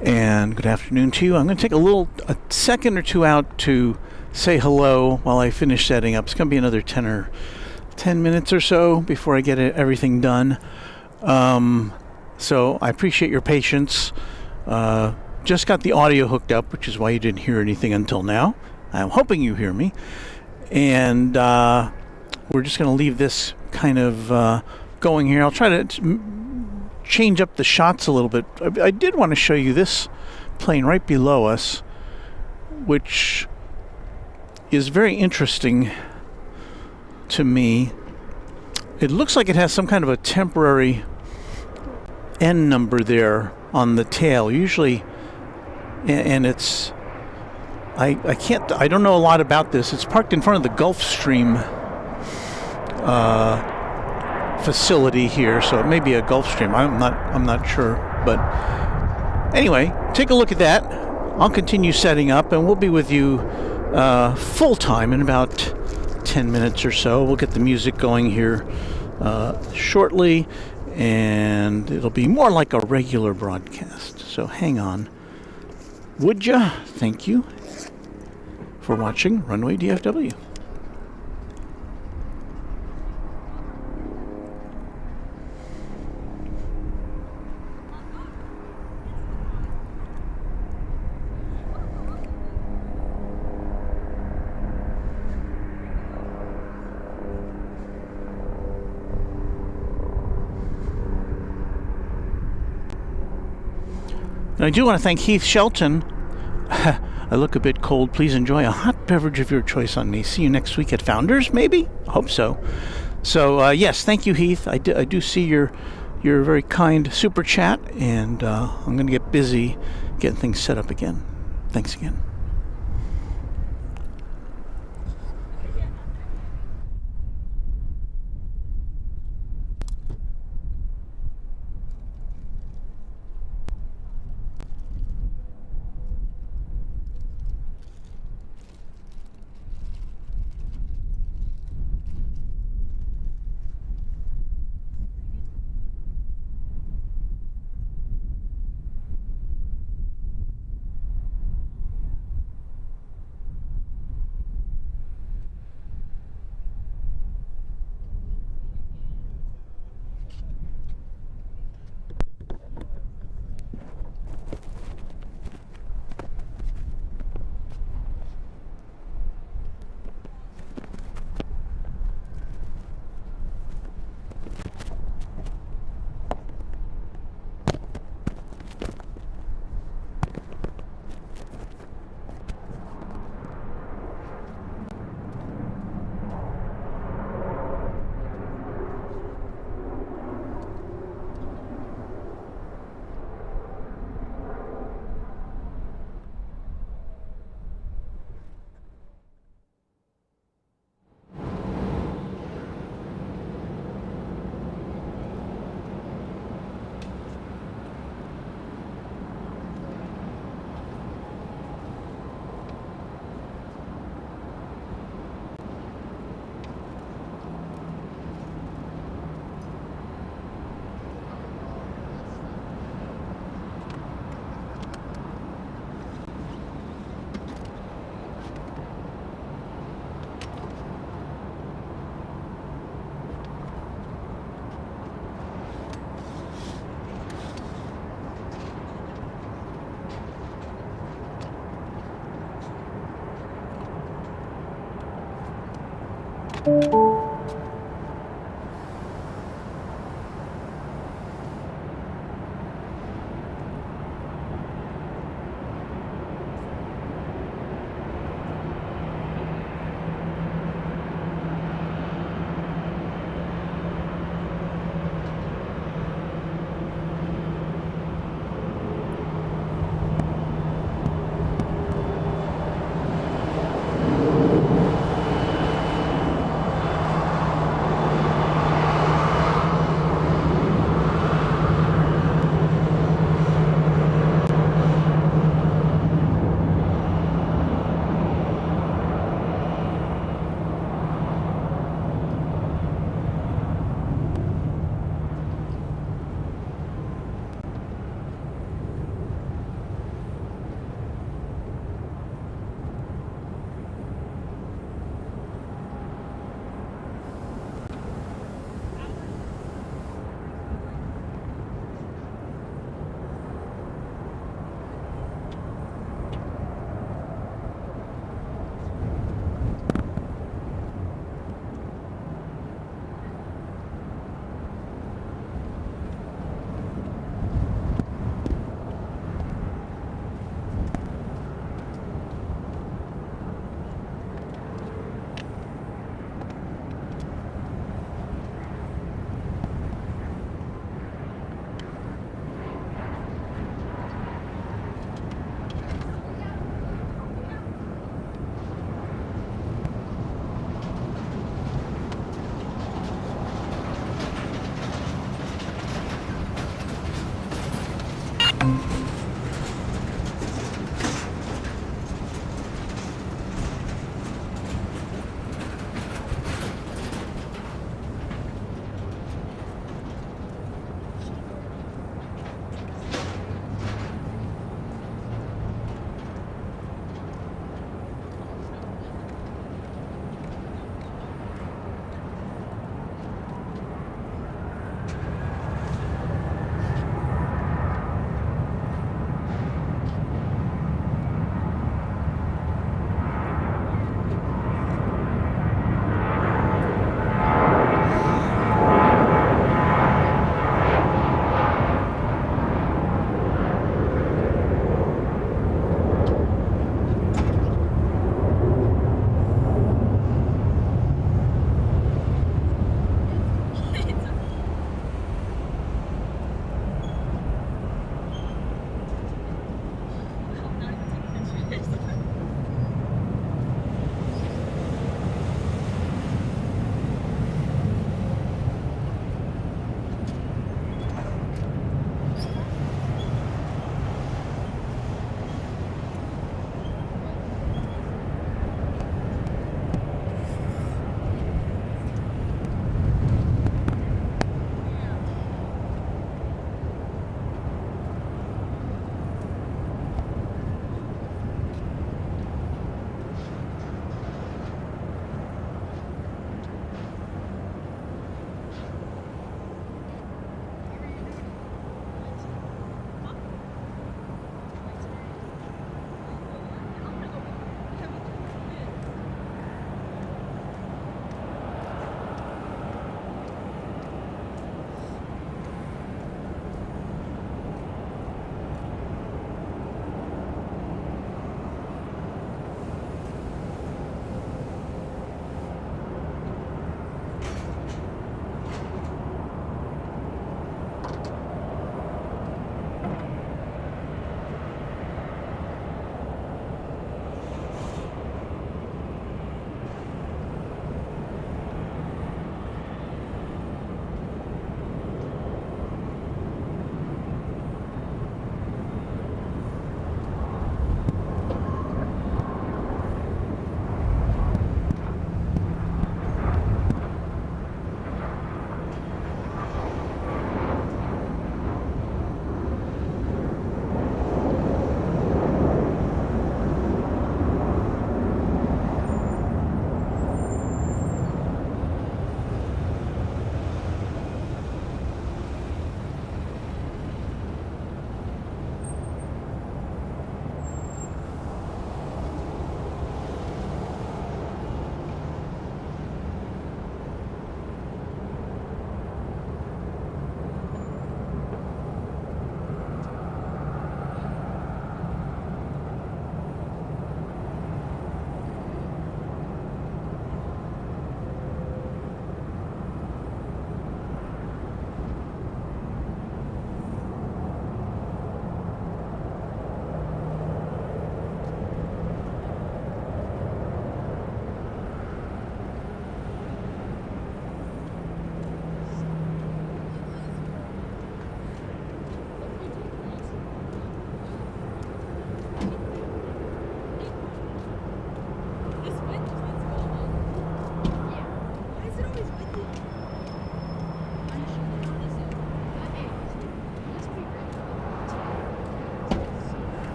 and good afternoon to you. I'm going to take a second or two out to say hello while I finish setting up. It's going to be another 10 minutes or so before I get everything done. So I appreciate your patience. Just got the audio hooked up, which is why you didn't hear anything until now. I'm hoping you hear me. And we're just going to leave this kind of going here. I'll try to change up the shots a little bit. I did want to show you this plane right below us, which is very interesting to me. It looks like it has some kind of a temporary N number there on the tail. Usually, and it's I don't know a lot about this. It's parked in front of the Gulfstream facility here, so it may be a Gulfstream. I'm not sure, but anyway, take a look at that. I'll continue setting up, and we'll be with you full time in about 10 minutes or so. We'll get the music going here shortly, and it'll be more like a regular broadcast. So hang on, would ya? Thank you for watching Runway DFW. And I do want to thank Heath Shelton. I look a bit cold. Please enjoy a hot beverage of your choice on me. See you next week at Founders, maybe? I hope so. So, yes, thank you, Heath. I do see your very kind super chat, and I'm going to get busy getting things set up again. Thanks again.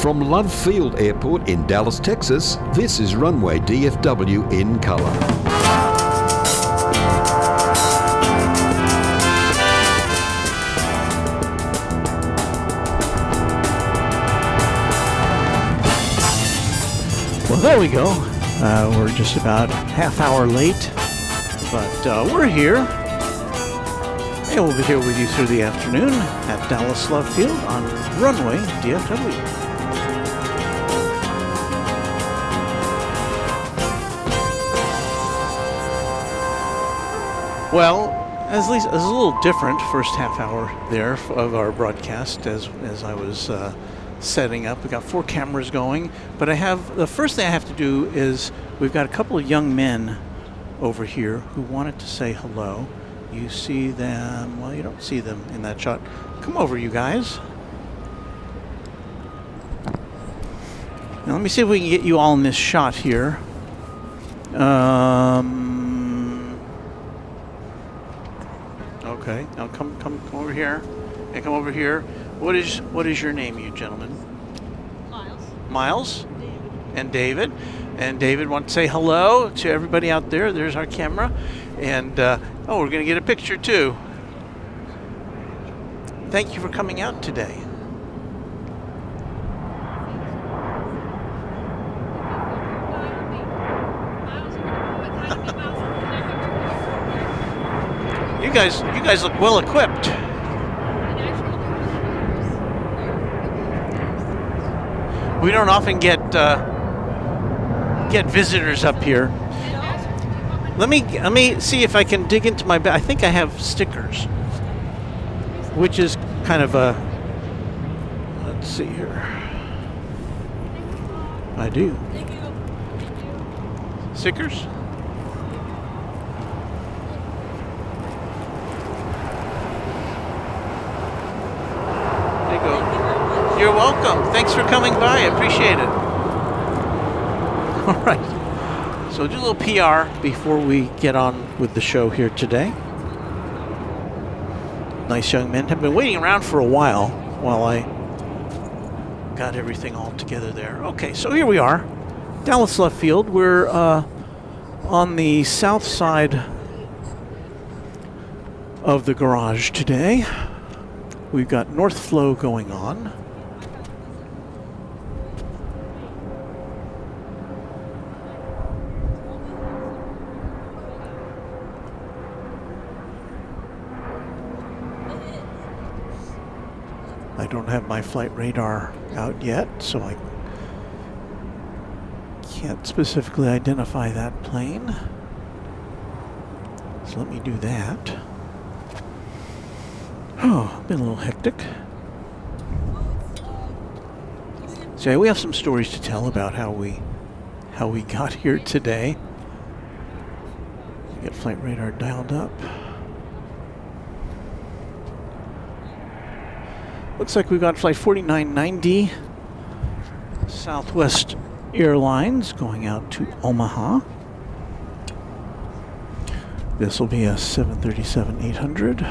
From Love Field Airport in Dallas, Texas, this is Runway DFW in color. Well, there we go. We're just about half hour late, but we're here. And we'll be here with you through the afternoon at Dallas Love Field on Runway DFW. Well, at least it's a little different first half hour there of our broadcast as I was setting up. We got 4 cameras going, but the first thing I have to do is we've got a couple of young men over here who wanted to say hello. You see them, well, you don't see them in that shot. Come over, you guys. Now let me see if we can get you all in this shot here. Okay, now come over here, and come over here. What is your name, you gentlemen? Miles. Miles? David. And David. And David wants to say hello to everybody out there. There's our camera. And, we're going to get a picture, too. Thank you for coming out today. You guys look well equipped. We don't often get visitors up here. Let me see if I can dig into my bag. I think I have stickers, which is kind of a. Let's see here. I do. Stickers. You're welcome. Thanks for coming by. I appreciate it. All right. So do a little PR before we get on with the show here today. Nice young men have been waiting around for a while I got everything all together there. Okay, so here we are. Dallas Love Field. We're on the south side of the garage today. We've got North Flow going on. I don't have my flight radar out yet, so I can't specifically identify that plane. So let me do that. Oh, been a little hectic. So we have some stories to tell about how we got here today. Get flight radar dialed up. Looks like we've got flight 4990, Southwest Airlines, going out to Omaha. This will be a 737-800.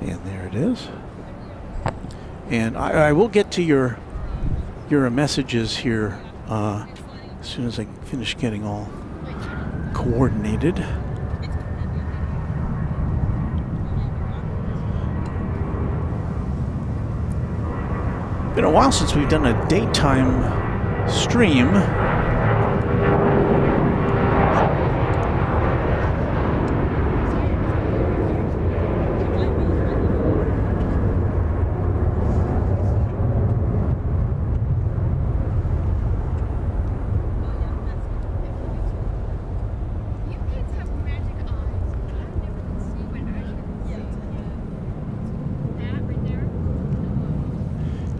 And there it is. And I will get to your messages here as soon as I finish getting all coordinated. Been a while since we've done a daytime stream.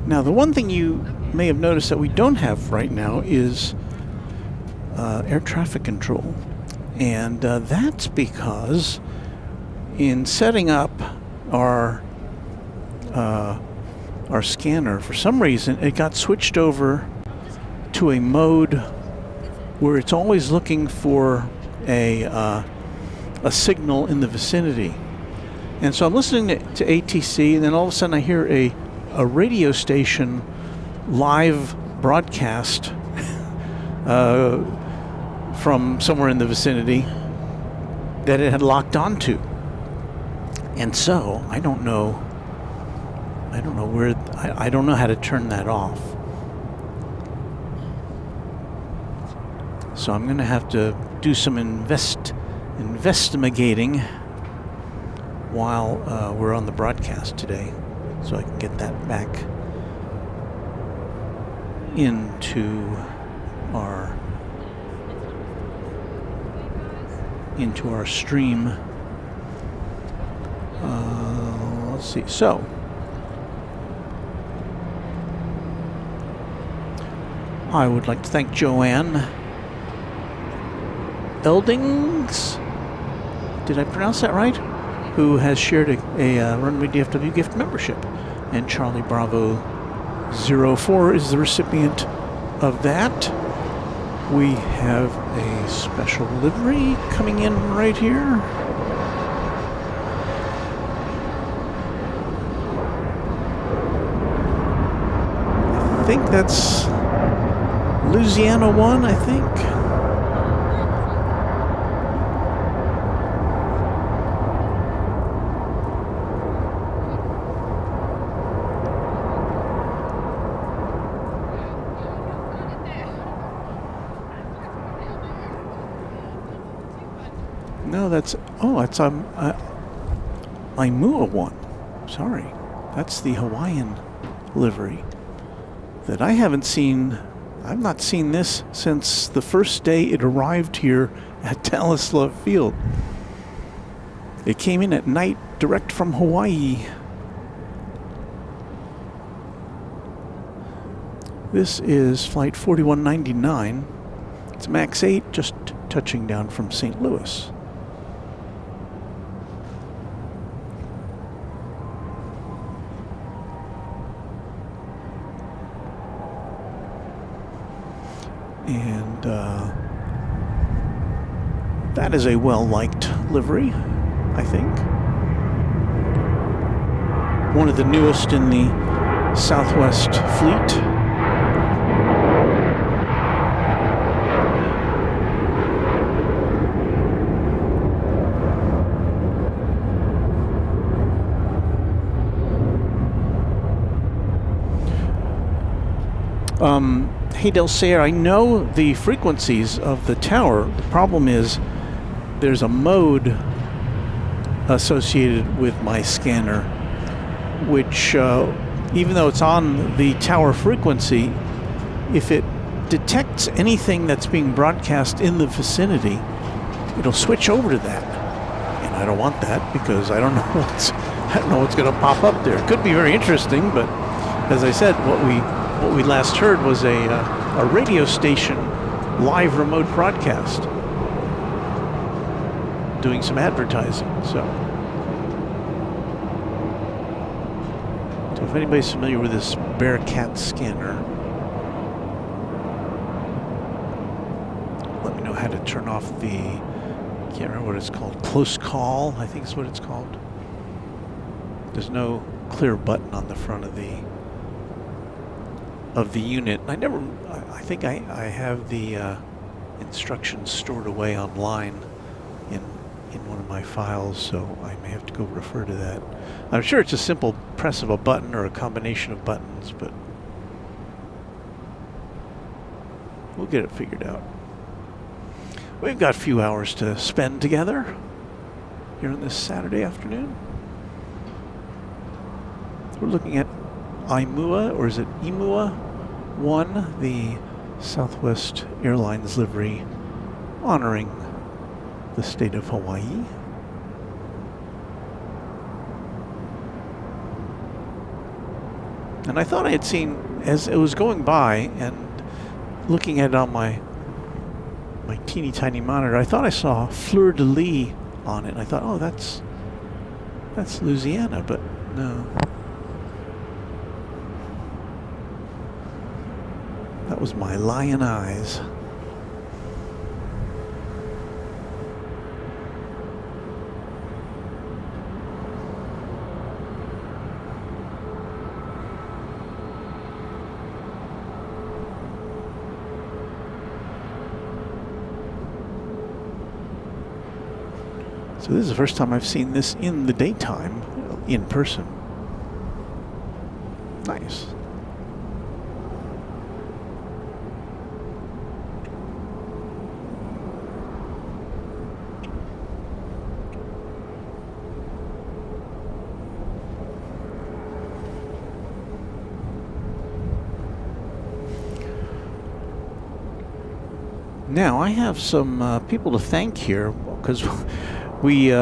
Now, the one thing you may have noticed that we don't have right now is air traffic control. And that's because in setting up our scanner, for some reason, it got switched over to a mode where it's always looking for a signal in the vicinity. And so I'm listening to ATC, and then all of a sudden I hear a radio station live broadcast from somewhere in the vicinity that it had locked onto. And so I don't know how to turn that off. So I'm going to have to do some investigating while we're on the broadcast today, so I can get that back into our stream. Let's see. So I would like to thank Joanne Eldings, did I pronounce that right? Who has shared a Runway DFW gift membership. And Charlie Bravo 04 is the recipient of that. We have a special livery coming in right here. I think that's Louisiana 1, I think. No, that's Imua 1. Sorry, that's the Hawaiian livery that I haven't seen. I've not seen this since the first day it arrived here at Dallas Love Field. It came in at night direct from Hawaii. This is flight 4199. It's MAX 8, just touching down from St. Louis. And that is a well-liked livery, I think. One of the newest in the Southwest fleet. Hey Del Sayer, I know the frequencies of the tower. The problem is there's a mode associated with my scanner, which even though it's on the tower frequency, if it detects anything that's being broadcast in the vicinity, it'll switch over to that. And I don't want that because I don't know what's going to pop up there. It could be very interesting, but as I said, what we last heard was a radio station live remote broadcast doing some advertising. So if anybody's familiar with this Bearcat scanner, let me know how to turn off the, can't remember what it's called, close call, I think is what it's called. There's no clear button on the front of the unit. I think I have the instructions stored away online in one of my files, so I may have to go refer to that. I'm sure it's a simple press of a button or a combination of buttons, but we'll get it figured out. We've got a few hours to spend together here on this Saturday afternoon. We're looking at Imua, or is it Imua 1, the Southwest Airlines livery honoring the state of Hawaii. And I thought I had seen, as it was going by and looking at it on my teeny tiny monitor, I thought I saw Fleur de Lis on it. And I thought, oh, that's Louisiana, but no. That was my lion eyes. So this is the first time I've seen this in the daytime, in person. Nice. Now, I have some people to thank here, because we,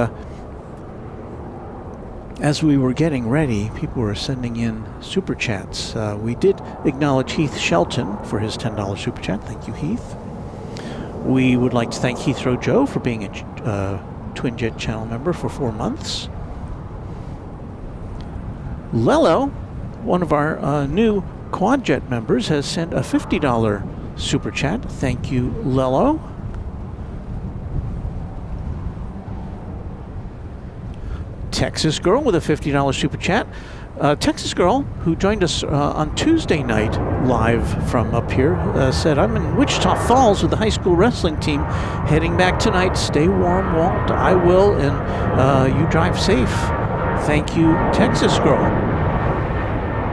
as we were getting ready, people were sending in super chats. We did acknowledge Heath Shelton for his $10 super chat. Thank you, Heath. We would like to thank Heathrow Joe for being a Twin Jet channel member for 4 months. Lello, one of our new Quad Jet members, has sent a $50 super chat. Thank you, Lello. Texas Girl with a $50 super chat. Texas Girl, who joined us on Tuesday night live from up here, said, I'm in Wichita Falls with the high school wrestling team, heading back tonight. Stay warm, Walt. I will, and you drive safe. Thank you, Texas Girl.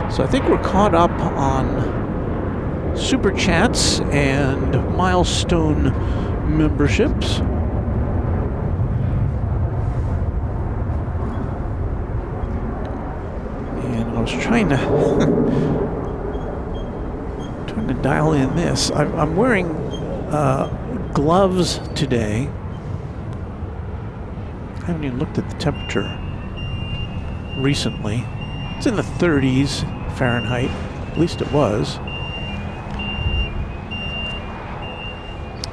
So I think we're caught up on super chats and milestone memberships. And I was trying to dial in this. I'm wearing gloves today. I haven't even looked at the temperature recently. It's in the 30s Fahrenheit. At least it was.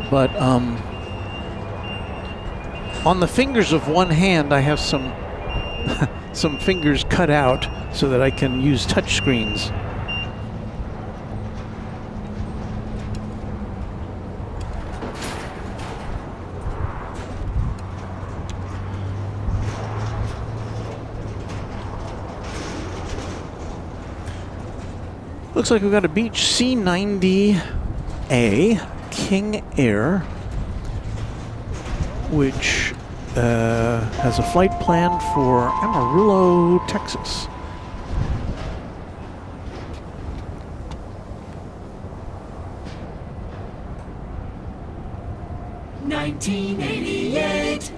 But on the fingers of one hand, I have some some fingers cut out so that I can use touch screens. Looks like we've got a Beech C90A King Air, which has a flight planned for Amarillo, Texas. (1988)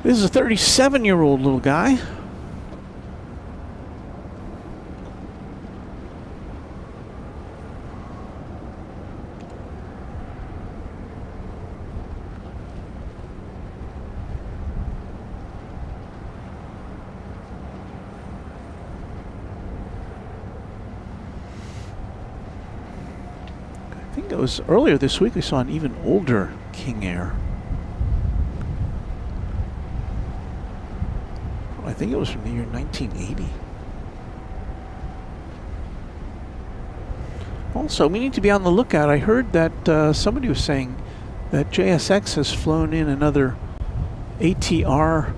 This is a 37-year-old little guy. I think it was earlier this week we saw an even older King Air. I think it was from the year 1980. Also, we need to be on the lookout. I heard that somebody was saying that JSX has flown in another ATR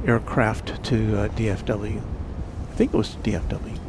aircraft to DFW. I think it was DFW.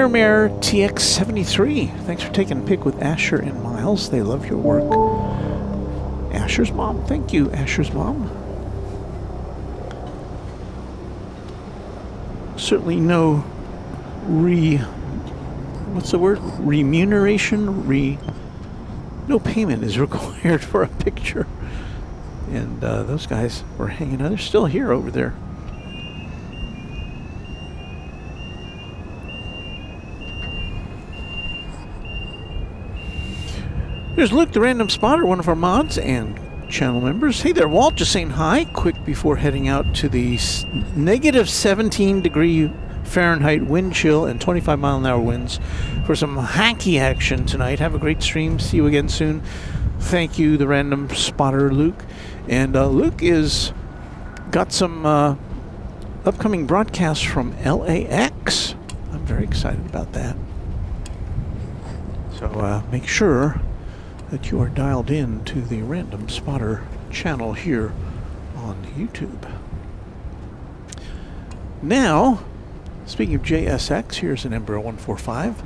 Mare TX73. Thanks for taking a pic with Asher and Miles. They love your work. Asher's mom. Thank you, Asher's mom. Certainly no what's the word? Remuneration? No payment is required for a picture. And those guys were hanging out. They're still here over there. There's Luke, the random spotter, one of our mods and channel members. Hey there, Walt, just saying hi quick before heading out to the negative 17 degree Fahrenheit wind chill and 25-mile-an-hour winds for some hacky action tonight. Have a great stream. See you again soon. Thank you, the random spotter, Luke. And Luke is got some upcoming broadcasts from LAX. I'm very excited about that. So make sure that you are dialed in to the Random Spotter channel here on YouTube. Now, speaking of JSX, here's an Embraer 145.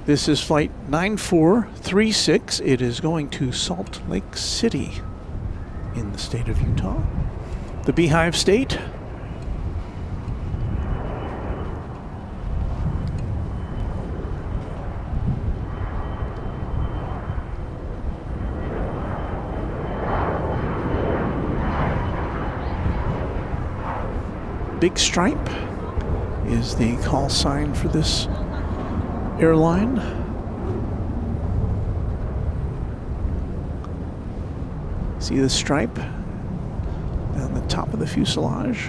This is flight 9436. It is going to Salt Lake City in the state of Utah, the Beehive State. Big Stripe is the call sign for this airline. See the stripe down the top of the fuselage?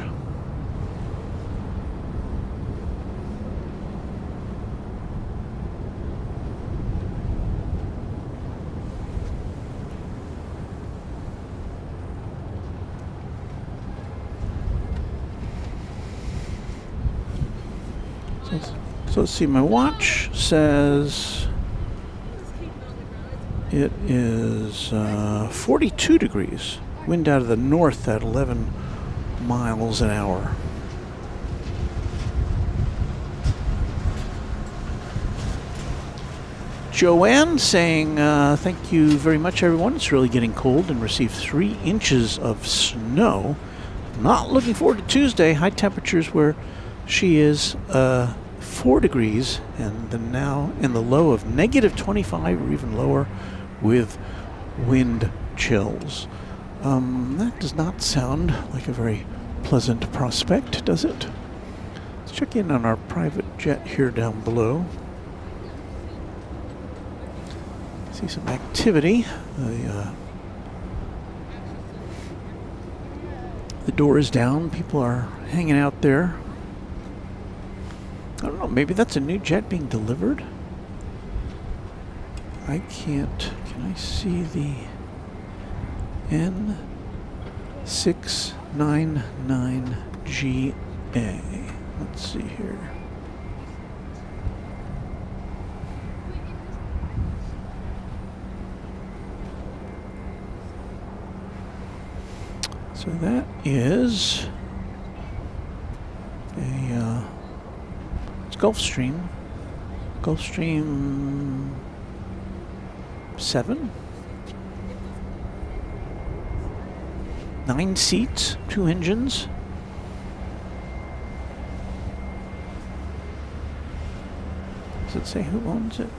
So let's see, my watch says it is 42 degrees. Wind out of the north at 11 miles an hour. Joanne saying, thank you very much, everyone. It's really getting cold and received 3 inches of snow. Not looking forward to Tuesday. High temperatures where she is 4 degrees and then now in the low of negative 25 or even lower with wind chills. That does not sound like a very pleasant prospect, does it? Let's check in on our private jet here down below. See some activity. The door is down. People are hanging out there. I don't know, maybe that's a new jet being delivered? I can't. Can I see the N699GA? Let's see here. So that is a Gulfstream 7, 9 seats, 2 engines. Does it say who owns it?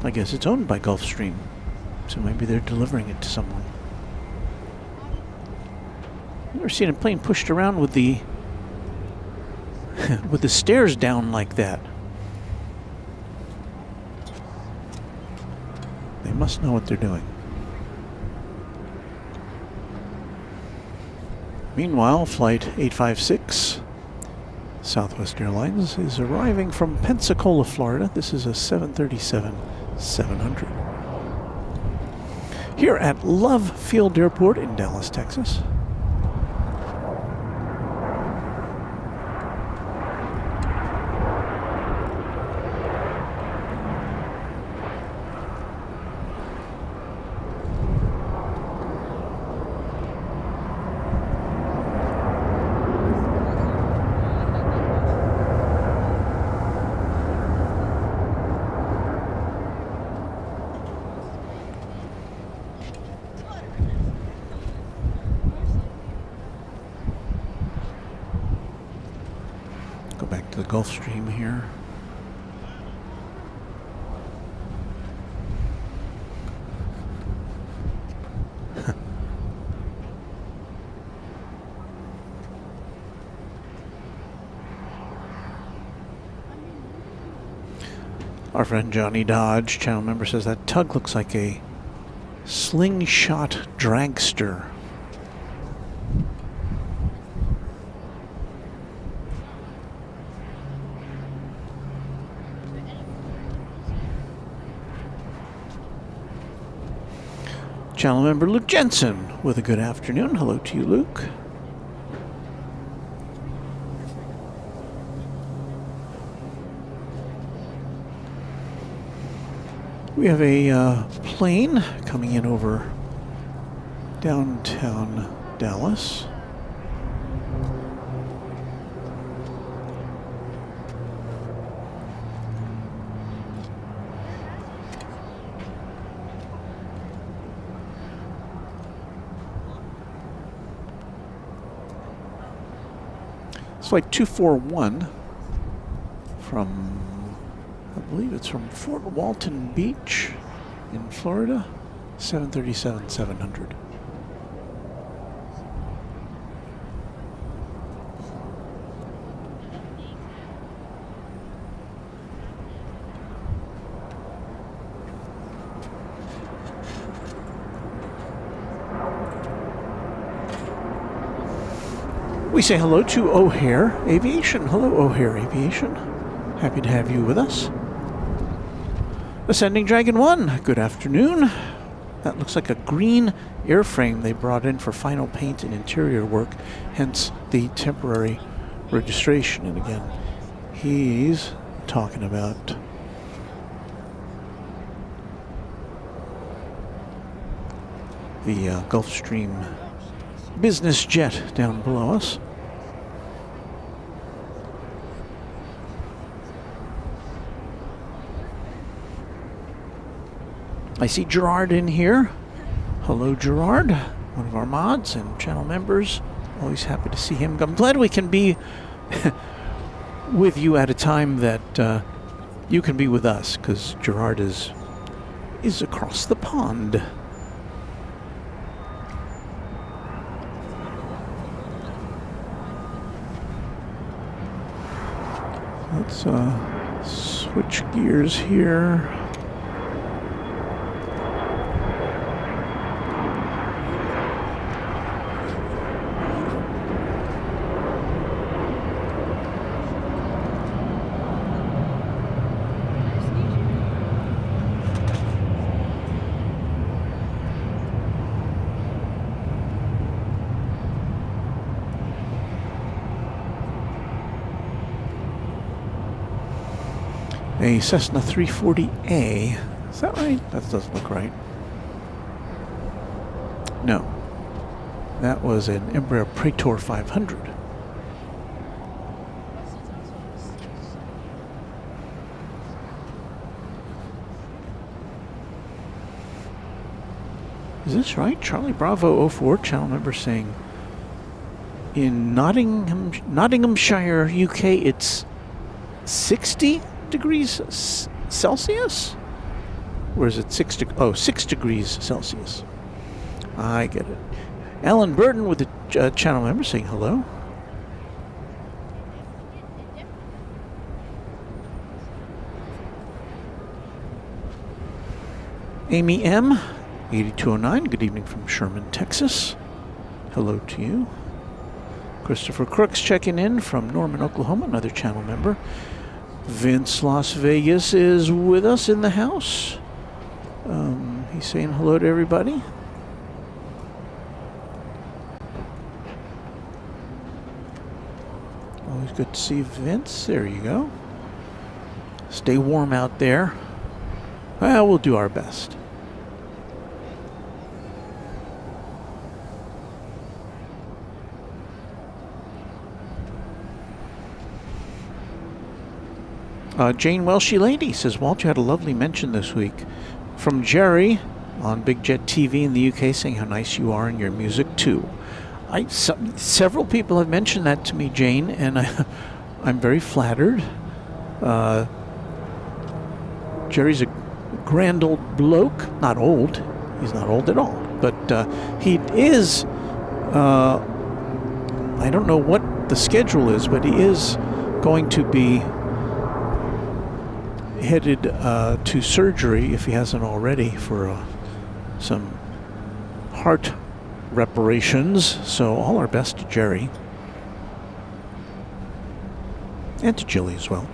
I guess it's owned by Gulfstream, so maybe they're delivering it to someone. I've never seen a plane pushed around with the with the stairs down like that. They must know what they're doing. Meanwhile, Flight 856, Southwest Airlines, is arriving from Pensacola, Florida. This is a 737-700. Here at Love Field Airport in Dallas, Texas. The Gulfstream here. Our friend Johnny Dodge, channel member, says that tug looks like a slingshot dragster. Channel member Luke Jensen with a good afternoon. Hello to you, Luke. We have a plane coming in over downtown Dallas. It's like 241 from, I believe it's from Fort Walton Beach in Florida, 737-700. We say hello to O'Hare Aviation. Hello, O'Hare Aviation. Happy to have you with us. Ascending Dragon 1, good afternoon. That looks like a green airframe they brought in for final paint and interior work, hence the temporary registration. And again, he's talking about the Gulfstream business jet down below us. I see Gerard in here. Hello, Gerard, one of our mods and channel members. Always happy to see him. I'm glad we can be with you at a time that you can be with us, because Gerard is across the pond. Let's switch gears here. A Cessna 340A. Is that right? That doesn't look right. No. That was an Embraer Praetor 500. Is this right? Charlie Bravo 04, channel member, saying in Nottinghamshire, UK, it's 60 degrees Celsius? Or is it 6 degrees Celsius? I get it. Alan Burton with the channel member saying hello. Amy M, 8209, good evening from Sherman, Texas. Hello to you. Christopher Crooks checking in from Norman, Oklahoma, another channel member. Vince Las Vegas is with us in the house. He's saying hello to everybody. Always good to see Vince. There you go. Stay warm out there. Well, we'll do our best. Jane Welshie Lady says, Walt, you had a lovely mention this week from Jerry on Big Jet TV in the UK saying how nice you are and your music too. Several people have mentioned that to me, Jane, and I'm very flattered. Jerry's a grand old bloke. Not old. He's not old at all. But he is, I don't know what the schedule is, but he is going to be headed to surgery, if he hasn't already, for some heart reparations. So all our best to Jerry. And to Jilly as well.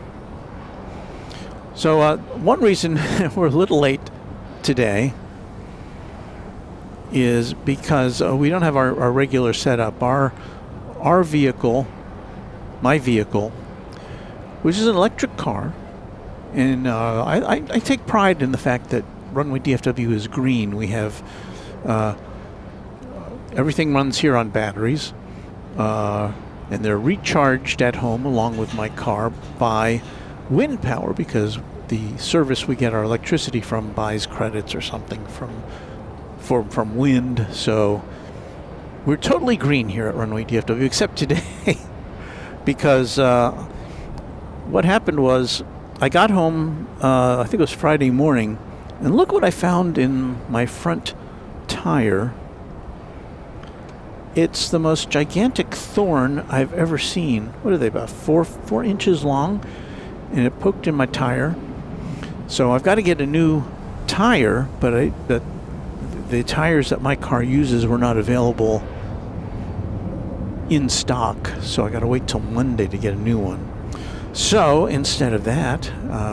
So one reason we're a little late today is because we don't have our regular setup. Our vehicle, my vehicle, which is an electric car, and I take pride in the fact that Runway DFW is green. We have everything runs here on batteries, and they're recharged at home along with my car by wind power, because the service we get our electricity from buys credits or something from wind. So we're totally green here at Runway DFW, except today, because what happened was I got home, I think it was Friday morning, and look what I found in my front tire. It's the most gigantic thorn I've ever seen. What are they, about 4 inches long? And it poked in my tire. So I've got to get a new tire, but the tires that my car uses were not available in stock. So I got to wait till Monday to get a new one. So instead of that,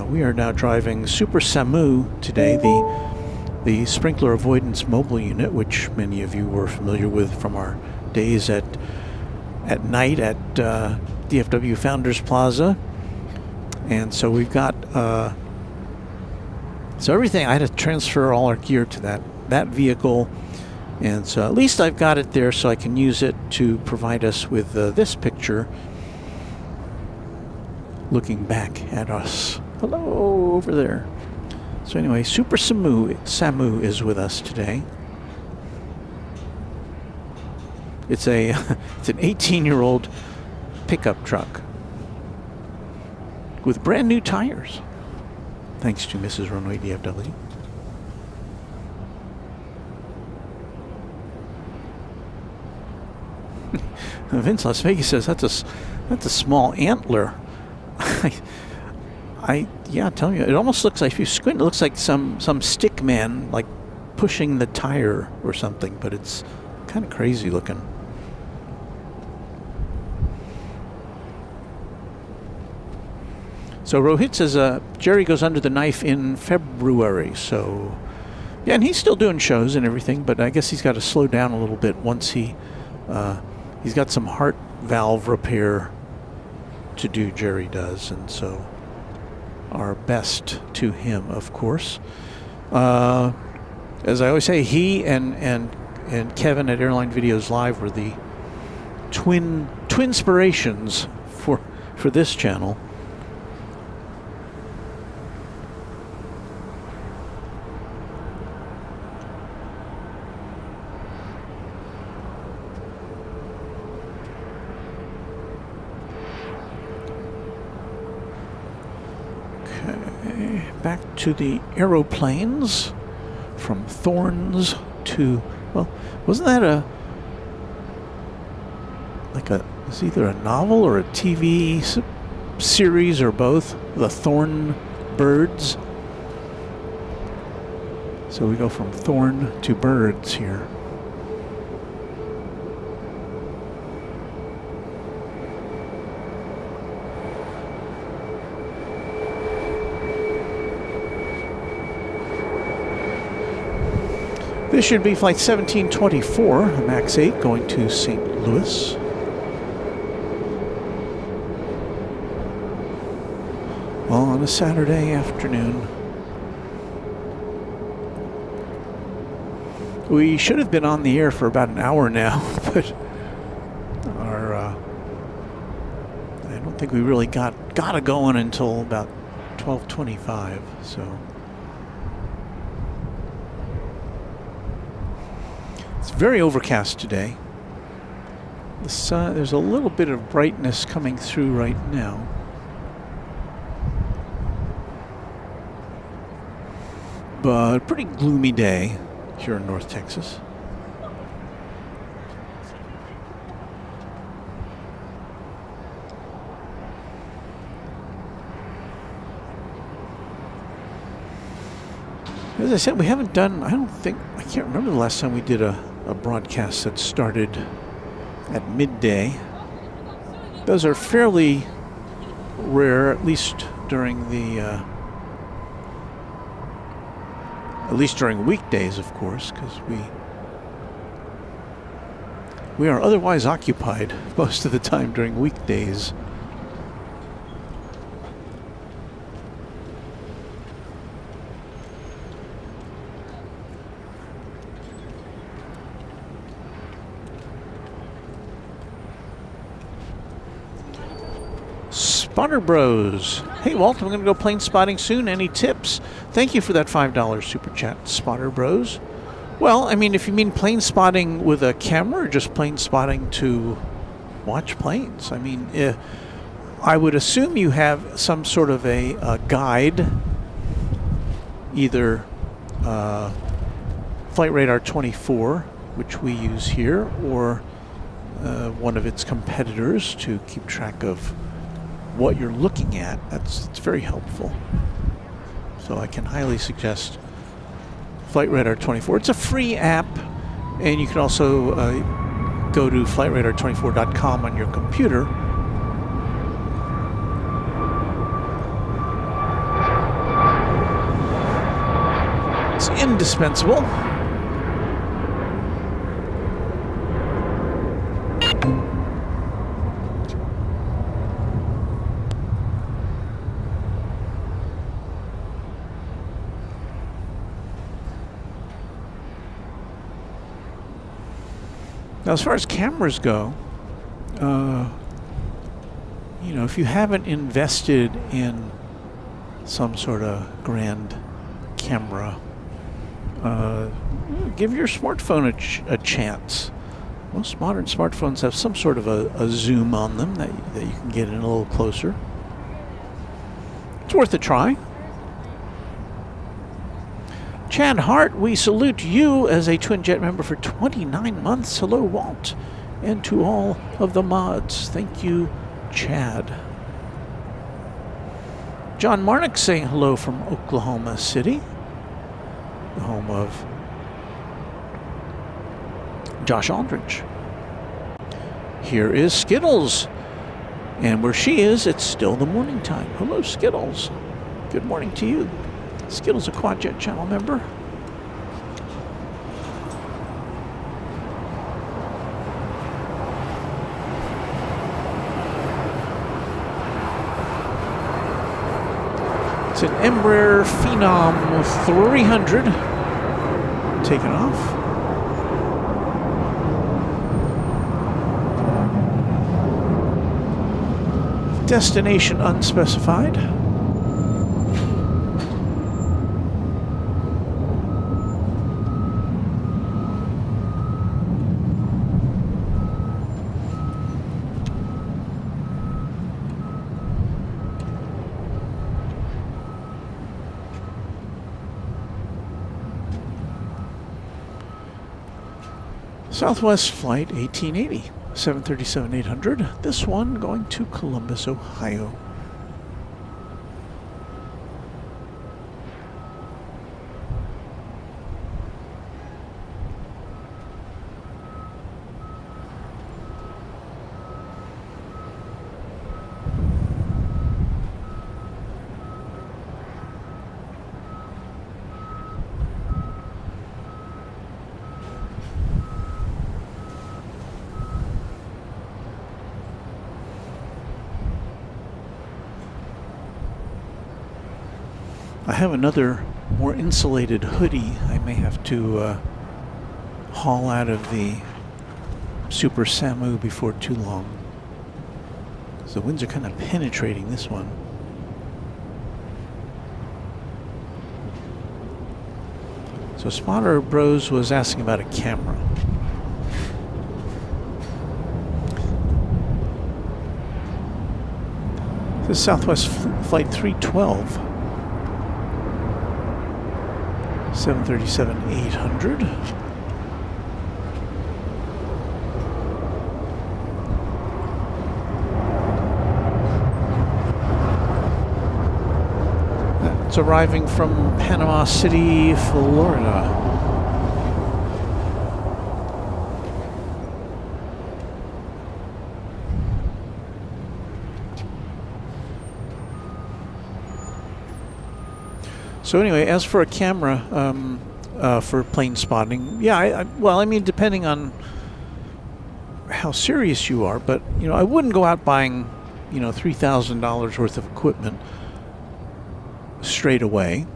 we are now driving Super SAMU today, the sprinkler avoidance mobile unit, which many of you were familiar with from our days at night at DFW Founders Plaza. And so we've got so everything, I had to transfer all our gear to that vehicle, and so at least I've got it there so I can use it to provide us with this picture looking back at us. Hello over there. So anyway, Super SAMU is with us today. It's an 18-year-old pickup truck with brand new tires, thanks to Mrs. Runway DFW. Vince Las Vegas says that's a small antler. Yeah, I'm telling you, it almost looks like, if you squint, it looks like some stick man like pushing the tire or something, but it's kind of crazy looking. So Rohit says Jerry goes under the knife in February. So yeah, and he's still doing shows and everything, but I guess he's got to slow down a little bit once he's got some heart valve repair to do. Jerry does, and so our best to him, of course. As I always say, he and Kevin at Airline Videos Live were the twinspirations for this channel. Back to the aeroplanes, from Thorns to, well, wasn't that it's either a novel or a TV series or both, The Thorn Birds? So we go from thorn to birds here. This should be flight 1724, MAX 8, going to St. Louis. Well, on a Saturday afternoon. We should have been on the air for about an hour now, but I don't think we really got it going until about 12:25, so. It's very overcast today. The sun, there's a little bit of brightness coming through right now. But a pretty gloomy day here in North Texas. As I said, we haven't done, I can't remember the last time we did a broadcast that started at midday. Those are fairly rare, at least during weekdays, of course, because we are otherwise occupied most of the time during weekdays. Spotter Bros. Hey, Walt, I'm going to go plane spotting soon. Any tips? Thank you for that $5 super chat, Spotter Bros. Well, I mean, if you mean plane spotting with a camera or just plane spotting to watch planes, I mean, I would assume you have some sort of a guide, either Flight Radar 24, which we use here, or one of its competitors to keep track of what you're looking at. It's very helpful. So I can highly suggest Flight Radar 24. It's a free app, and you can also go to flightradar24.com on your computer. It's indispensable. Now, as far as cameras go, you know, if you haven't invested in some sort of grand camera, give your smartphone a chance. Most modern smartphones have some sort of a zoom on them that you can get in a little closer. It's worth a try. Chad Hart, we salute you as a Twin Jet member for 29 months. Hello, Walt, and to all of the mods. Thank you, Chad. John Marnick saying hello from Oklahoma City, the home of Josh Aldrich. Here is Skittles, and where she is, it's still the morning time. Hello, Skittles. Good morning to you. Skittles, a Quadjet channel member. It's an Embraer Phenom 300 taken off. Destination unspecified. Southwest Flight 1880, 737-800. This one going to Columbus, Ohio. I have another more insulated hoodie I may have to haul out of the Super Samu before too long. So the winds are kind of penetrating this one. So Spotter Bros was asking about a camera. This is Southwest Flight 312. 737-800. It's arriving from Panama City, Florida. So anyway, as for a camera for plane spotting, yeah, well, I mean, depending on how serious you are, but you know, I wouldn't go out buying, you know, $3,000 worth of equipment straight away.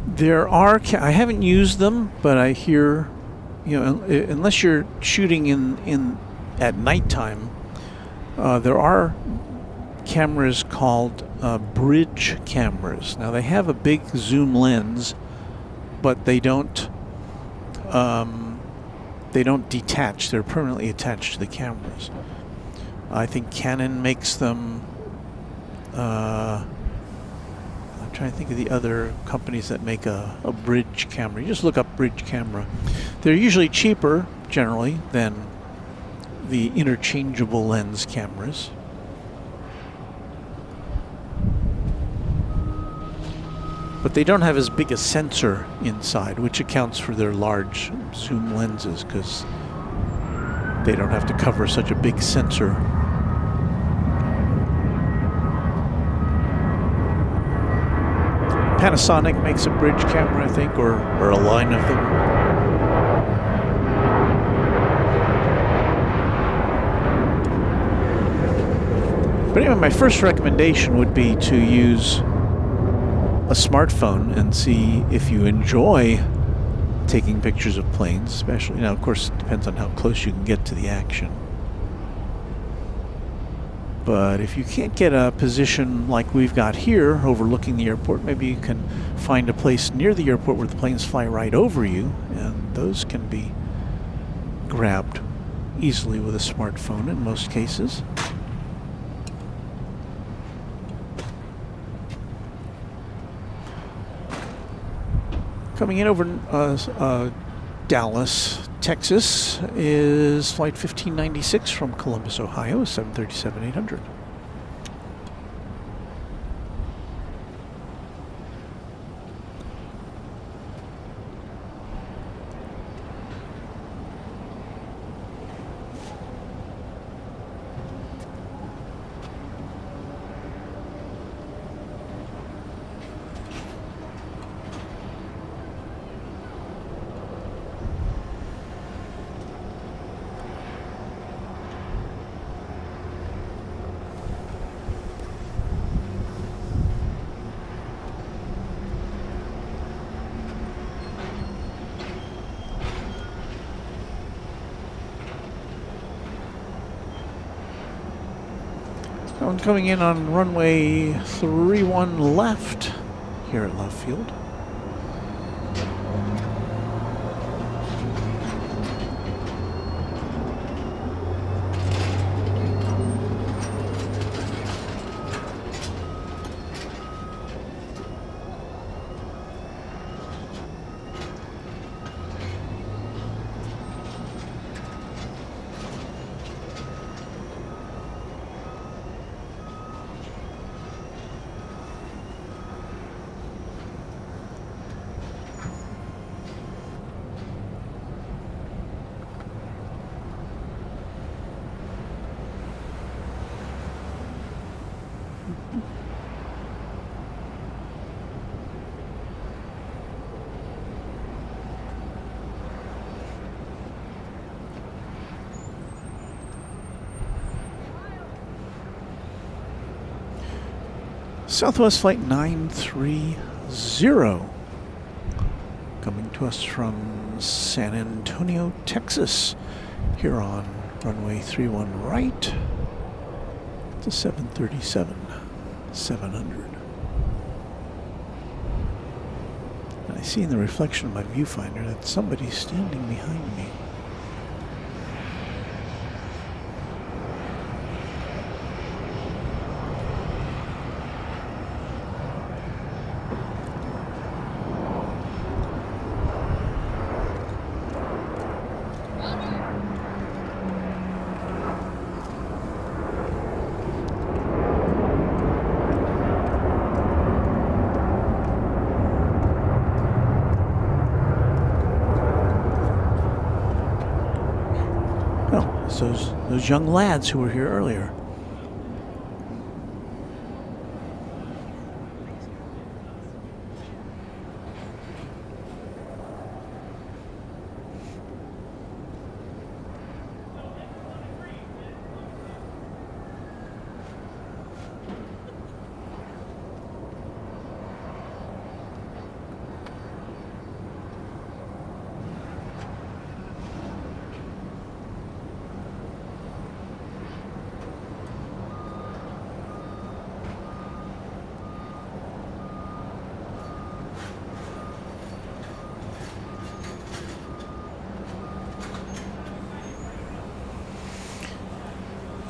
There are, I haven't used them, but I hear, you know, unless you're shooting in at nighttime, there are cameras called bridge cameras. Now they have a big zoom lens, but they don't detach. They're permanently attached to the cameras. I think Canon makes them. I'm trying to think of the other companies that make a bridge camera. You just look up bridge camera. They're usually cheaper, generally, than the interchangeable lens cameras. But they don't have as big a sensor inside, which accounts for their large zoom lenses, because they don't have to cover such a big sensor. Panasonic makes a bridge camera, I think, or a line of them. But anyway, my first recommendation would be to use a smartphone and see if you enjoy taking pictures of planes, especially. Now, of course, it depends on how close you can get to the action. But if you can't get a position like we've got here overlooking the airport, maybe you can find a place near the airport where the planes fly right over you, and those can be grabbed easily with a smartphone in most cases. Coming in over Dallas, Texas is flight 1596 from Columbus, Ohio, 737-800. I'm coming in on runway 31 left here at Love Field. Southwest Flight 930, coming to us from San Antonio, Texas, here on runway 31 right to 737-700. And I see in the reflection of my viewfinder that somebody's standing behind me. pilots, those young lads who were here earlier.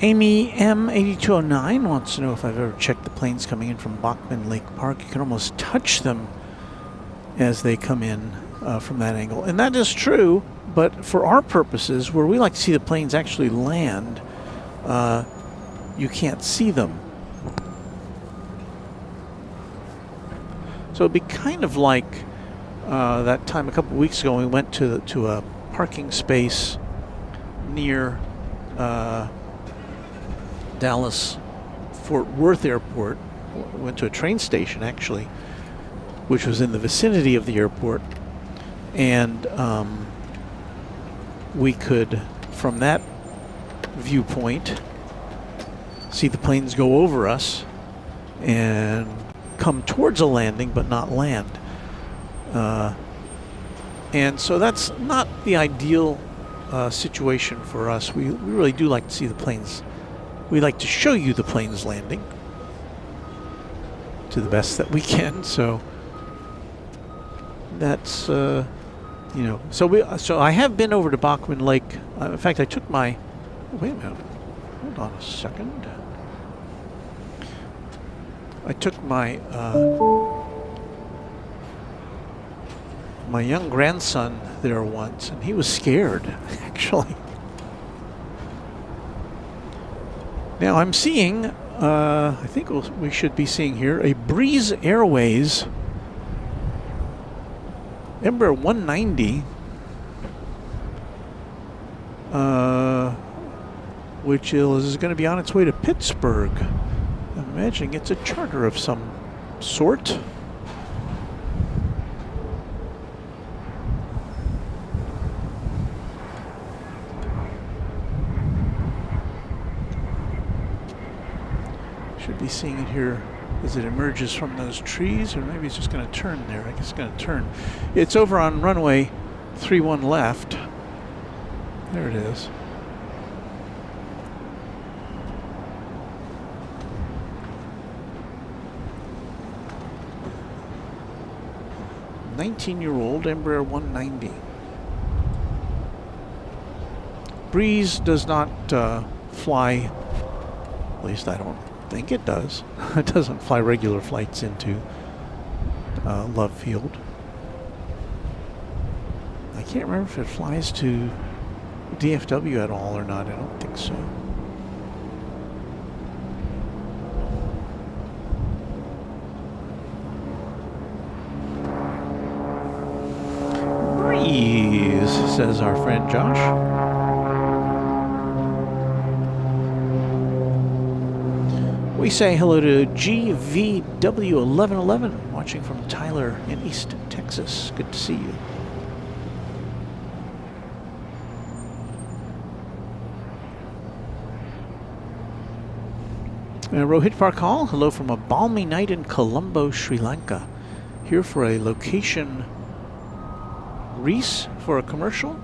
Amy M8209 wants to know if I've ever checked the planes coming in from Bachman Lake Park. You can almost touch them as they come in from that angle. And that is true, but for our purposes, where we like to see the planes actually land, you can't see them. So it'd be kind of like that time a couple weeks ago when we went to a parking space near Dallas Fort Worth Airport. We went to a train station actually, which was in the vicinity of the airport, and we could, from that viewpoint, see the planes go over us and come towards a landing but not land. And so that's not the ideal situation for us. We really do like to see the planes. We like to show you the planes landing to the best that we can. So that's you know. So I have been over to Bachman Lake. In fact, I took my. Wait a minute. Hold on a second. I took my my young grandson there once, and he was scared, actually. Now I'm seeing, I think we should be seeing here, a Breeze Airways Embraer 190, which is going to be on its way to Pittsburgh. I'm imagining it's a charter of some sort. Should be seeing it here as it emerges from those trees, or maybe it's just going to turn there. I guess it's going to turn. It's over on runway 31 left. There it is. "19-year-old Embraer 190. Breeze does not fly, at least I don't think it does. It doesn't fly regular flights into Love Field. I can't remember if it flies to DFW at all or not. I don't think so. Breeze, says our friend Josh. We say hello to GVW1111, watching from Tyler in East Texas. Good to see you. Rohit Parkal, hello from a balmy night in Colombo, Sri Lanka. Here for a location Reese for a commercial.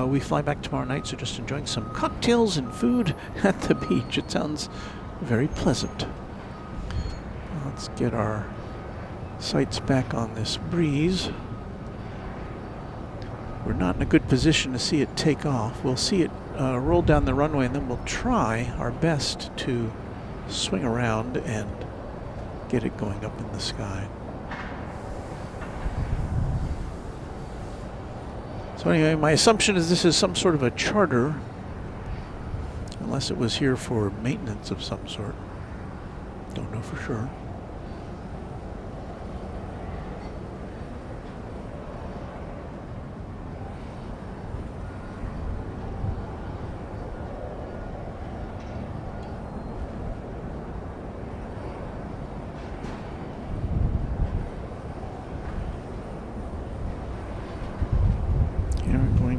We fly back tomorrow night, so just enjoying some cocktails and food at the beach. It sounds very pleasant. Let's get our sights back on this Breeze. We're not in a good position to see it take off. We'll see it roll down the runway, and then we'll try our best to swing around and get it going up in the sky. So anyway, my assumption is this is some sort of a charter, unless it was here for maintenance of some sort. Don't know for sure.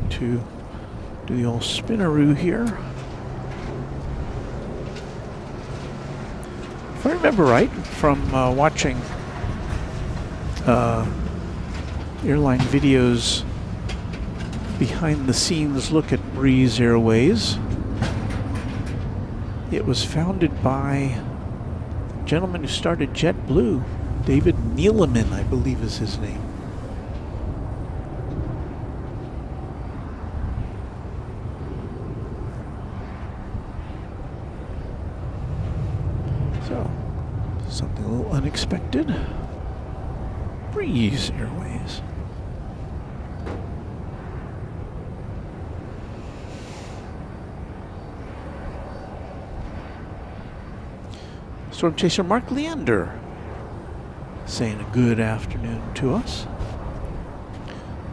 going to do the old spinaroo here. If I remember right from watching airline videos, behind the scenes look at Breeze Airways, it was founded by the gentleman who started JetBlue, David Neeleman, I believe is his name. So, something a little unexpected. Breeze Airways. Storm Chaser Mark Leander saying a good afternoon to us.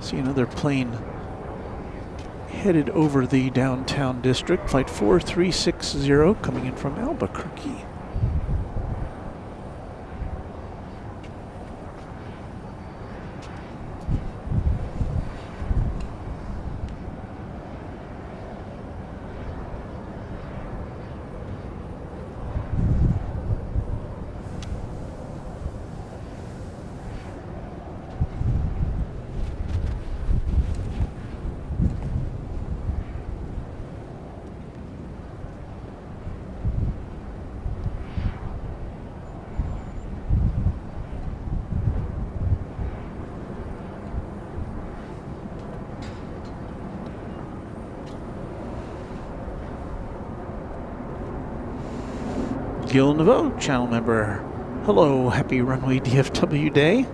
See another plane headed over the downtown district, flight 4360 coming in from Albuquerque. Gil Naveau, channel member. Hello, happy Runway DFW day.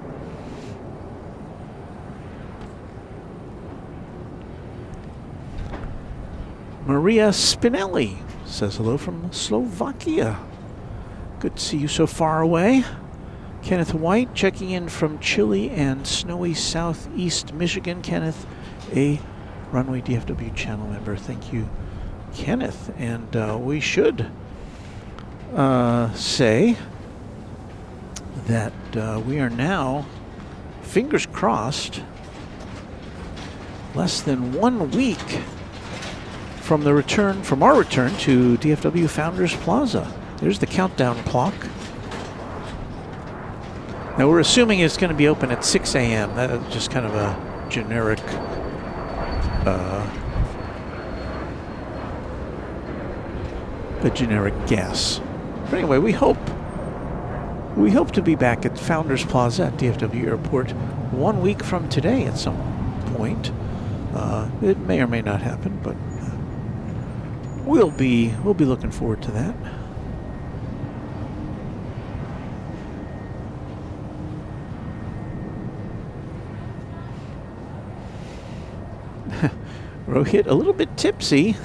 Maria Spinelli says hello from Slovakia. Good to see you so far away. Kenneth White checking in from chilly and snowy southeast Michigan. Kenneth, a Runway DFW channel member. Thank you, Kenneth. And we should say that we are now, fingers crossed, less than 1 week from our return to DFW Founders Plaza. There's the countdown clock. Now we're assuming it's going to be open at 6 a.m. That's just kind of a generic guess. But anyway, we hope to be back at Founders Plaza at DFW Airport 1 week from today at some point. It may or may not happen, but we'll be looking forward to that. Rohit, a little bit tipsy.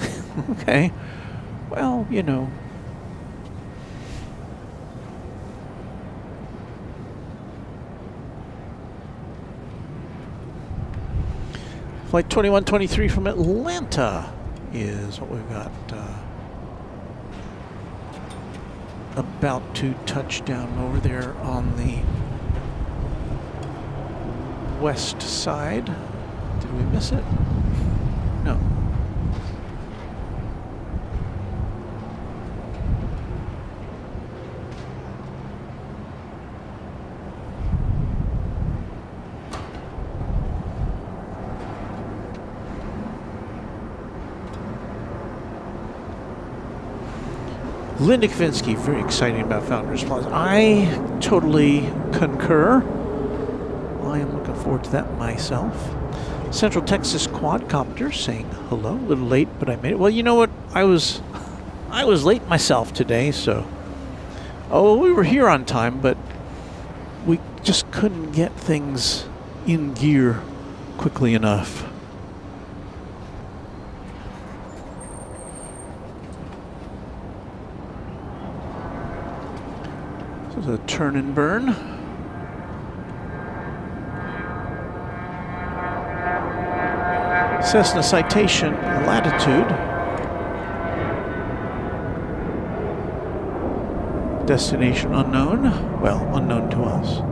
Okay. Well, you know. Flight 2123 from Atlanta is what we've got about to touch down over there on the west side. Did we miss it? No. Linda Kavinsky, very exciting about Founders Plaza. I totally concur. I am looking forward to that myself. Central Texas Quadcopter saying hello. A little late, but I made it. Well, you know what? I was late myself today, so. Oh, we were here on time, but we just couldn't get things in gear quickly enough. So the turn and burn. Cessna Citation Latitude. Destination unknown. Well, unknown to us.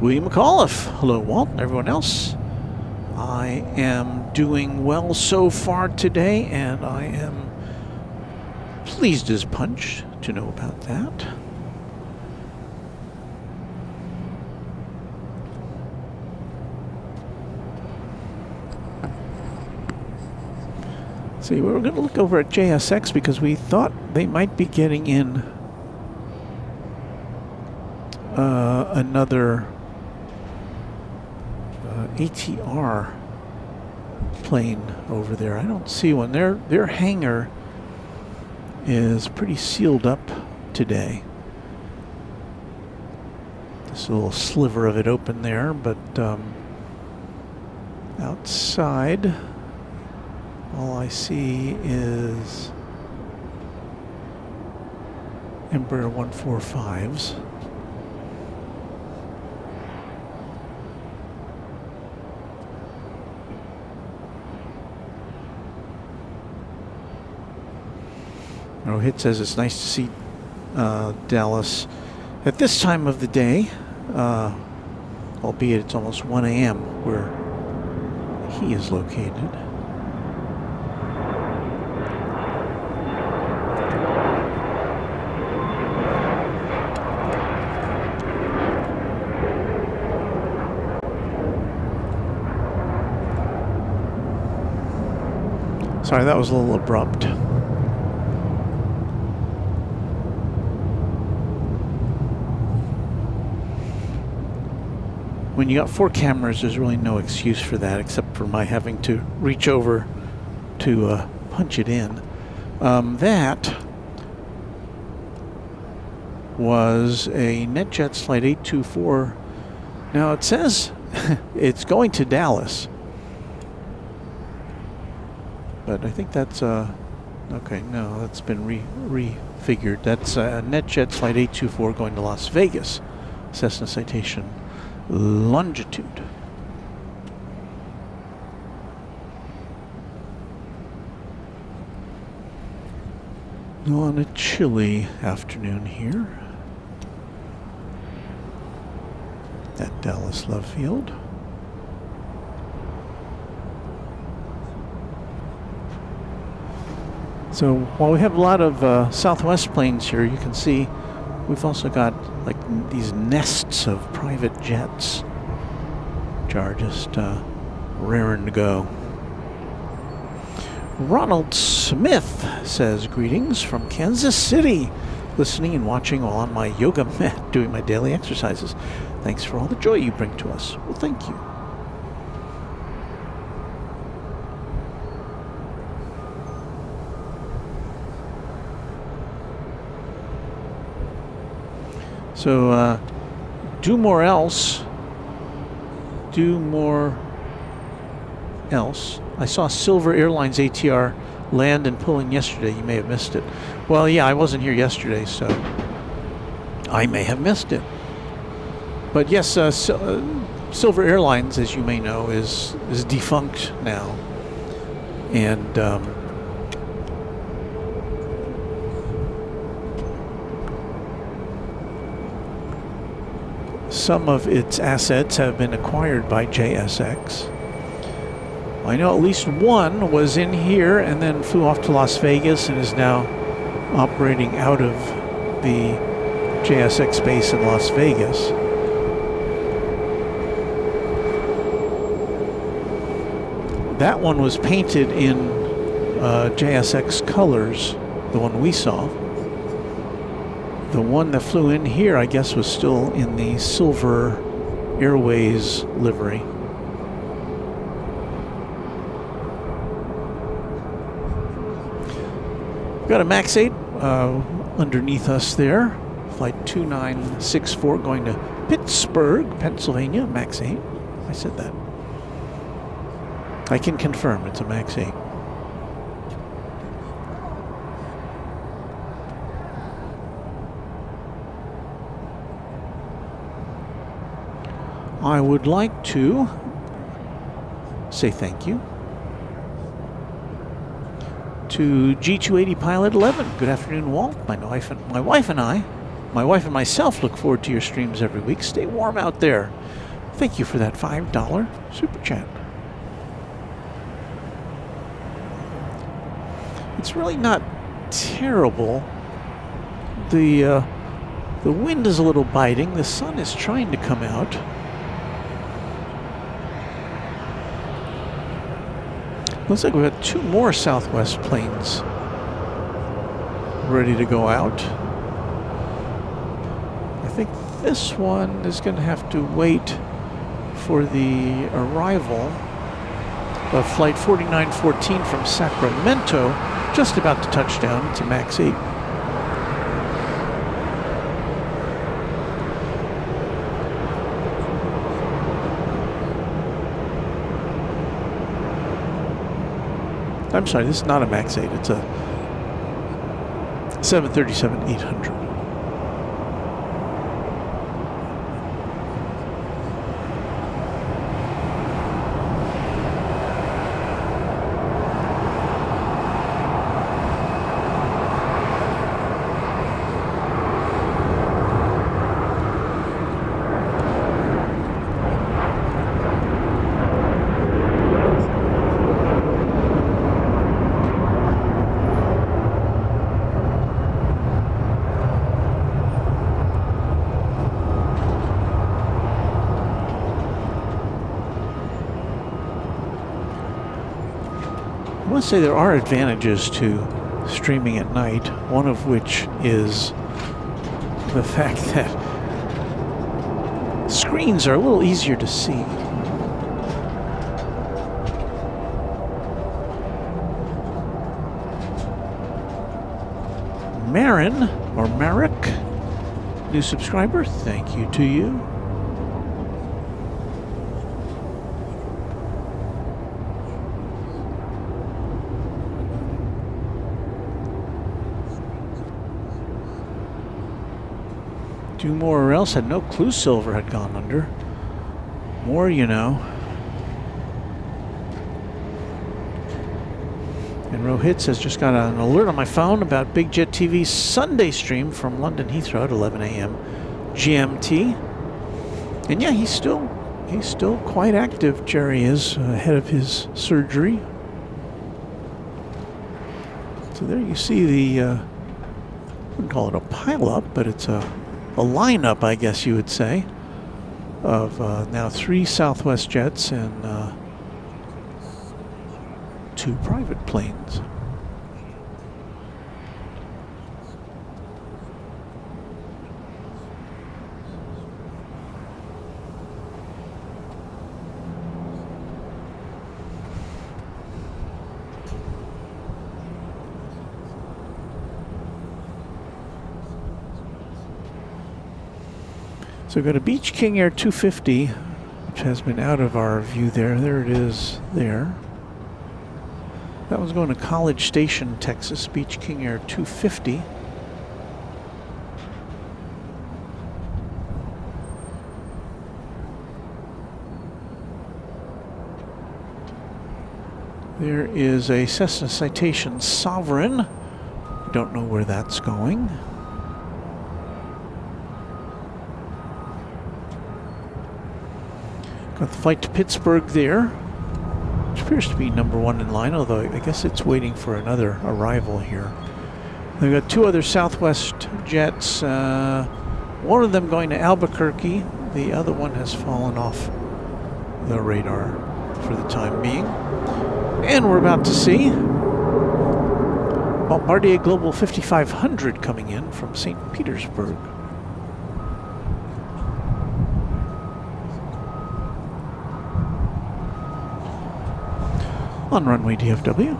William McAuliffe. Hello, Walt, and everyone else. I am doing well so far today, and I am pleased as punch to know about that. See, we were going to look over at JSX because we thought they might be getting in another ATR plane over there. I don't see one. Their hangar is pretty sealed up today. Just a little sliver of it open there, but outside all I see is Embraer 145s. Rohit says it's nice to see Dallas at this time of the day, albeit it's almost 1 a.m. where he is located. Sorry, that was a little abrupt. When you got 4 cameras, there's really no excuse for that except for my having to reach over to punch it in. That was a NetJets Flight 824. Now it says it's going to Dallas. But I think that's okay, no, that's been refigured. That's NetJets Flight 824 going to Las Vegas. Cessna citation longitude. On a chilly afternoon here at Dallas Love Field. So while we have a lot of Southwest planes here, you can see we've also got like these nests of private jets, which are just raring to go. Ronald Smith says, greetings from Kansas City, listening and watching while on my yoga mat doing my daily exercises. Thanks for all the joy you bring to us. Well, thank you. So, do more else. I saw Silver Airlines ATR land and pull in yesterday. You may have missed it. Well, yeah, I wasn't here yesterday, so I may have missed it. But yes, Silver Airlines, as you may know, is defunct now. And some of its assets have been acquired by JSX. I know at least one was in here and then flew off to Las Vegas and is now operating out of the JSX base in Las Vegas. That one was painted in JSX colors, the one we saw. The one that flew in here, I guess, was still in the Silver Airways livery. We've got a MAX 8 underneath us there. Flight 2964 going to Pittsburgh, Pennsylvania, MAX 8. I said that. I can confirm it's a MAX 8. I would like to say thank you to G280 Pilot 11. Good afternoon, Walt. My wife and I My wife and myself look forward to your streams every week. Stay warm out there. Thank you for that $5 super chat. It's really not terrible. The wind is a little biting. The sun is trying to come out. Looks like we've got 2 more Southwest planes ready to go out. I think this one is going to have to wait for the arrival of Flight 4914 from Sacramento, just about to touch down. It's a MAX 8. I'm sorry, this is not a MAX 8. It's a 737-800. I must say there are advantages to streaming at night, one of which is the fact that screens are a little easier to see. Marin, or Marek, new subscriber, thank you to you. Do more or else. Had no clue silver had gone under. More you know. And Rohit has just got an alert on my phone about Big Jet TV's Sunday stream from London Heathrow at 11 a.m. GMT. And yeah, he's still quite active. Jerry is ahead of his surgery. So there you see the I wouldn't call it a pile-up, but it's a lineup, I guess you would say, of now 3 Southwest jets and 2 private planes. So we've got a Beach King Air 250, which has been out of our view there. There it is there. That was going to College Station, Texas, Beach King Air 250. There is a Cessna Citation Sovereign. Don't know where that's going. Got the flight to Pittsburgh there, which appears to be number 1 in line, although I guess it's waiting for another arrival here. We've got 2 other Southwest jets, one of them going to Albuquerque, the other one has fallen off the radar for the time being. And we're about to see Bombardier Global 5500 coming in from St. Petersburg. On Runway DFW.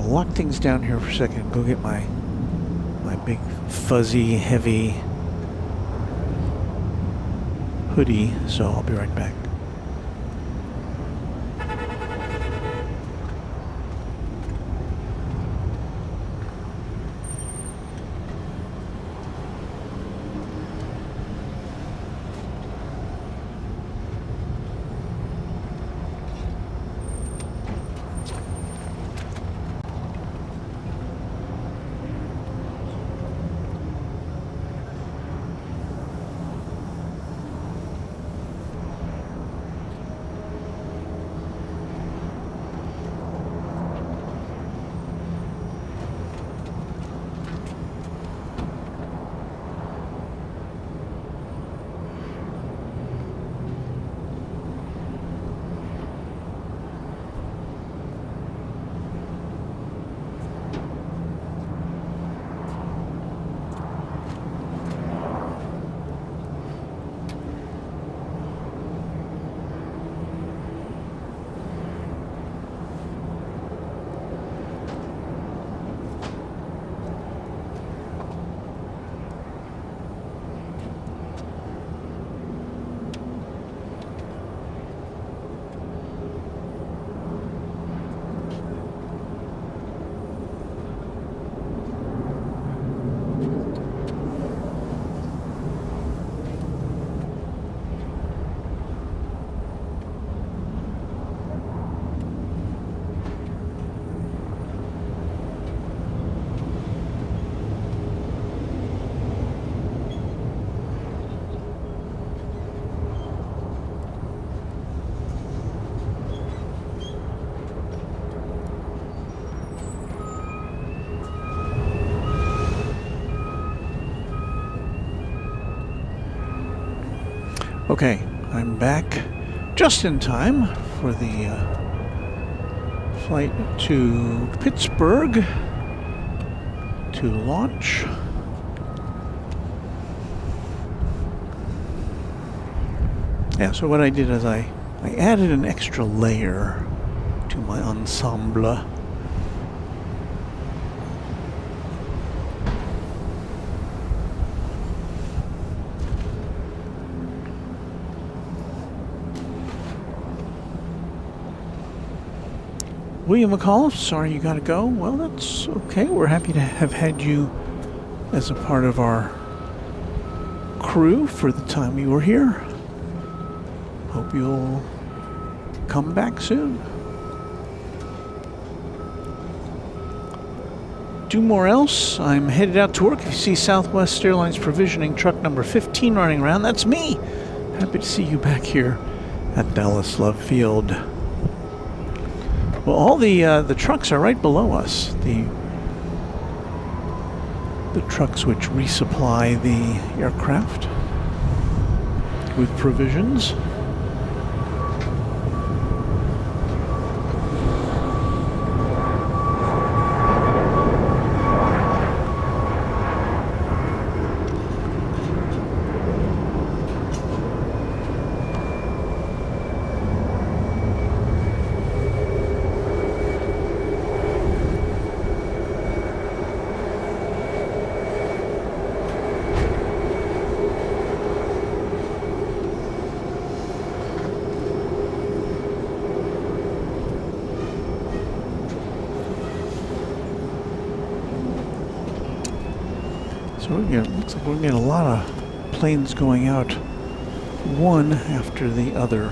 lock things down here for a second. Go get my big fuzzy heavy hoodie. So I'll be right back. Okay, I'm back just in time for the flight to Pittsburgh to launch. Yeah, so what I did is I added an extra layer to my ensemble. William McAuliffe, sorry you gotta go. Well, that's okay. We're happy to have had you as a part of our crew for the time you were here. Hope you'll come back soon. Do more else. I'm headed out to work. If you see Southwest Airlines provisioning truck number 15 running around, that's me. Happy to see you back here at Dallas Love Field. Well, all the trucks are right below us. The trucks which resupply the aircraft with provisions. So looks like we're getting a lot of planes going out, one after the other.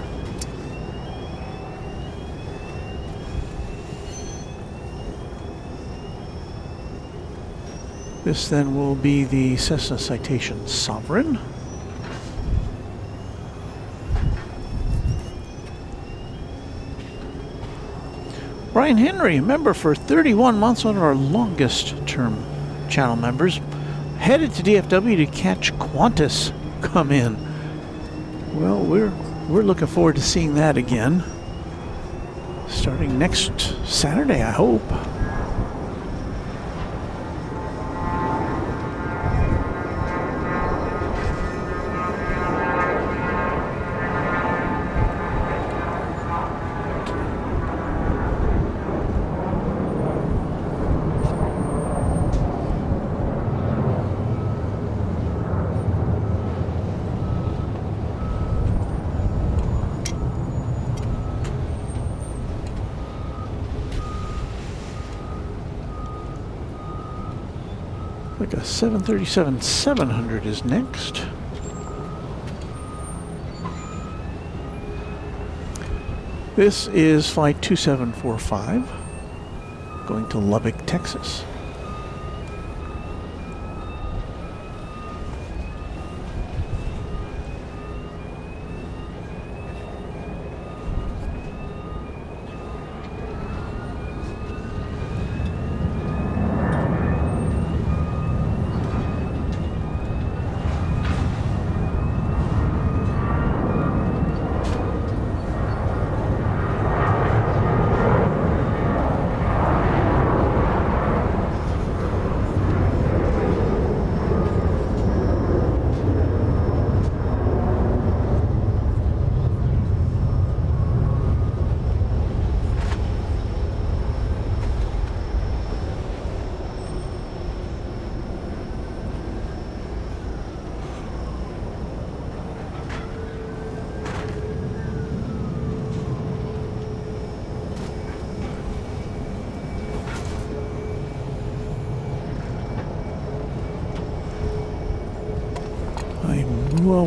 This then will be the Cessna Citation Sovereign. Brian Henry, a member for 31 months, one of our longest term channel members, headed to DFW to catch Qantas come in. Well, we're looking forward to seeing that again. Starting next Saturday, I hope. like a 737-700 is next. This is flight 2745, going to Lubbock, Texas.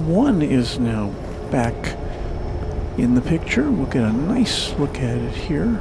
One is now back in the picture. We'll get a nice look at it here.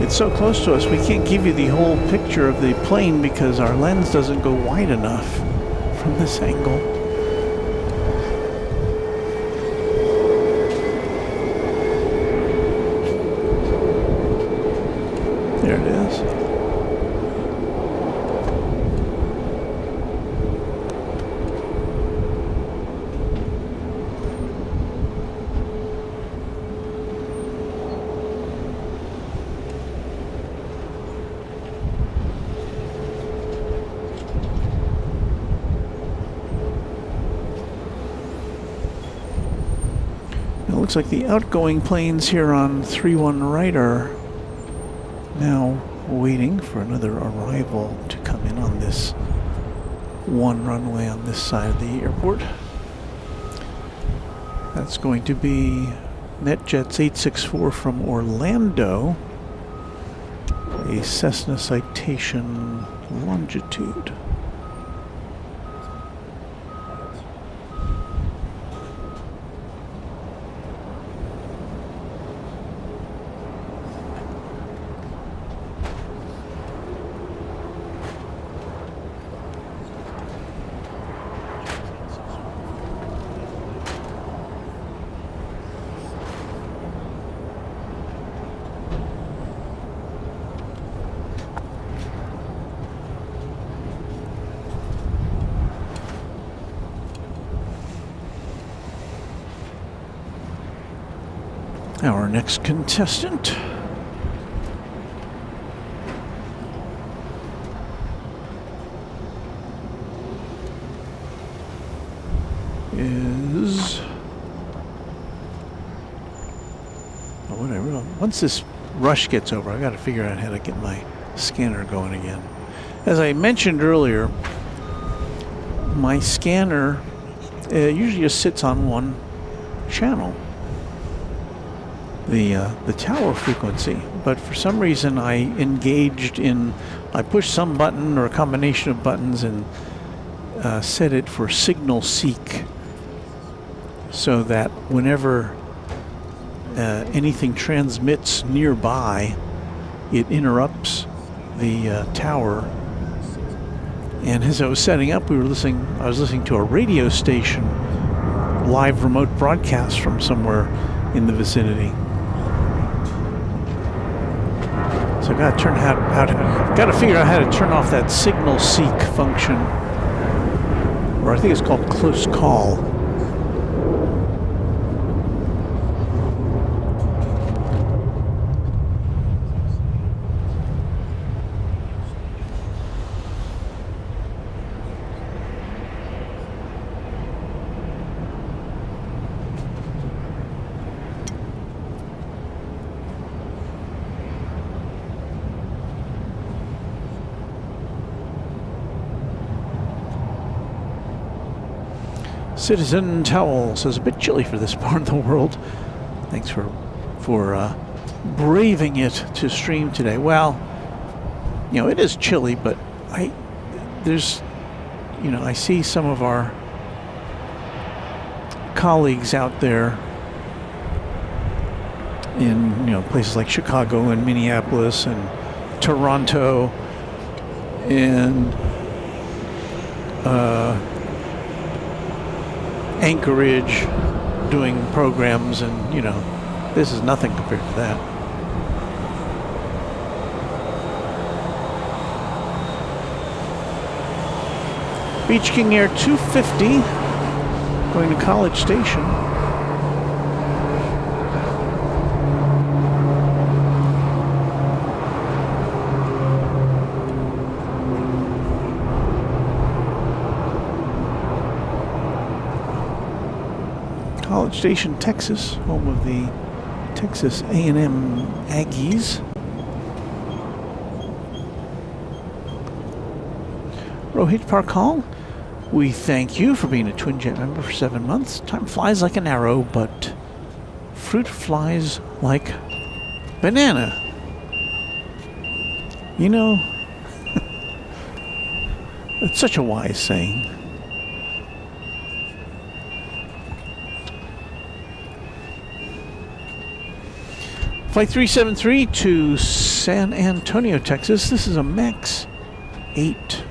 It's so close to us, we can't give you the whole picture of the plane because our lens doesn't go wide enough from this angle. There it is. Looks like the outgoing planes here on 31 right are now waiting for another arrival to come in on this one runway on this side of the airport. That's going to be NetJets 864 from Orlando, a Cessna Citation Longitude. Our next contestant is whatever. Once this rush gets over, I got to figure out how to get my scanner going again. As I mentioned earlier, my scanner usually just sits on one channel, the tower frequency, but for some reason I pushed some button or a combination of buttons and set it for signal seek, so that whenever anything transmits nearby, it interrupts the tower. And as I was setting up, I was listening to a radio station, live remote broadcast from somewhere in the vicinity. So I got to got to figure out how to turn off that signal seek function, or I think it's called close call. Citizen Towel says a bit chilly for this part of the world. Thanks for braving it to stream today. Well, it is chilly, but I see some of our colleagues out there in places like Chicago and Minneapolis and Toronto and Anchorage doing programs, and this is nothing compared to that. Beach King Air 250 going to College Station. College Station, Texas, home of the Texas A&M Aggies. Rohit Parkal, we thank you for being a Twin Jet member for 7 months. Time flies like an arrow, but fruit flies like banana. It's such a wise saying. Flight 373 to San Antonio, Texas. This is a MAX 8.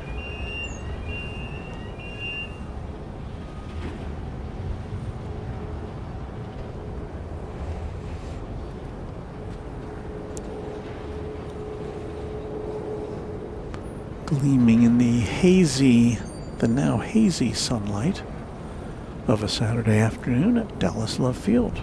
Gleaming in the now hazy sunlight of a Saturday afternoon at Dallas Love Field.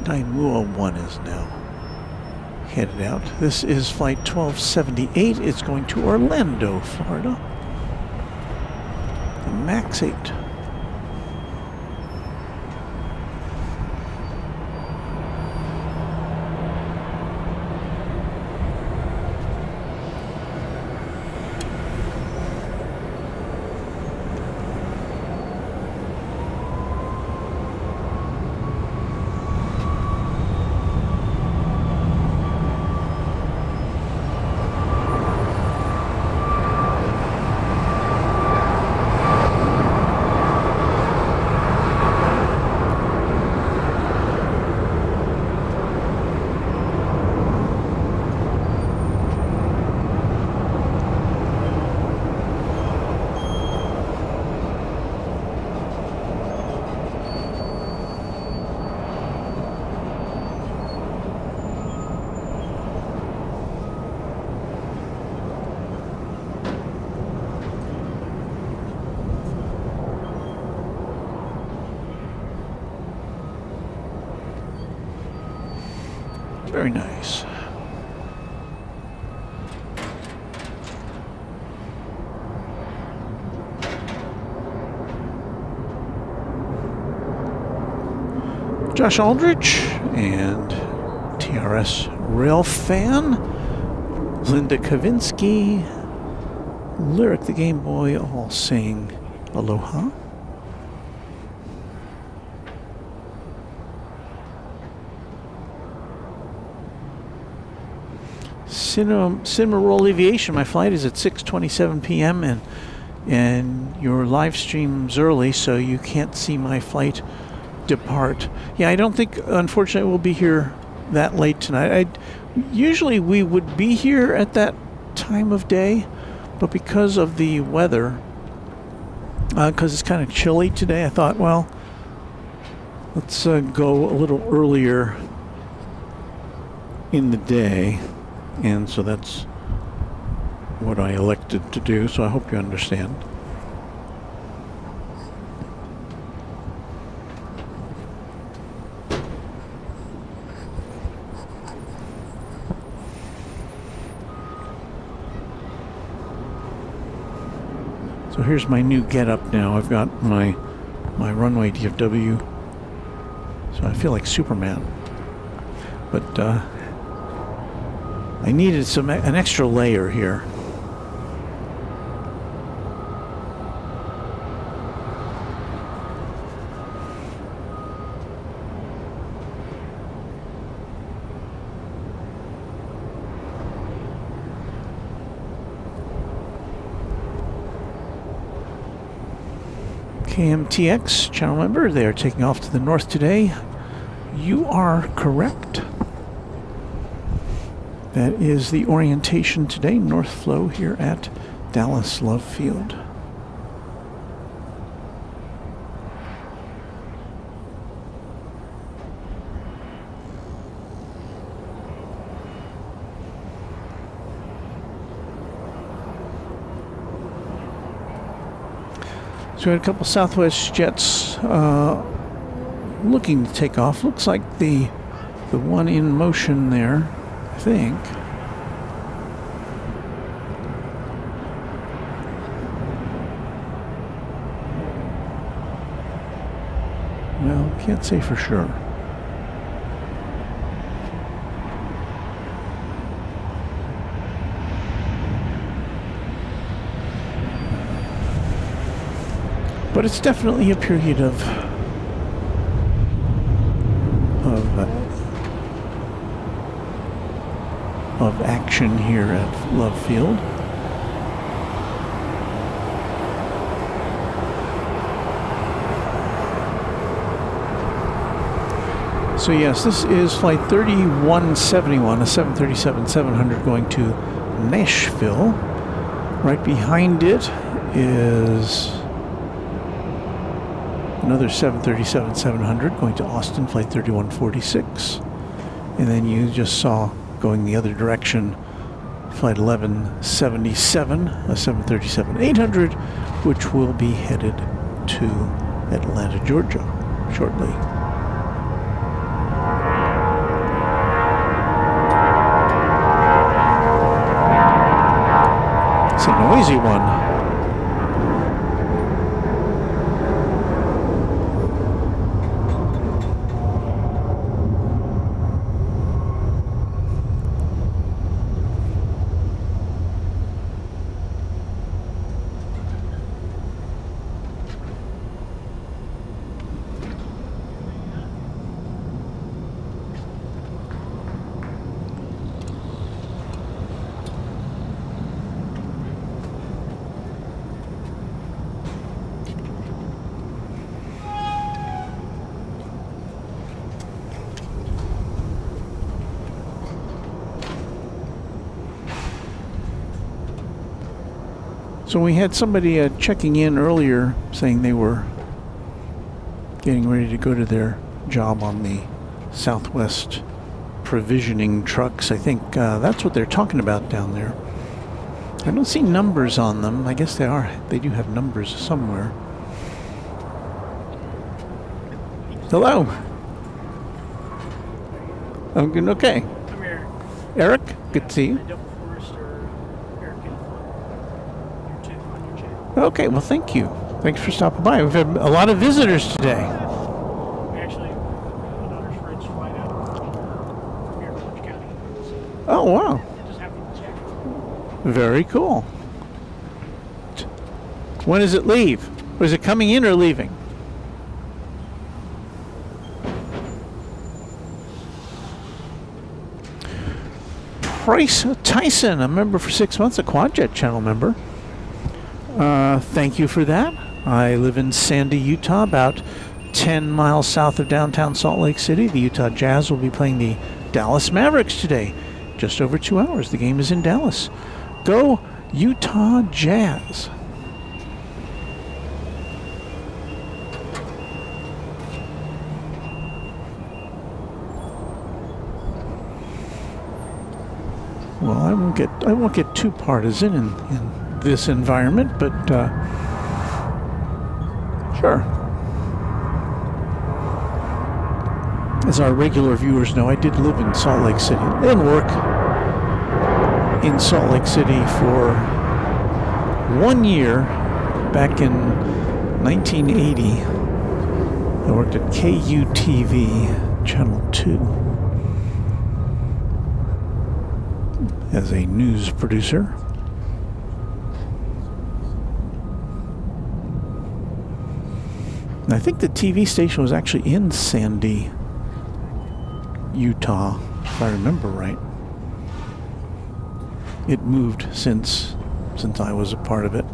Naimua 1 is now headed out. This is flight 1278. It's going to Orlando, Florida. The MAX 8. Very nice. Josh Aldrich and TRS Railfan, Linda Kavinsky, Lyric the Game Boy, all saying aloha. Cineroll Aviation, my flight is at 6:27 p.m. and your live stream's early, so you can't see my flight depart. Yeah, I don't think, unfortunately, we'll be here that late tonight. Usually we would be here at that time of day, but because of the weather, because it's kind of chilly today, I thought, well, let's go a little earlier in the day, and so that's what I elected to do, so I hope you understand. So here's my new getup now. I've got my Runway DFW, so I feel like Superman. But I needed an extra layer here. KMTX channel member, they are taking off to the north today. You are correct. That is the orientation today, north flow here at Dallas Love Field. So we had a couple Southwest jets looking to take off. Looks like the one in motion there, I think. Well, can't say for sure. But it's definitely a period of action here at Love Field. So yes, this is flight 3171, a 737-700 going to Nashville. Right behind it is another 737-700 going to Austin, flight 3146. And then you just saw going the other direction, flight 1177, a 737-800, which will be headed to Atlanta, Georgia shortly. It's a noisy one. So we had somebody checking in earlier saying they were getting ready to go to their job on the Southwest provisioning trucks. I think that's what they're talking about down there. I don't see numbers on them. I guess they do have numbers somewhere. Hello. I'm good. Okay. Eric, good to see you. Double Forester, Eric and you too on your channel. Okay, well, thank you. Thanks for stopping by. We've had a lot of visitors today. We actually, my daughter's friends flight out from here in Orange County. So Oh, wow. just happened to check. Very cool. When does it leave? Was it coming in or leaving? Price Tyson, a member for 6 months, a Quadjet channel member. Thank you for that. I live in Sandy, Utah, about 10 miles south of downtown Salt Lake City. The Utah Jazz will be playing the Dallas Mavericks today. Just over 2 hours. The game is in Dallas. Go Utah Jazz. Well, I won't get too partisan in this environment, but sure. As our regular viewers know, I did live in Salt Lake City and work in Salt Lake City for 1 year back in 1980. I worked at KUTV Channel 2 as a news producer. And I think the TV station was actually in Sandy, Utah, if I remember right. It moved since I was a part of it.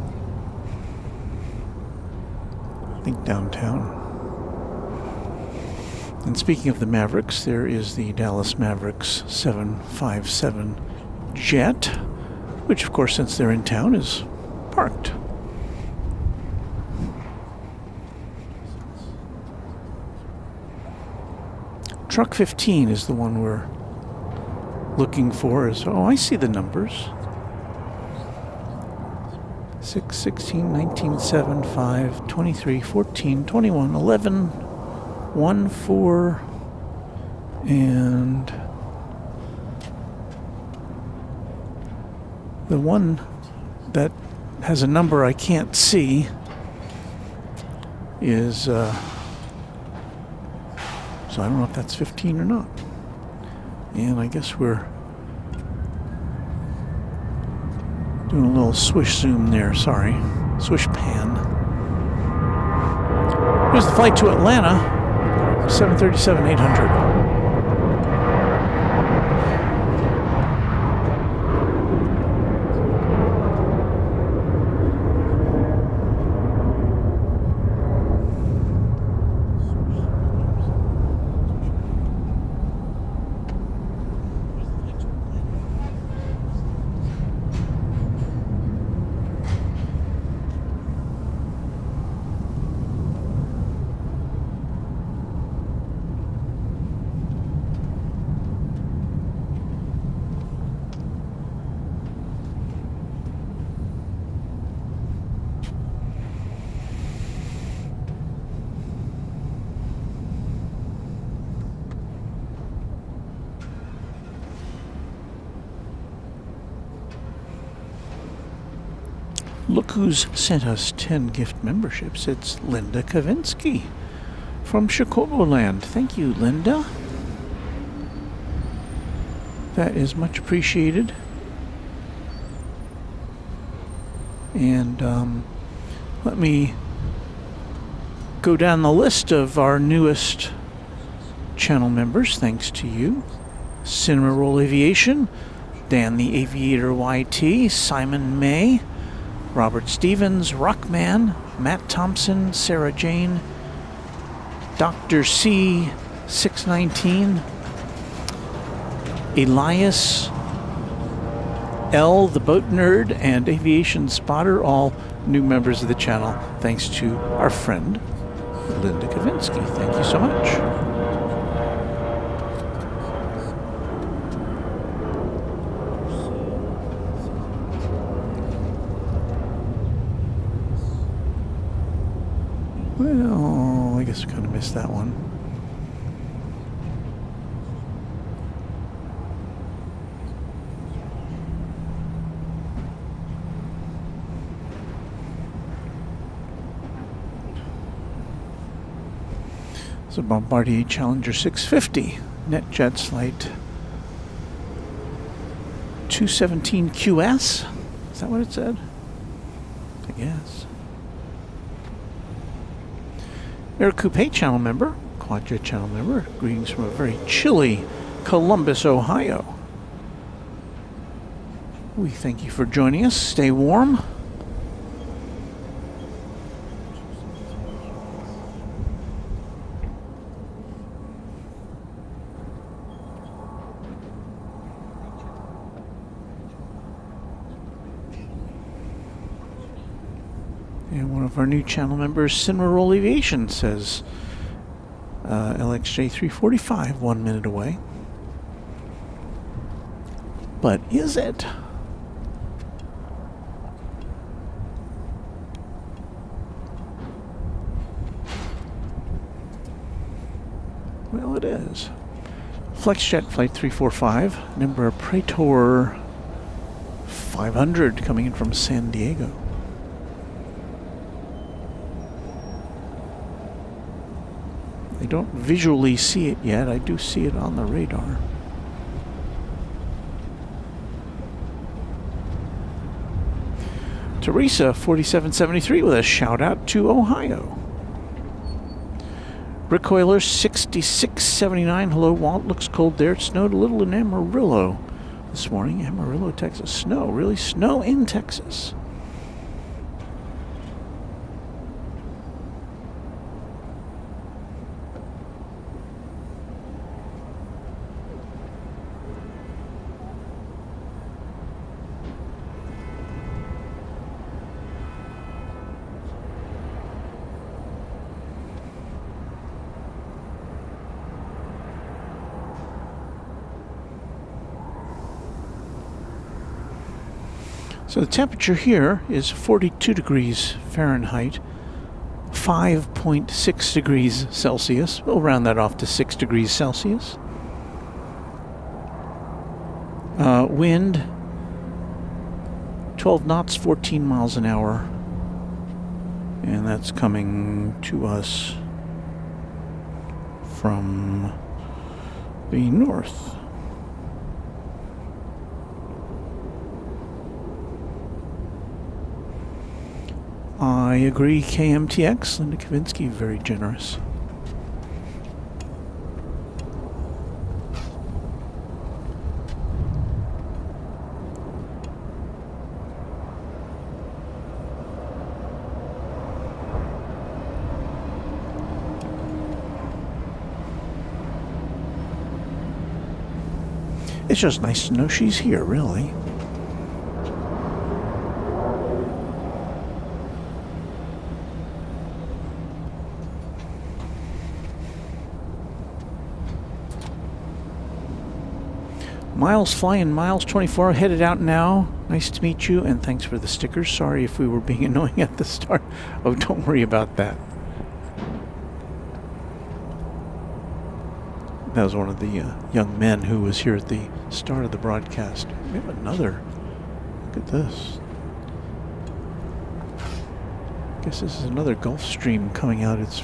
I think downtown. And speaking of the Mavericks, there is the Dallas Mavericks 757 jet, which of course, since they're in town, is parked. Truck 15 is the one we're looking for. Oh, I see the numbers. 6, 16, 19, 7, 5, 23, 14, 21, 11, 1, 4, and the one that has a number I can't see is, so I don't know if that's 15 or not. And I guess we're doing a little swish zoom there, sorry. Swish pan. Here's the flight to Atlanta, 737-800. Look who's sent us 10 gift memberships. It's Linda Kavinsky from Chicagoland. Thank you, Linda. That is much appreciated. And let me go down the list of our newest channel members, thanks to you. Cinema Roll Aviation, Dan the Aviator YT, Simon May, Robert Stevens, Rockman, Matt Thompson, Sarah Jane, Dr. C 619, Elias, L the Boat Nerd, and Aviation Spotter, all new members of the channel, thanks to our friend Linda Kavinsky. Thank you so much. Well, I guess we kind of missed that one. It's a Bombardier Challenger 650. NetJets flight 217 QS. Is that what it said? I guess. Air Coupe channel member, Quadjet channel member. Greetings from a very chilly Columbus, Ohio. We thank you for joining us. Stay warm. And one of our new channel members, Cinema Aviation, says LXJ 345, 1 minute away. But is it? Well, it is. FlexJet Flight 345, number Praetor 500, coming in from San Diego. I don't visually see it yet. I do see it on the radar. Teresa 4773 with a shout out to Ohio. Brickhoiler 6679. Hello, Walt. Looks cold there. It snowed a little in Amarillo this morning. Amarillo, Texas. Snow. Really? Snow in Texas. So the temperature here is 42 degrees Fahrenheit, 5.6 degrees Celsius. We'll round that off to 6 degrees Celsius. Wind, 12 knots, 14 miles an hour. And that's coming to us from the north. I agree, KMTX. Linda Kavinsky, very generous. It's just nice to know she's here, really. Miles flying, Miles 24, headed out now. Nice to meet you, and thanks for the stickers. Sorry if we were being annoying at the start. Oh, don't worry about that. That was one of the young men who was here at the start of the broadcast. We have another. Look at this. I guess this is another Gulfstream coming out. It's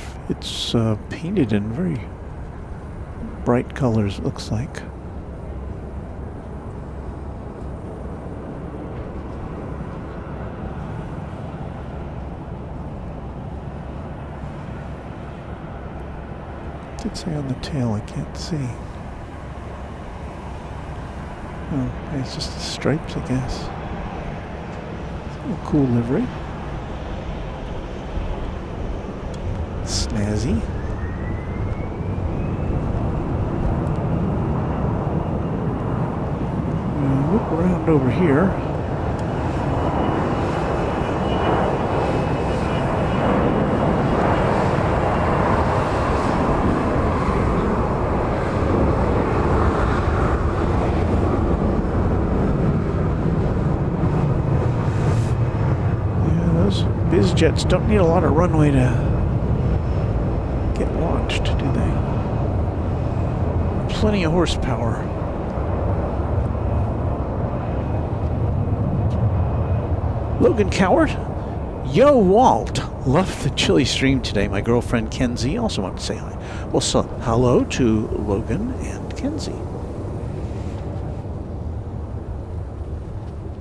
painted in very bright colors, it looks like. It say on the tail, I can't see. Oh, it's just the stripes, I guess. It's a cool livery. Snazzy. Look around over here. Jets don't need a lot of runway to get launched, do they? Plenty of horsepower. Logan Coward. Yo, Walt. Loved the chilly stream today. My girlfriend Kenzie also wanted to say hi. Well, so hello to Logan and Kenzie.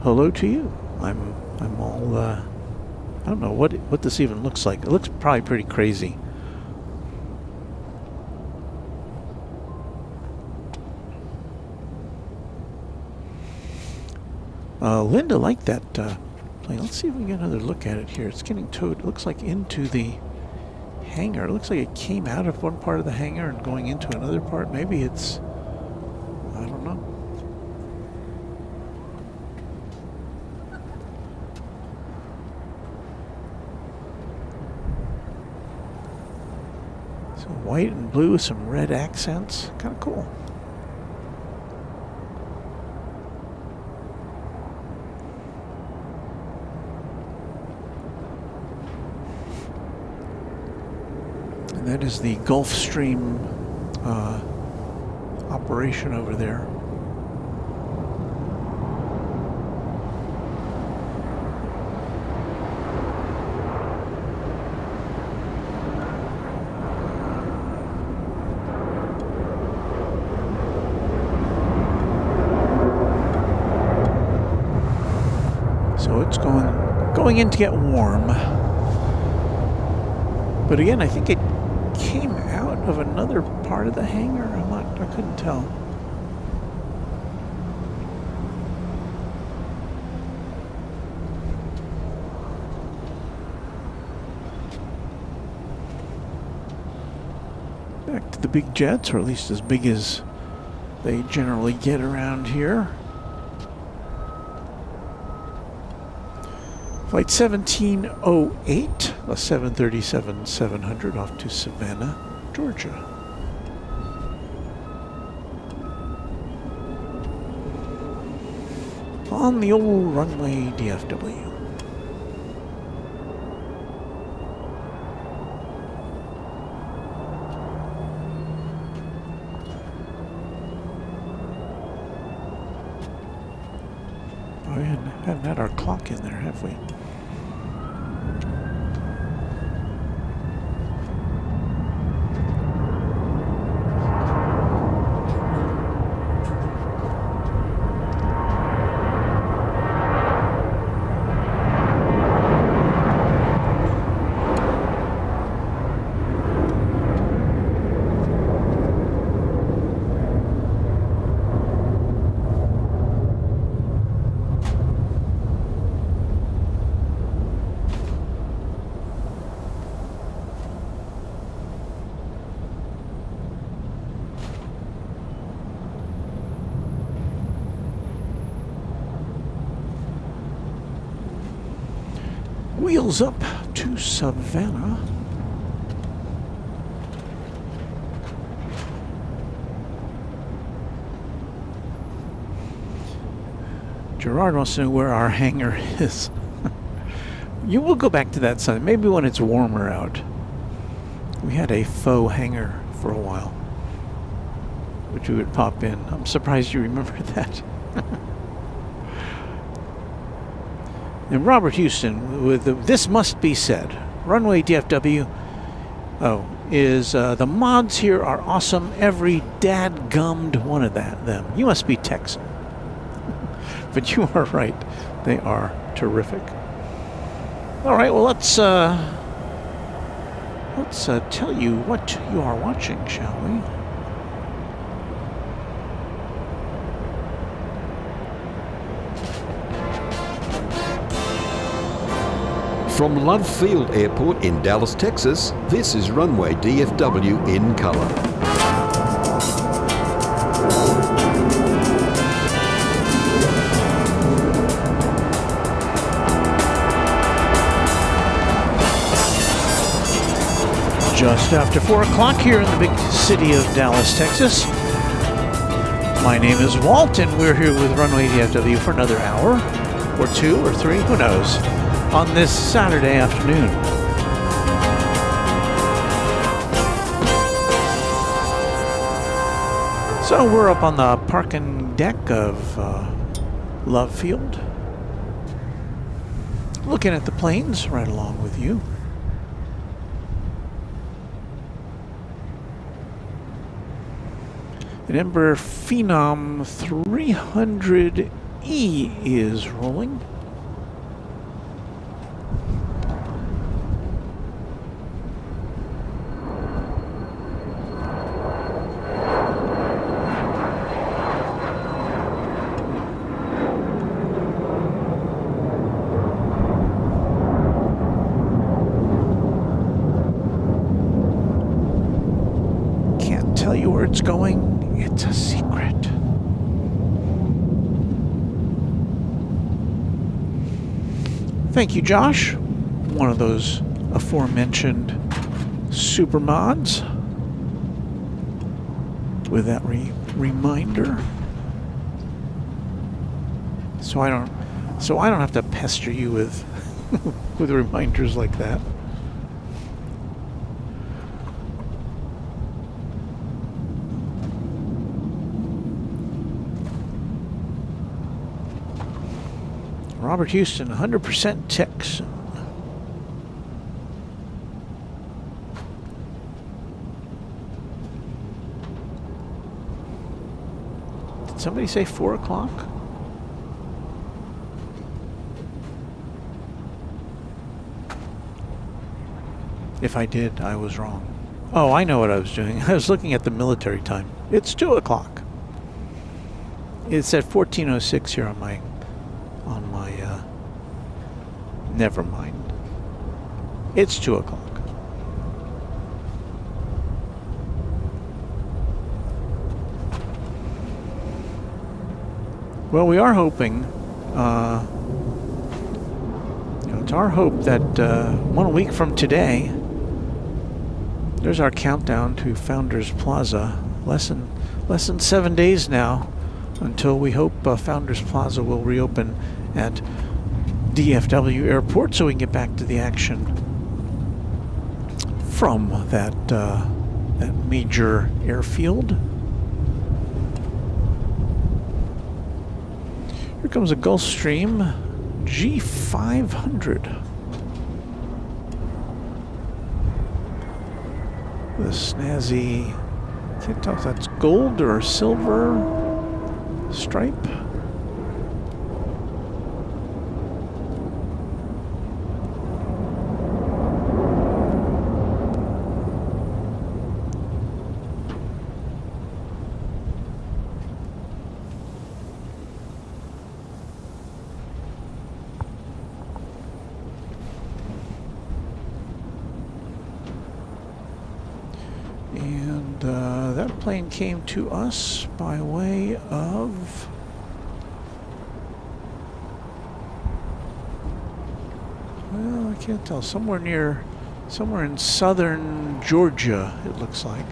Hello to you. I'm all I don't know what this even looks like. It looks probably pretty crazy. Linda liked that plane. Let's see if we can get another look at it here. It's getting towed, it looks like, into the hangar. It looks like it came out of one part of the hangar and going into another part. Maybe it's, I don't know. So white and blue with some red accents. Kind of cool. That is the Gulfstream operation over there. So it's going in to get warm. But again, I think it came out of another part of the hangar. I couldn't tell. Back to the big jets, or at least as big as they generally get around here. Flight 1708, a 737-700 off to Savannah, Georgia. On the old runway DFW. Oh, we haven't had our clock in there, have we? Wheels up to Savannah. Gerard wants to know where our hangar is. You will go back to that side, maybe when it's warmer out. We had a faux hangar for a while, which we would pop in. I'm surprised you remember that. And Robert Houston with This Must Be Said. Runway DFW is the mods here are awesome. Every dadgummed one of them. You must be Texan. But you are right. They are terrific. All right, well, let's tell you what you are watching, shall we? From Love Field Airport in Dallas, Texas, this is Runway DFW in color. Just after 4 o'clock here in the big city of Dallas, Texas. My name is Walt, and we're here with Runway DFW for another hour, or 2 or 3, who knows, on this Saturday afternoon. So we're up on the parking deck of Love Field, looking at the planes right along with you. An Embraer Phenom 300E is rolling. Can't tell you where it's going. It's a secret. Thank you, Josh. One of those aforementioned super mods. With that reminder. So I don't have to pester you with with reminders like that. Robert Houston, 100% Texan. Did somebody say 4 o'clock? If I did, I was wrong. Oh, I know what I was doing. I was looking at the military time. It's 2 o'clock. It's at 14:06 here on my never mind. It's 2 o'clock. Well, we are hoping, it's our hope that 1 week from today, there's our countdown to Founders Plaza. Less than 7 days now until we hope Founders Plaza will reopen at DFW Airport, so we can get back to the action from that major airfield. Here comes a Gulfstream G500. The snazzy, can't tell if that's gold or silver stripe. And that plane came to us by way of well, I can't tell. Somewhere in southern Georgia, it looks like.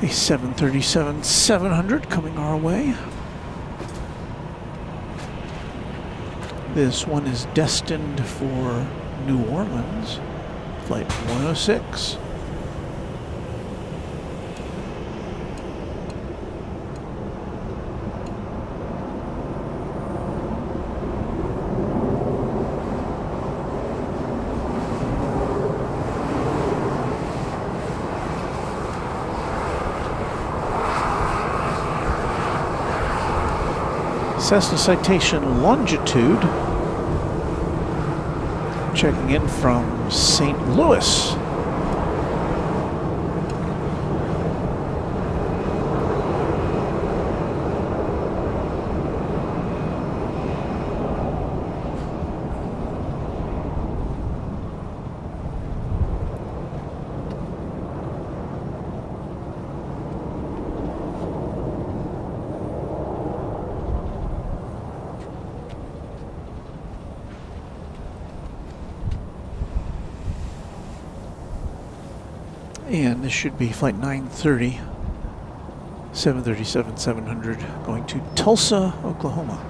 A 737-700 coming our way. This one is destined for New Orleans, flight 106. Cessna Citation Longitude, checking in from St. Louis. And this should be flight 930, 737-700, going to Tulsa, Oklahoma.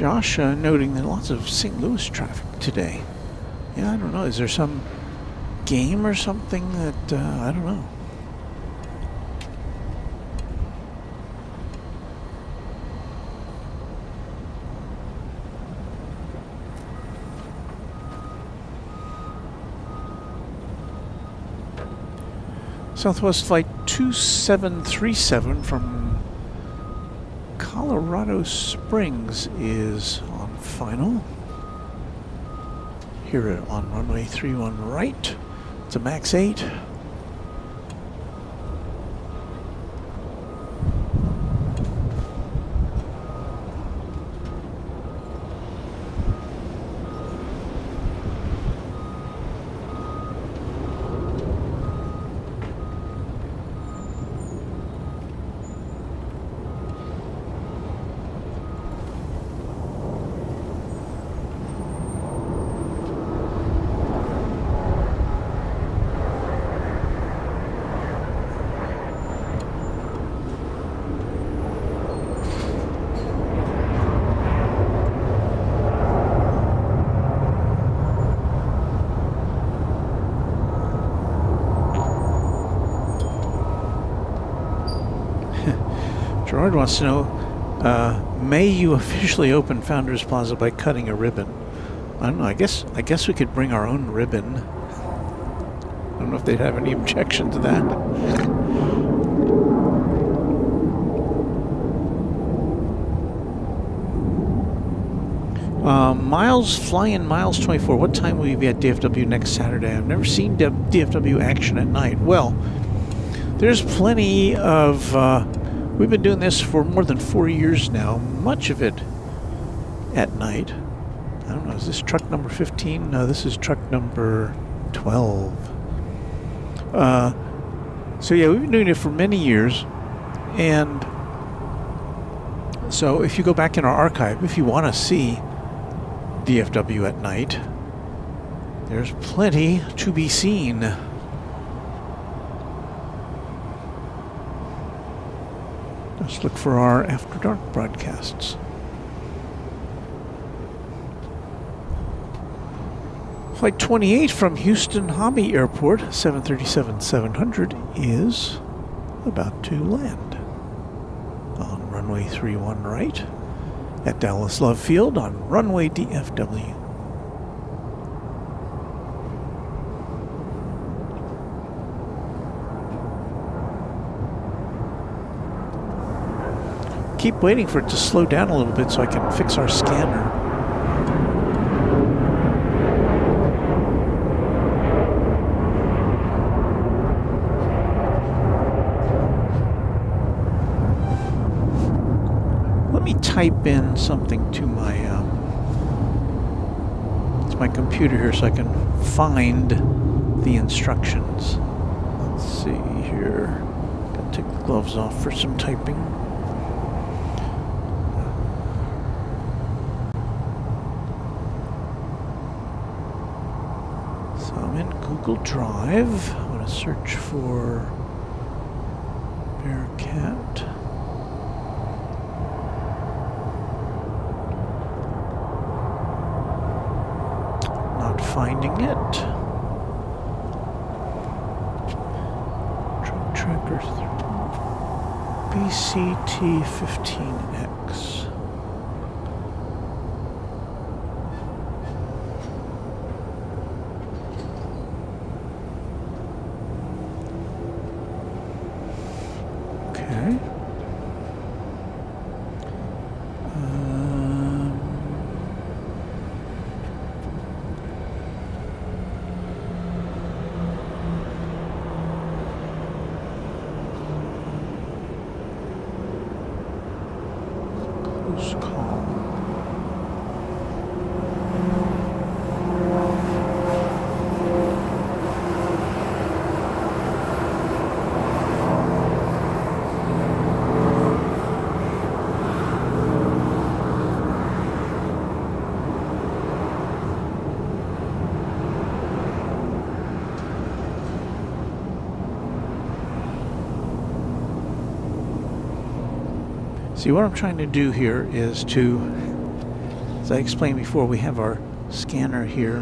Josh noting that lots of St. Louis traffic today. Yeah, I don't know. Is there some game or something that, I don't know. Southwest Flight 2737 from Colorado Springs is on final. Here on runway 31 right. It's a max 8. Gerard wants to know, may you officially open Founders Plaza by cutting a ribbon? I don't know. I guess we could bring our own ribbon. I don't know if they'd have any objection to that. Miles, flying Miles 24. What time will you be at DFW next Saturday? I've never seen DFW action at night. Well, there's plenty of... we've been doing this for more than 4 years now, much of it at night. I don't know, is this truck number 15? No, this is truck number 12. So yeah, we've been doing it for many years. And so if you go back in our archive, if you want to see DFW at night, there's plenty to be seen. Let's look for our After Dark broadcasts. Flight 28 from Houston Hobby Airport, 737-700, is about to land on runway 31 right at Dallas Love Field on runway DFW. Keep waiting for it to slow down a little bit so I can fix our scanner. Let me type in something to my computer here so I can find the instructions. Let's see here. Gotta take the gloves off for some typing. Google Drive. I'm going to search for Bearcat. Not finding it. Truck Tracker BCT15X. See, what I'm trying to do here is to As I explained before, we have our scanner here.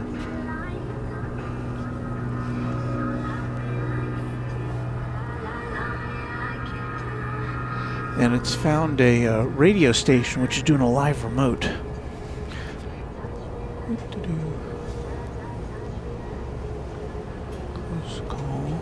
And it's found a radio station which is doing a live remote. Close call.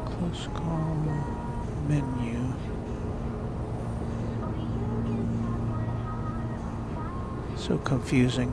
Close call menu. So confusing.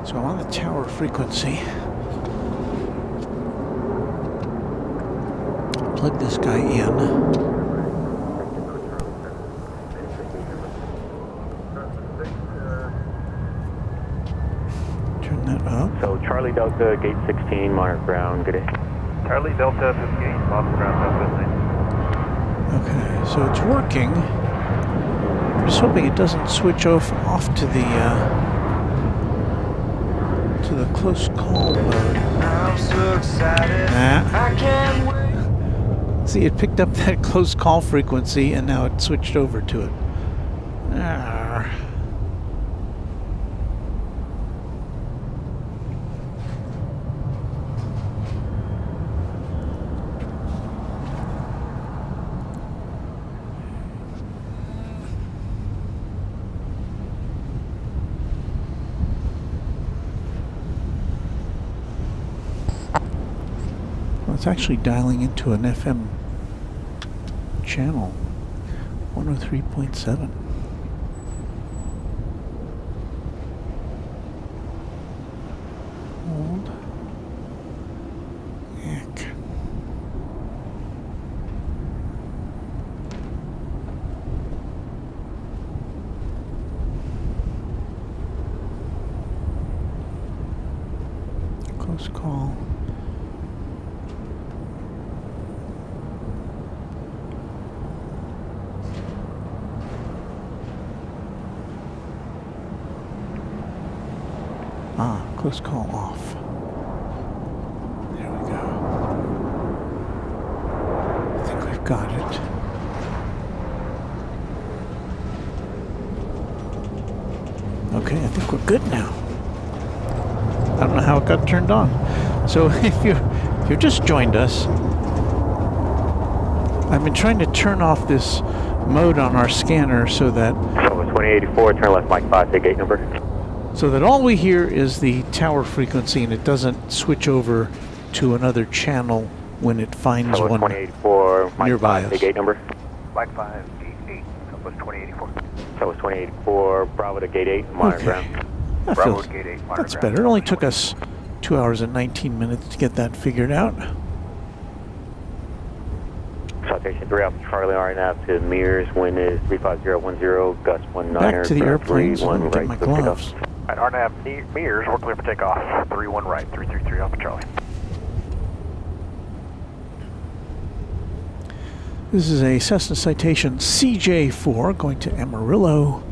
So I'm on the tower frequency. Plug this guy in. Turn that up. So Charlie Delta, gate 16, monitor ground, good day. Charlie Delta 58, monitor ground, Southwest. Okay, so it's working. I'm just hoping it doesn't switch off to the close call mode. I'm so excited. I can't wait. See, it picked up that close call frequency and now it switched over to it. It's actually dialing into an FM channel, 103.7. Hold. Heck. Close call. Close call off. There we go. I think we've got it. Okay, I think we're good now. I don't know how it got turned on. So if you just joined us, I've been trying to turn off this mode on our scanner so that So 2084, turn left, Mike 5, take gate number. So that all we hear is the tower frequency and it doesn't switch over to another channel when it finds So one 2084, Mike nearby 5, us. take gate number. Mike 5, gate 8, Southwest 2084. So 2084, Bravo to gate 8, monitor Okay. ground. That Bravo feels, to gate 8, monitor that's ground. better. It only took us 2 hours and 19 minutes to get that figured out. Citation 3 Alpha Charlie RNAV to Mears, wind is 35010, gust 19er. Back to the airplane so I can get my gloves. At RNAV Mears, we're clear for takeoff. 31 right, 333 Alpha Charlie. This is a Cessna Citation CJ4 going to Amarillo,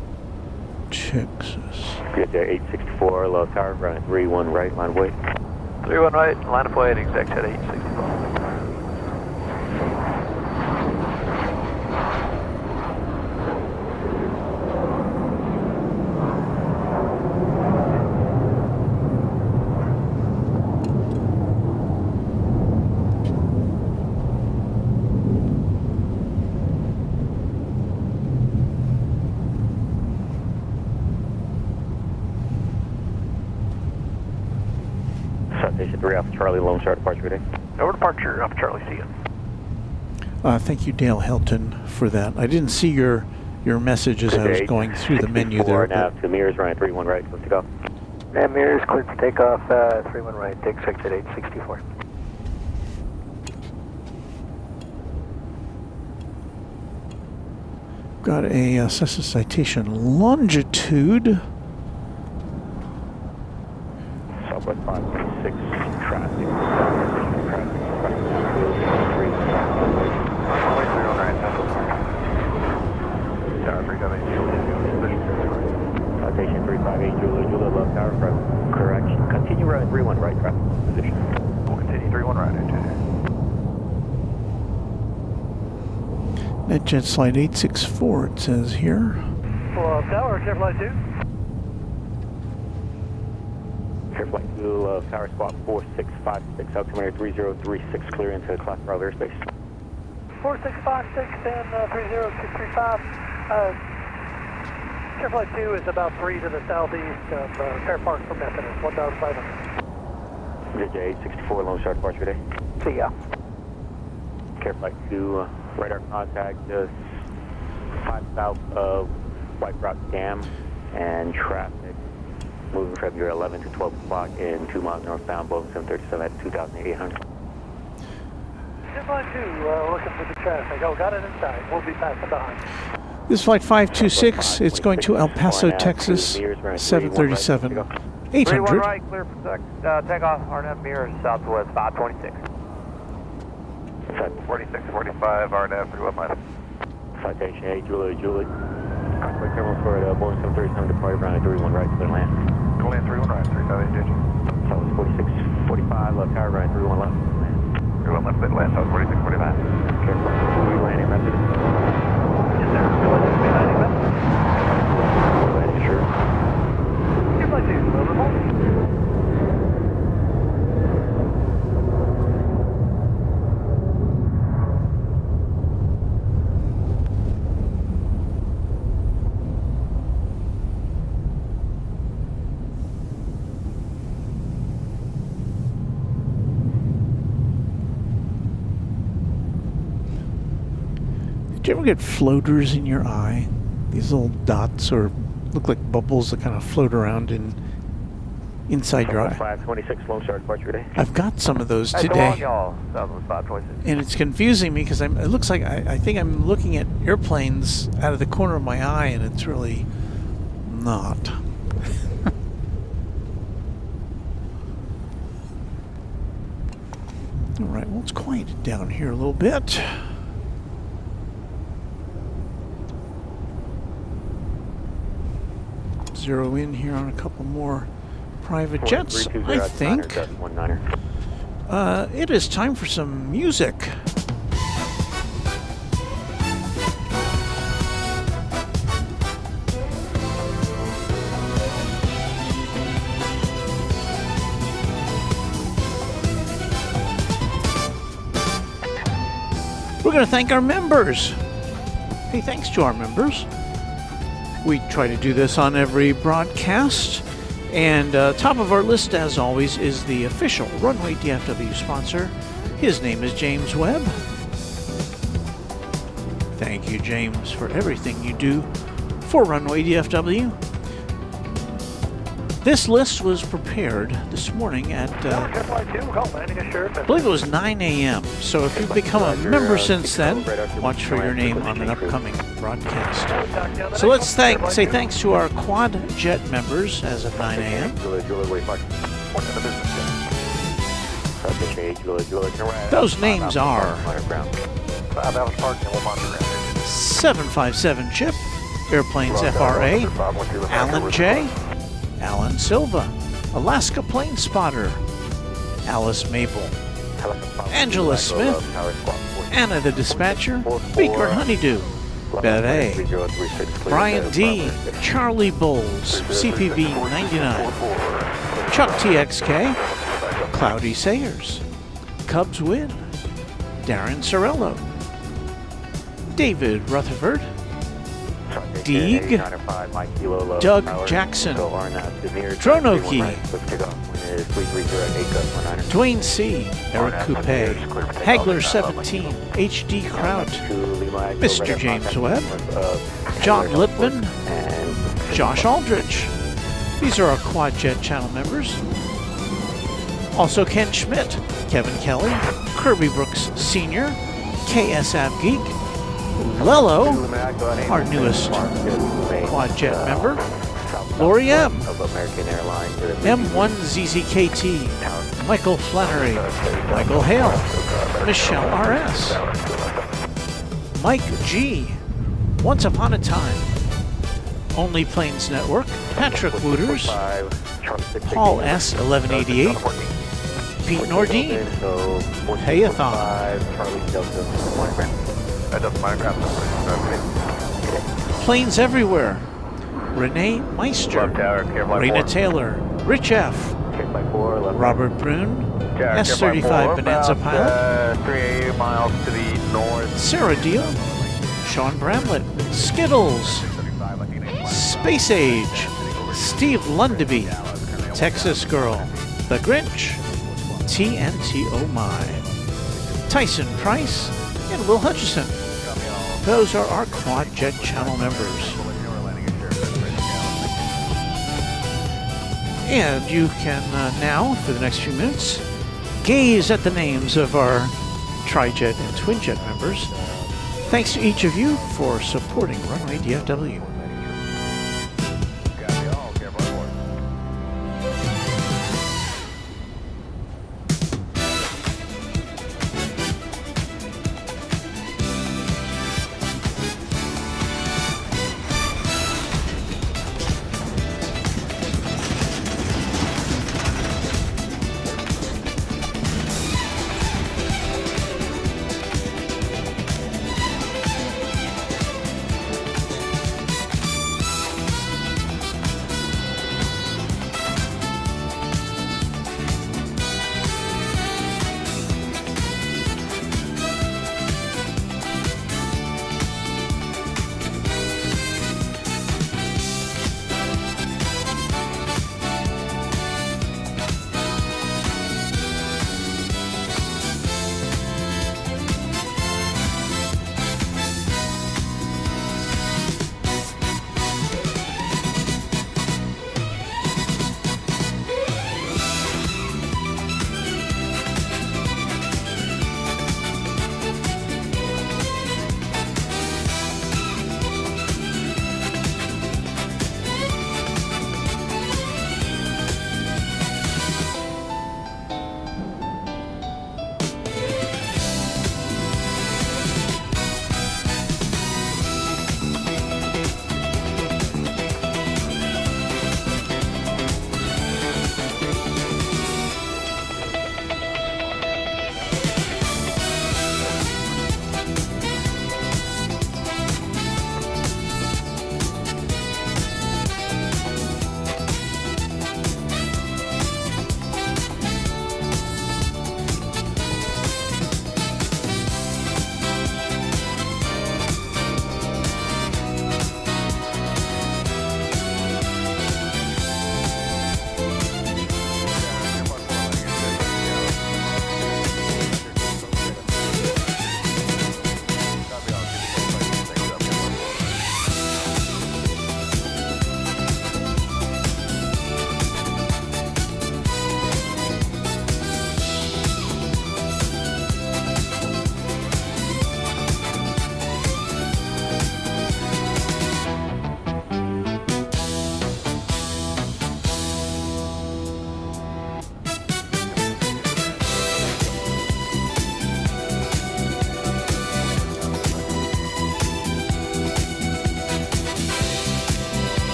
Texas. Good day, 864, low tower, running 31 right, line of way. 31 right, line of way, exact at 864. 3 Alpha Charlie, Lone Star departure today. Over departure, Alpha Charlie, see you. Thank you, Dale Helton, for that. I didn't see your message as I was going through the menu there. Nav to Mears, runway 31 right, let's take off. And Mears, cleared for takeoff, 31 right, take 6 at 864. Got a Cessna Citation longitude. Southwest 526, traffic. Citation 358, Julia, left tower, correction. Continue right, 31 right, traffic position. We'll continue 31 right, engineer. NetJet Slide 864, it says here. Full tower, clear flight 2. Clear flight 2, tower squawk 4656, altimeter 3036, clear into class Bravo airspace. 4656 and 30635. Clear flight 2 is about 3 to the southeast of Fair Park from Methodist, 1,500. Midday 864, Lone Star departure today. See ya. Clear flight 2, radar contact, 5 south of White Rock Dam, and traffic moving from your 11 to 12 o'clock in 2 miles northbound, Boeing 737 at 2,800. Clear flight 2, looking for the traffic. Oh, got it inside. We'll be passing behind. This flight 526, it's going to El Paso, Texas, 737, 800. right, clear for takeoff, RNAV Mears, Southwest 526. 4645, RNAV 31 left. Citation 8, Julie. Contact terminal for Boeing 737 departure ground 31 right, clear land. Go land 31 right, 358 JG. Southwest 4645, left tower ground 31 left. 31 left, mid land, South 4645. Careful, landing method. Yes, sir. Landing method. Landing, sure. Clear flight 2, over home. Did you ever get floaters in your eye? These little dots or look like bubbles that kind of float around inside your eye. 526, Lone Star departure today. I've got some of those Hey, today. so long, y'all. Southwest 526. And it's confusing me because it looks like I think I'm looking at airplanes out of the corner of my eye, and it's really not. All right, well, it's quieted down here a little bit. Zero in here on a couple more private jets, I think. It is time for some music. We're going to thank our members. Hey, thanks to our members. We try to do this on every broadcast. And top of our list, as always, is the official Runway DFW sponsor. His name is James Webb. Thank you, James, for everything you do for Runway DFW. This list was prepared this morning at, I believe it was 9 a.m. So if you've become a member since then, watch for your name on an upcoming broadcast. So let's say thanks to our quad jet members as of 9 a.m. Those names are 757 Chip, Airplanes FRA, Alan J., Alan Silva, Alaska Plane Spotter, Alice Maple, Angela Smith, Anna the Dispatcher, Beaker Honeydew, Bev A, Brian D, Charlie Bowles, CPV 99, Chuck TXK, Cloudy Sayers, Cubs Win, Darren Sorello, David Rutherford, Deeg, Doug Jackson, Tronoki, is please redirect 8 Dwayne C., Eric Coupe, Hagler 17, HD Kraut, Mr. James Webb, John Lipman, Josh Aldrich. These are our Quad Jet channel members. Also Ken Schmidt, Kevin Kelly, Kirby Brooks Sr., KSAV Geek, Lello, our newest Quad Jet member, Lori M, M1ZZKT, Michael Flannery, Michael Hale, Michelle RS, Mike G, Once Upon a Time, Only Planes Network, Patrick Wooters, Paul S. 1188, Pete Nordine, Payathon, Planes Everywhere, Renee Meister, Raina Taylor, Rich F, Robert Brune, S35 Bonanza Pilot, 3 miles to the north. Sarah Deal, Sean Bramlett, Skittles, Space Age, Steve Lundaby, Texas Girl, The Grinch, TNT Oh My, Tyson Price, and Will Hutchison. Those are our Quad Jet channel members. And you can now, for the next few minutes, gaze at the names of our Tri-Jet and Twin Jet members. Thanks to each of you for supporting Runway DFW.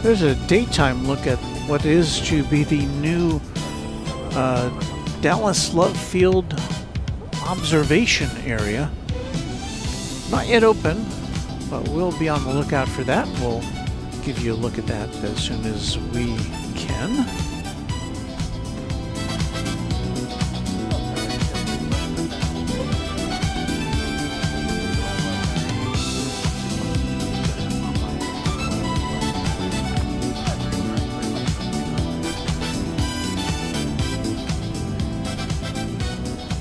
There's a daytime look at what is to be the new Dallas Love Field observation area. Not yet open, but we'll be on the lookout for that. We'll give you a look at that as soon as we can.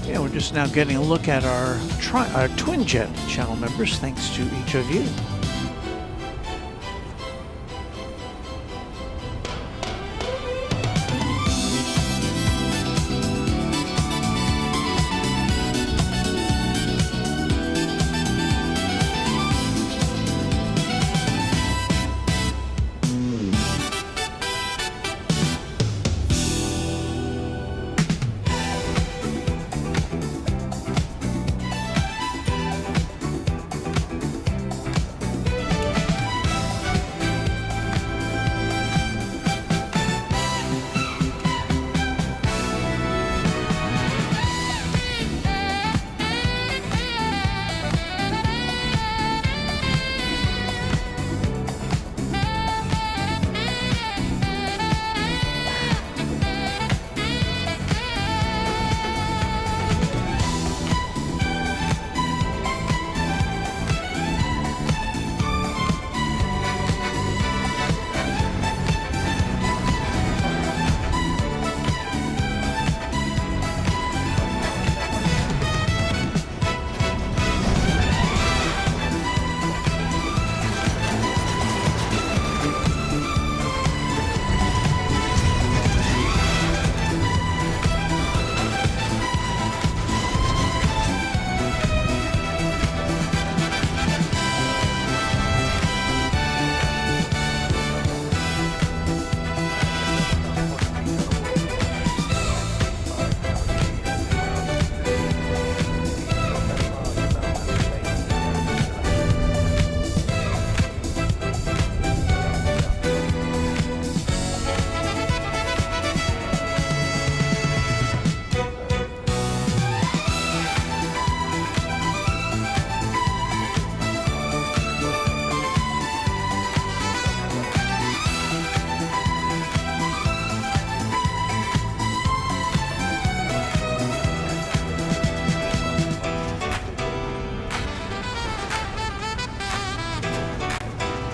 Yeah, we're just now getting a look at our twin jet channel members, thanks to each of you.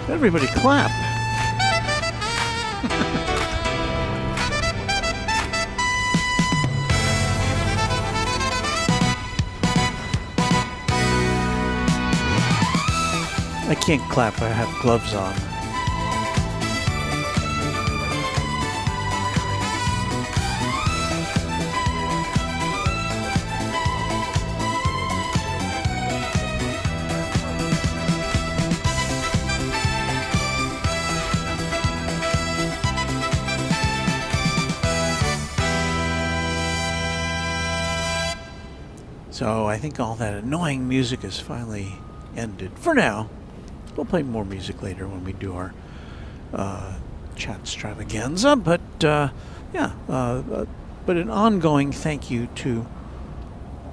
Everybody clap. I can't clap, I have gloves on. So I think all that annoying music has finally ended for now. We'll play more music later when we do our chat extravaganza. But but an ongoing thank you to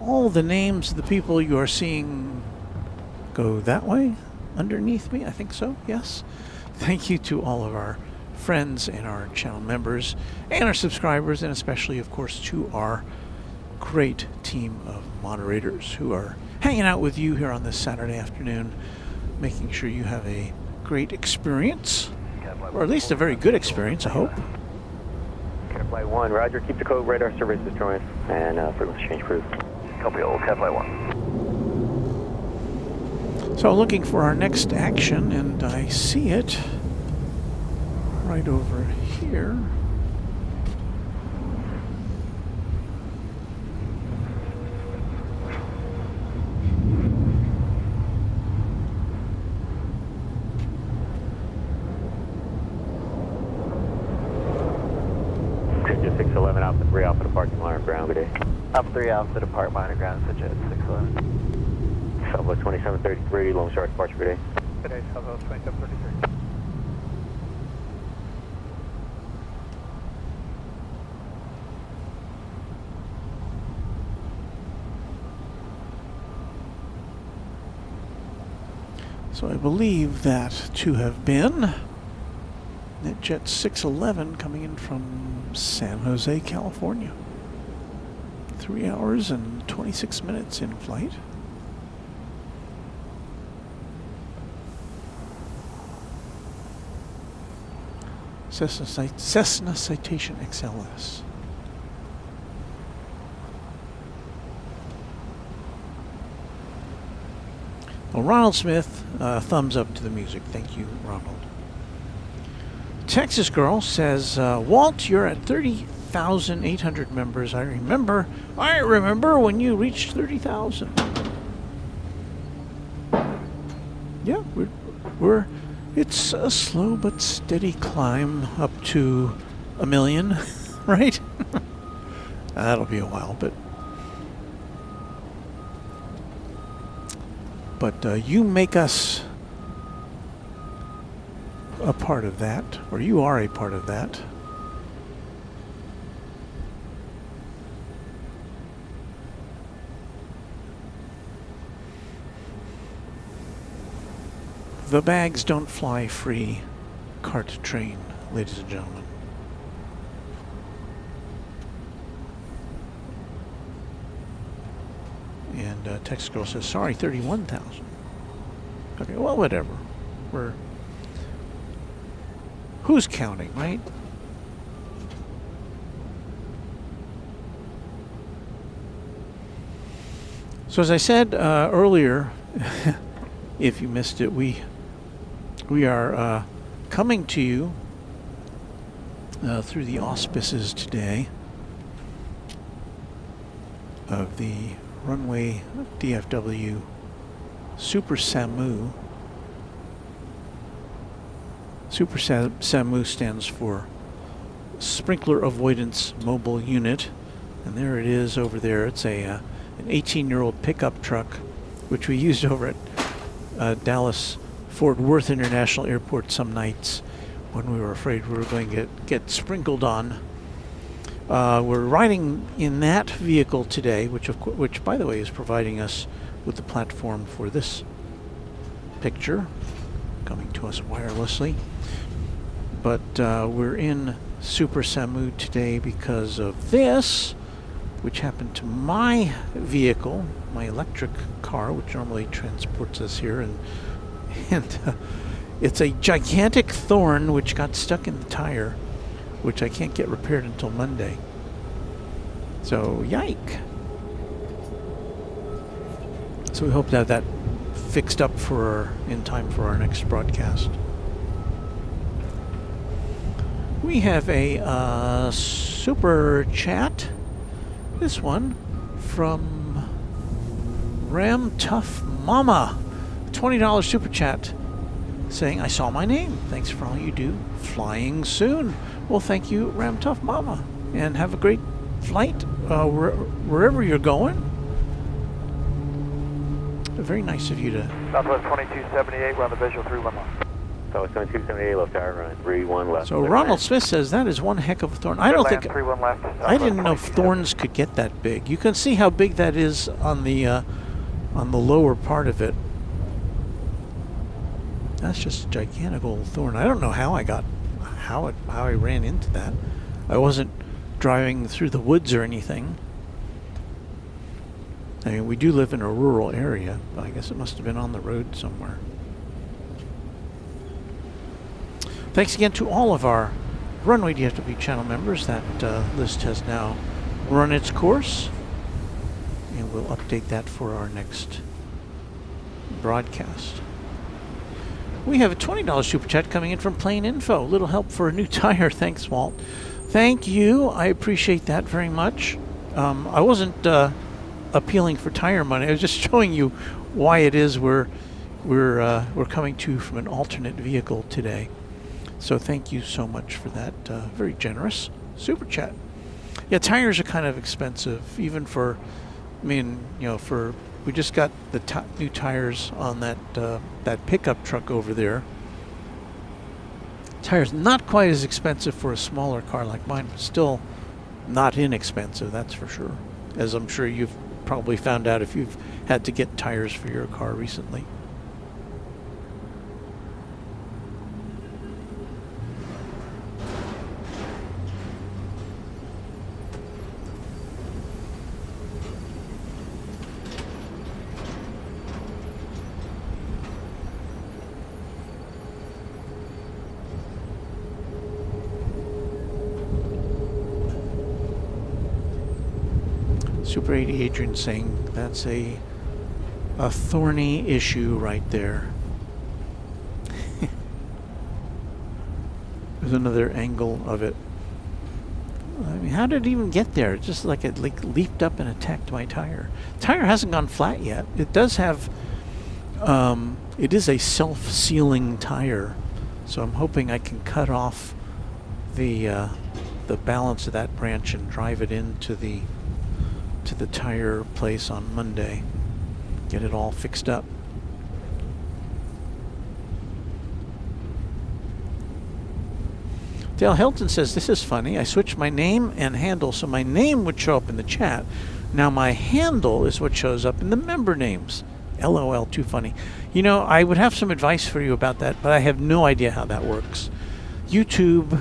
all the names of the people you are seeing go that way underneath me. I think so, yes. Thank you to all of our friends and our channel members and our subscribers, and especially, of course, to our great team of moderators who are hanging out with you here on this Saturday afternoon, making sure you have a great experience, or at least a very good experience, I hope. Flight 1, Roger. Keep the code radar services join and frequency change approved. Copy all, Flight 1. So looking for our next action, and I see it right over here. Jet 611 Alpha 3 Alpha departing line ground, good day. Alpha 3 Alpha depart minor ground, Jet 611. Southwest 2733, Lone Star departure, good day. Good day, Southwest 2733. So I believe that to have been NetJet 611 coming in from San Jose, California. 3 hours and 26 minutes in flight. Cessna Citation XLS. Well, Ronald Smith, thumbs up to the music. Thank you, Ronald. Texas Girl says, Walt, you're at 30,800 members. I remember when you reached 30,000. Yeah, it's a slow but steady climb up to 1 million, right? That'll be a while, but you make us a part of that, or you are a part of that. The bags don't fly free, cart train, ladies and gentlemen. And Texas Girl says, sorry, 31,000. Okay, well, whatever. Who's counting, right? So as I said earlier, if you missed it, we are coming to you through the auspices today of the Runway DFW Super SAMU. Super SAMU stands for Sprinkler Avoidance Mobile Unit, and there it is over there. It's an 18-year-old pickup truck, which we used over at Dallas Fort Worth International Airport some nights when we were afraid we were going to get sprinkled on. We're riding in that vehicle today, which by the way is providing us with the platform for this picture, coming to us wirelessly. But we're in Super SAMU today because of this, which happened to my vehicle, my electric car, which normally transports us here, and it's a gigantic thorn which got stuck in the tire, which I can't get repaired until Monday. So, yike. So we hope to have that fixed up in time for our next broadcast. We have a super chat. This one from Ram Tough Mama. $20 super chat saying, I saw my name. Thanks for all you do. Flying soon. Well, thank you, Ram Tough Mama. And have a great flight wherever you're going. Very nice of you to... Southwest 2278, we're on the visual 311. Southwest 2278, left tower, running 31 left. So Ronald Smith says that is one heck of a thorn. I don't think... 31 left. I didn't know thorns could get that big. You can see how big that is on the lower part of it. That's just a gigantic old thorn. I don't know how I ran into that. I wasn't driving through the woods or anything. I mean, we do live in a rural area, but I guess it must have been on the road somewhere. Thanks again to all of our Runway DFW channel members. That list has now run its course, and we'll update that for our next broadcast. We have a $20 super chat coming in from Plane Info. Little help for a new tire. Thanks, Walt. Thank you. I appreciate that very much. I wasn't appealing for tire money. I was just showing you why it is we're coming to you from an alternate vehicle today. So thank you so much for that. Very generous super chat. Yeah, tires are kind of expensive, even for. I mean, you know, we just got the new tires on that pickup truck over there. Tires not quite as expensive for a smaller car like mine, but still not inexpensive, that's for sure. As I'm sure you've probably found out if you've had to get tires for your car recently. Super 80 Adrian saying that's a thorny issue right there. There's another angle of it. I mean, how did it even get there? It's just like it leaped up and attacked my tire. Tire hasn't gone flat yet. It does have, it is a self-sealing tire, so I'm hoping I can cut off the balance of that branch and drive it into the tire place on Monday. Get it all fixed up. Dale Hilton says, this is funny. I switched my name and handle so my name would show up in the chat. Now my handle is what shows up in the member names. LOL, too funny. You know, I would have some advice for you about that, but I have no idea how that works. YouTube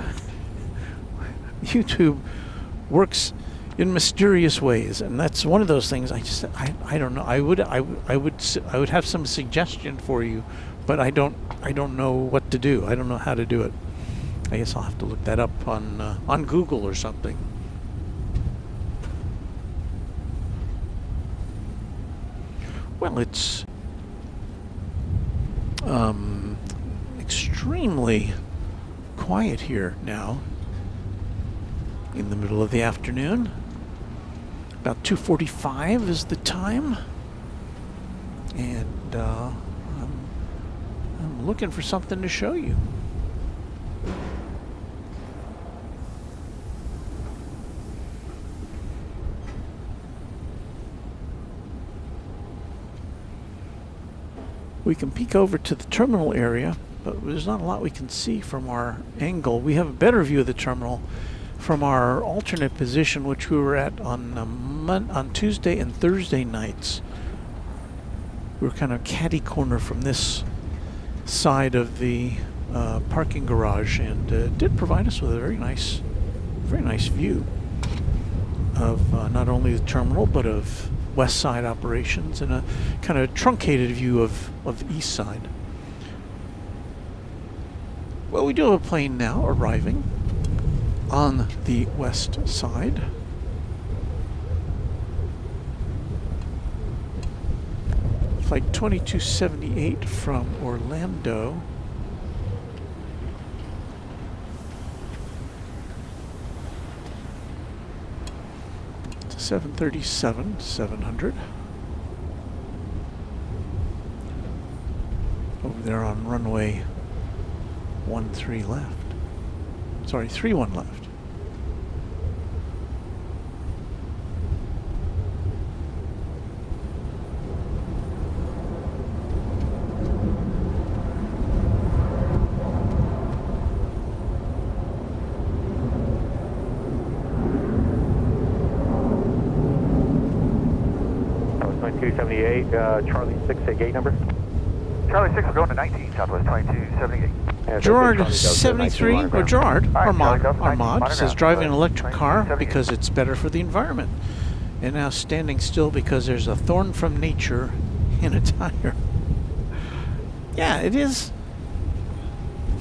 works in mysterious ways, and that's one of those things I don't know. I would have some suggestion for you, but I don't know what to do. I don't know how to do it. I guess I'll have to look that up on Google or something. Well, it's extremely quiet here now in the middle of the afternoon. About 2:45 is the time, and I'm looking for something to show you. We can peek over to the terminal area, but there's not a lot we can see from our angle. We have a better view of the terminal from our alternate position, which we were at on Tuesday and Thursday nights. We were kind of catty corner from this side of the parking garage, and it did provide us with a very nice view of not only the terminal but of west side operations and a kind of truncated view of the east side. Well, we do have a plane now arriving on the west side. Flight 2278 from Orlando. It's a 737-700. Over there on runway 13 left. Sorry, 31 left. Charlie 6, gate number? Charlie 6, we're going to 19, Southwest 2278. Gerard 73, or Gerard, Armand says driving an electric car because it's better for the environment. And now standing still because there's a thorn from nature in a tire. Yeah, it is.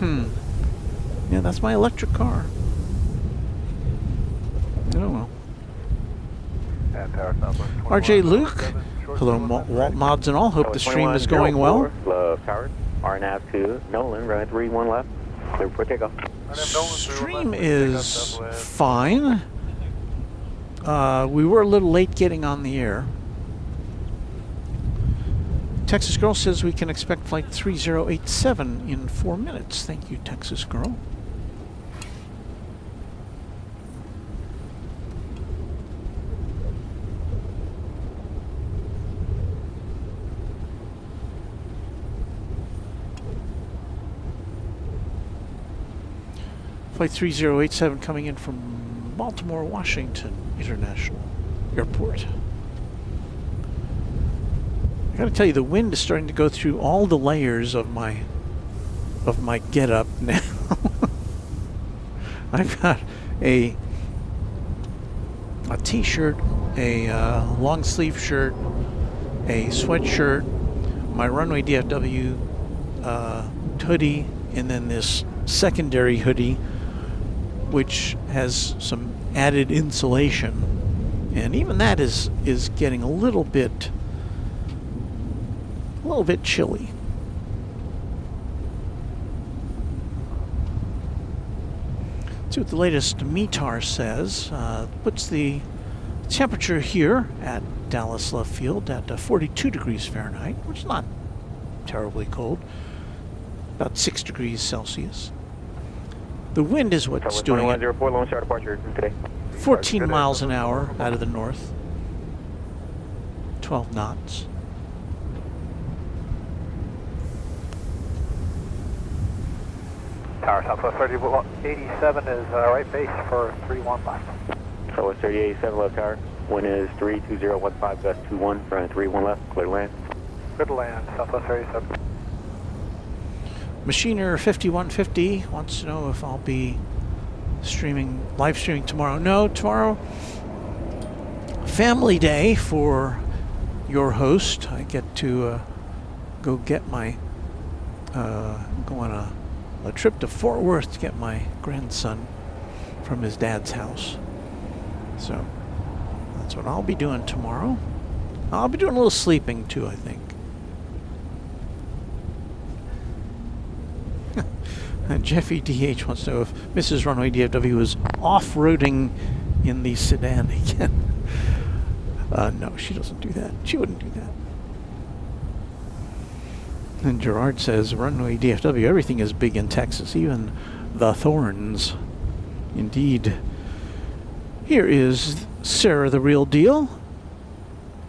Yeah, that's my electric car. Oh well. RJ Luke, hello Walt Mods and all, hope the stream is going well. Powered, RNAV to Nolan, runway 31 left, clear for takeoff. Stream is fine. We were a little late getting on the air. Texas Girl says we can expect flight 3087 in 4 minutes. Thank you, Texas Girl. Flight 3087 coming in from Baltimore, Washington International Airport. I gotta tell you, the wind is starting to go through all the layers of my get-up now. I've got a t-shirt, a long sleeve shirt, a sweatshirt, my Runway DFW hoodie, and then this secondary hoodie, which has some added insulation. And even that is getting a little bit chilly. Let's see what the latest METAR says. Puts the temperature here at Dallas Love Field at 42 degrees Fahrenheit, which is not terribly cold. About 6 degrees Celsius. The wind is what's doing it. 2104, Lone Star departure today. 14 miles an hour out of the north. 12 knots. Tower Southwest 3087 is right base for 31 left. Southwest 3087 left tower. Wind is 32015, gust 21, running 31 left, clear to land. Good to land, Southwest 37. Machiner 5150 wants to know if I'll be live streaming tomorrow. No, tomorrow, family day for your host. I get to go get my, go on a trip to Fort Worth to get my grandson from his dad's house. So that's what I'll be doing tomorrow. I'll be doing a little sleeping too, I think. Jeffy DH wants to know if Mrs. Runway DFW is off-roading in the sedan again. No, she doesn't do that. She wouldn't do that. And Gerard says, Runway DFW, everything is big in Texas, even the thorns. Indeed. Here is Sarah the Real Deal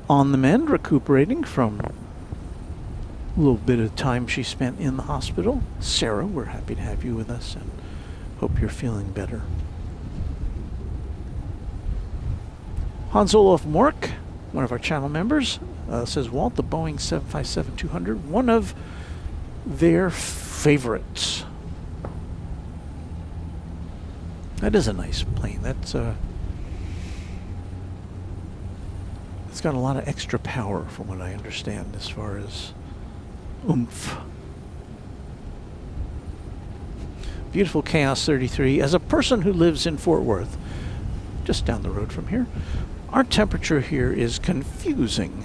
on the mend, recuperating from a little bit of time she spent in the hospital. Sarah, we're happy to have you with us and hope you're feeling better. Hans Olaf Mork, one of our channel members, says, Walt, the Boeing 757-200, one of their favorites. That is a nice plane. That's it's got a lot of extra power from what I understand as far as oomph. Beautiful Chaos 33. As a person who lives in Fort Worth, just down the road from here, our temperature here is confusing.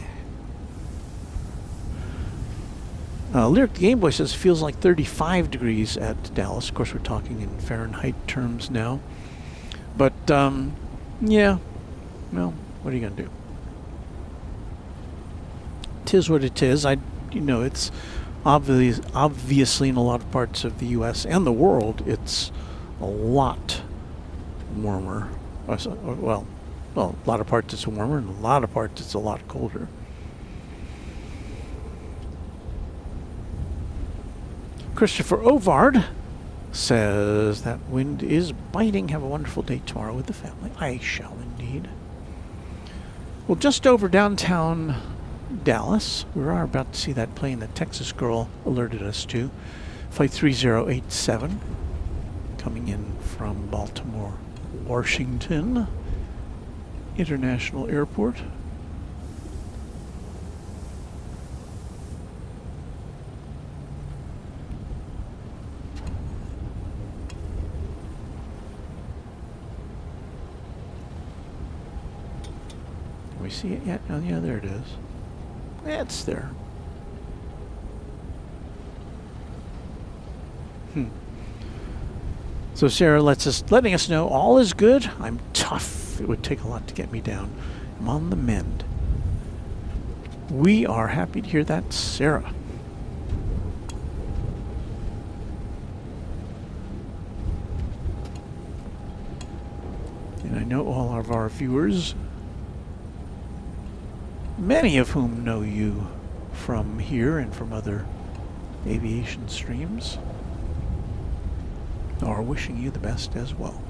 Lyric the Game Boy says feels like 35 degrees at Dallas. Of course, we're talking in Fahrenheit terms now. But, yeah, well, what are you going to do? 'Tis what it is. You know, it's obviously in a lot of parts of the U.S. and the world, it's a lot warmer. Well, a lot of parts it's warmer, and a lot of parts it's a lot colder. Christopher Ovard says that wind is biting. Have a wonderful day tomorrow with the family. I shall indeed. Well, just over downtown Dallas, we are about to see that plane that Texas girl alerted us to. Flight 3087 coming in from Baltimore, Washington International Airport. Can we see it yet? Oh, yeah, there it is. It's there. So Sarah letting us know all is good. I'm tough. It would take a lot to get me down. I'm on the mend. We are happy to hear that, Sarah. And I know all of our viewers, many of whom know you from here and from other aviation streams, are wishing you the best as well.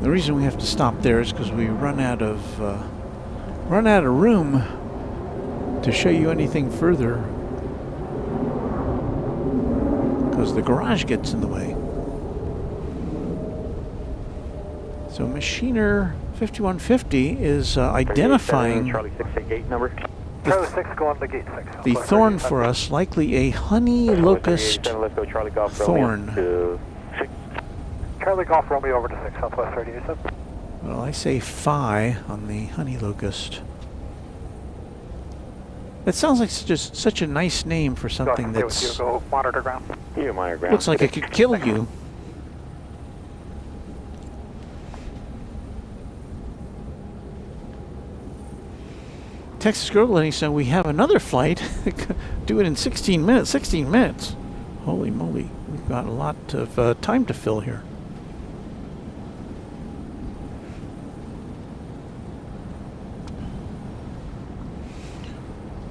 The reason we have to stop there is because we run out of room to show you anything further, because because the garage gets in the way. So Machiner 5150 is identifying Charlie 688 number. Charlie 6 going to gate 6. the thorn for us, likely a honey locust Let's go Charlie Golf thorn. to 6. Charlie Golf Romeo over to 6, Southwest 37. Well, I say phi on the honey locust. It sounds like such a nice name for something that's Go monitor ground. You monitor ground. looks like it could kill you. Texas Girl letting us know we have another flight. Do it in 16 minutes. 16 minutes. Holy moly. We've got a lot of time to fill here.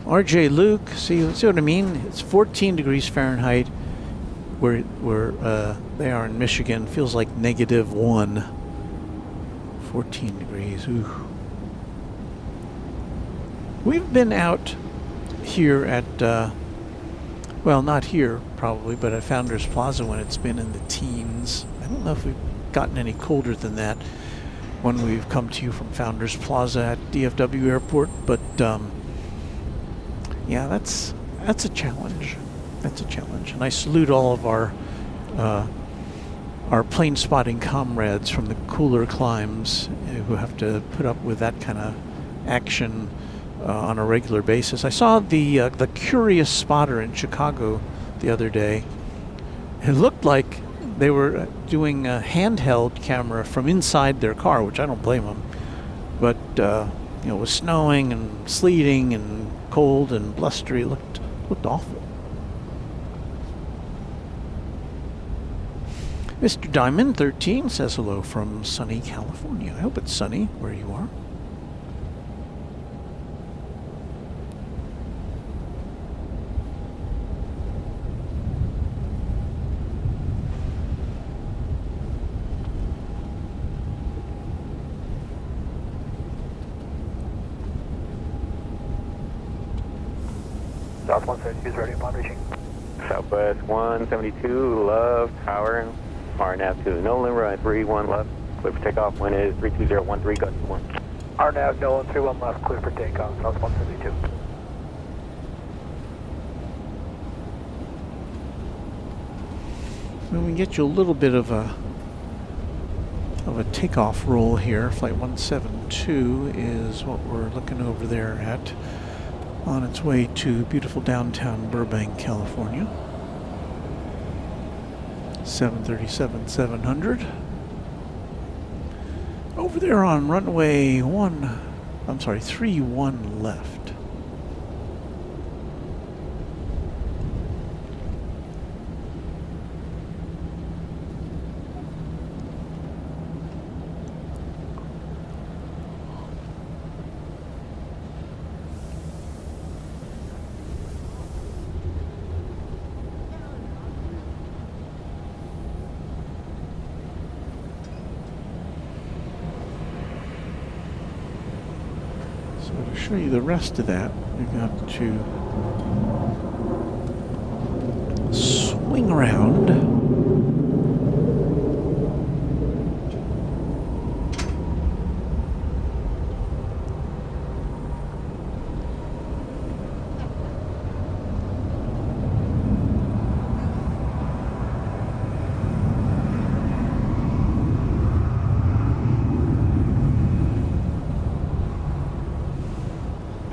RJ Luke, see what I mean? It's 14 degrees Fahrenheit where they are in Michigan. Feels like -1. 14 degrees. Ooh. We've been out here at, well, not here probably, but at Founders Plaza when it's been in the teens. I don't know if we've gotten any colder than that when we've come to you from Founders Plaza at DFW Airport, but yeah, that's a challenge. That's a challenge, and I salute all of our plane spotting comrades from the cooler climes who have to put up with that kind of action on a regular basis. I saw the Curious Spotter in Chicago the other day. It looked like they were doing a handheld camera from inside their car, which I don't blame them. But you know, it was snowing and sleeting and cold and blustery. It looked awful. Mr. Diamond 13 says hello from sunny California. I hope it's sunny where you are. South 172 is ready upon reaching. Southwest 172, Love Tower, RNAV 2, Nolan, run 31 left, clear for takeoff, wind is 32013, gust 1. RNAV Nolan 31 left, clear for takeoff, South 172. Well, we get you a little bit of a takeoff roll here. Flight 172 is what we're looking over there at, on its way to beautiful downtown Burbank, California. 737-700. Over there on runway 31 left. To show you the rest of that, we've got to swing around.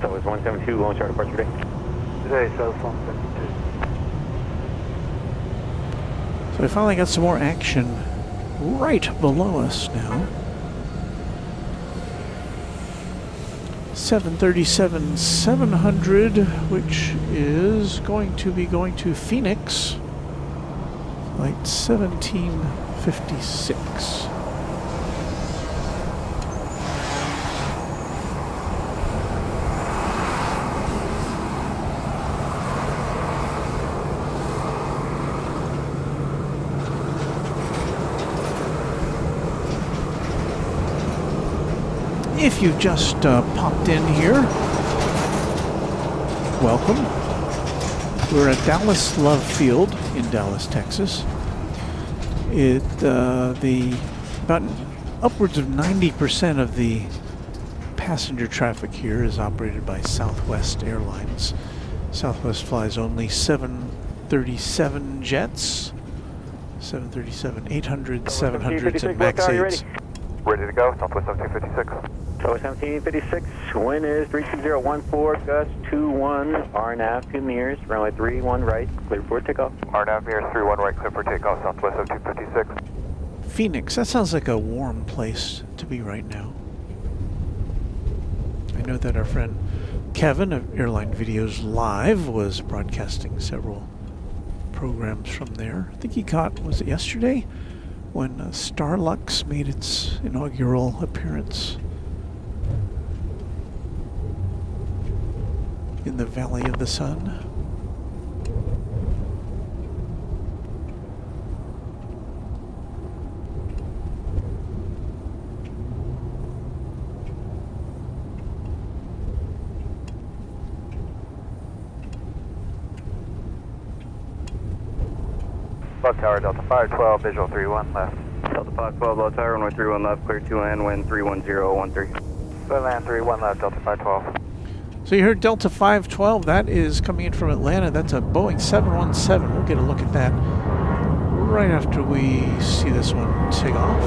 Southwest 172, launch our departure day. Today, South 172. So we finally got some more action right below us now. 737-700, which is going to be going to Phoenix, flight 1756. If you've just popped in here, welcome. We're at Dallas Love Field in Dallas, Texas. About upwards of 90% of the passenger traffic here is operated by Southwest Airlines. Southwest flies only 737 jets, 737-800, 700s, and MAX 8s. Ready to go, Southwest 1756. Southwest 1756, wind is 32014, gust 21, RNAV 2 meters, runway 31 right, clear for takeoff. RNAV mirrors 31 right, clear for takeoff, Southwest 1756. Phoenix, that sounds like a warm place to be right now. I know that our friend Kevin of Airline Videos Live was broadcasting several programs from there. I think he caught, was it yesterday, when Starlux made its inaugural appearance in the Valley of the Sun. Left tower, Delta 512, visual 31 left. Delta 512, low tower, runway 31 left, clear to land, wind 31013. Clear land 31 left, Delta 512. So you heard Delta 512, that is coming in from Atlanta. That's a Boeing 717. We'll get a look at that right after we see this one take off.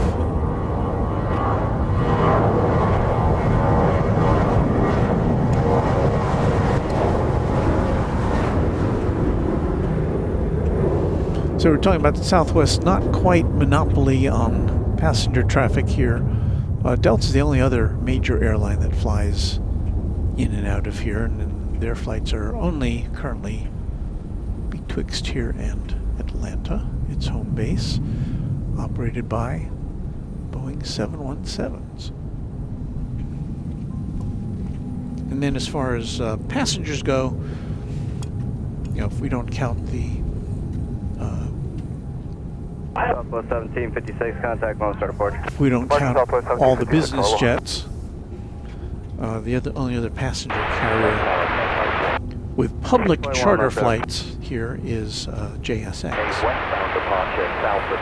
So we're talking about the Southwest, not quite monopoly on passenger traffic here. Delta's the only other major airline that flies in and out of here, and their flights are only currently betwixt here and Atlanta, its home base, operated by Boeing 717s. And then as far as passengers go, if we don't count the Southwest 1756, contact mode, start approach. if we don't count all the business jets, the only other passenger carrier with public charter flights here is JSX. Westbound departure, south of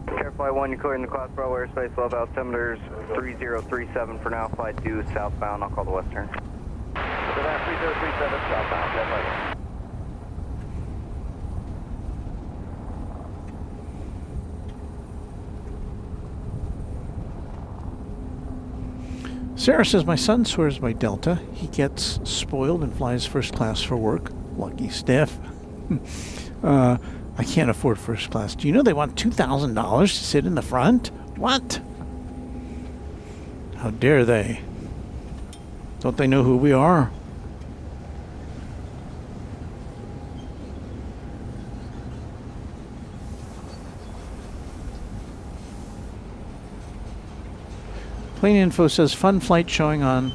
30. Air Flight 1, you're clearing the class Bravo airspace, level altimeters 3037 for now, flight 2 southbound, I'll call the west turn. 3037 southbound, jet later. Sarah says, my son swears by Delta. He gets spoiled and flies first class for work. Lucky stiff. I can't afford first class. Do you know they want $2,000 to sit in the front? What? How dare they? Don't they know who we are? Plane info says fun flight showing on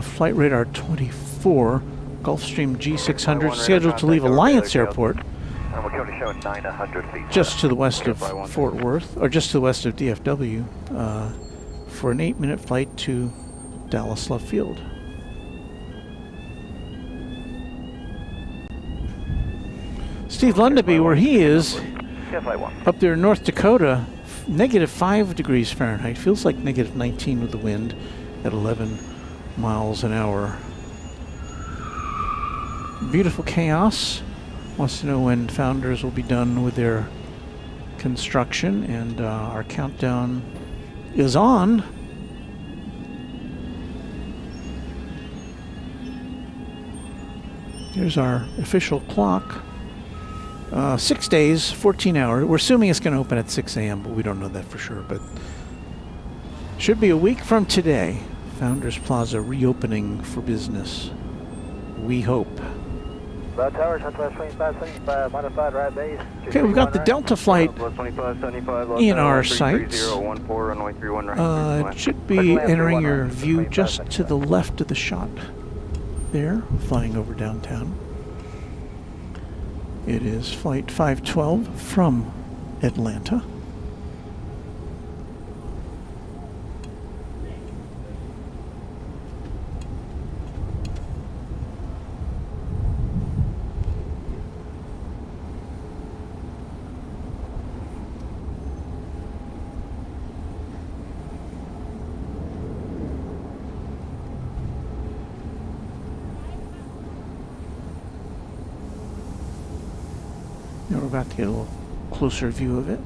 flight radar 24, Gulfstream G600, scheduled to leave Alliance Airport just to the west of Fort Worth, or just to the west of DFW, for an 8-minute flight to Dallas Love Field. Steve Lundaby, where he is, up there in North Dakota, -5 degrees Fahrenheit. Feels like -19 with the wind at 11 miles an hour. Beautiful Chaos wants to know when Founders will be done with their construction, and our countdown is on. Here's our official clock. 6 days, 14 hours. We're assuming it's going to open at 6 a.m., but we don't know that for sure. But should be a week from today. Founders Plaza reopening for business. We hope. Okay, we've got the Delta flight in our sights. It should be entering your view just to the left of the shot there, flying over downtown. It is Flight 512 from Atlanta. about to get a little closer view of it.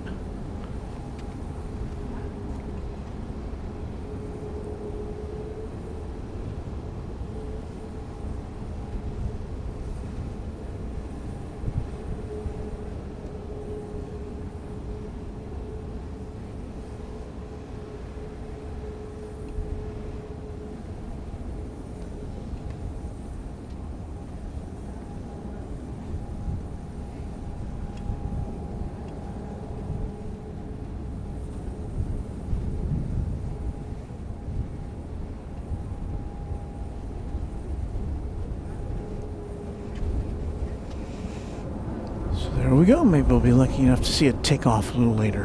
There we go. Maybe we'll be lucky enough to see it take off a little later.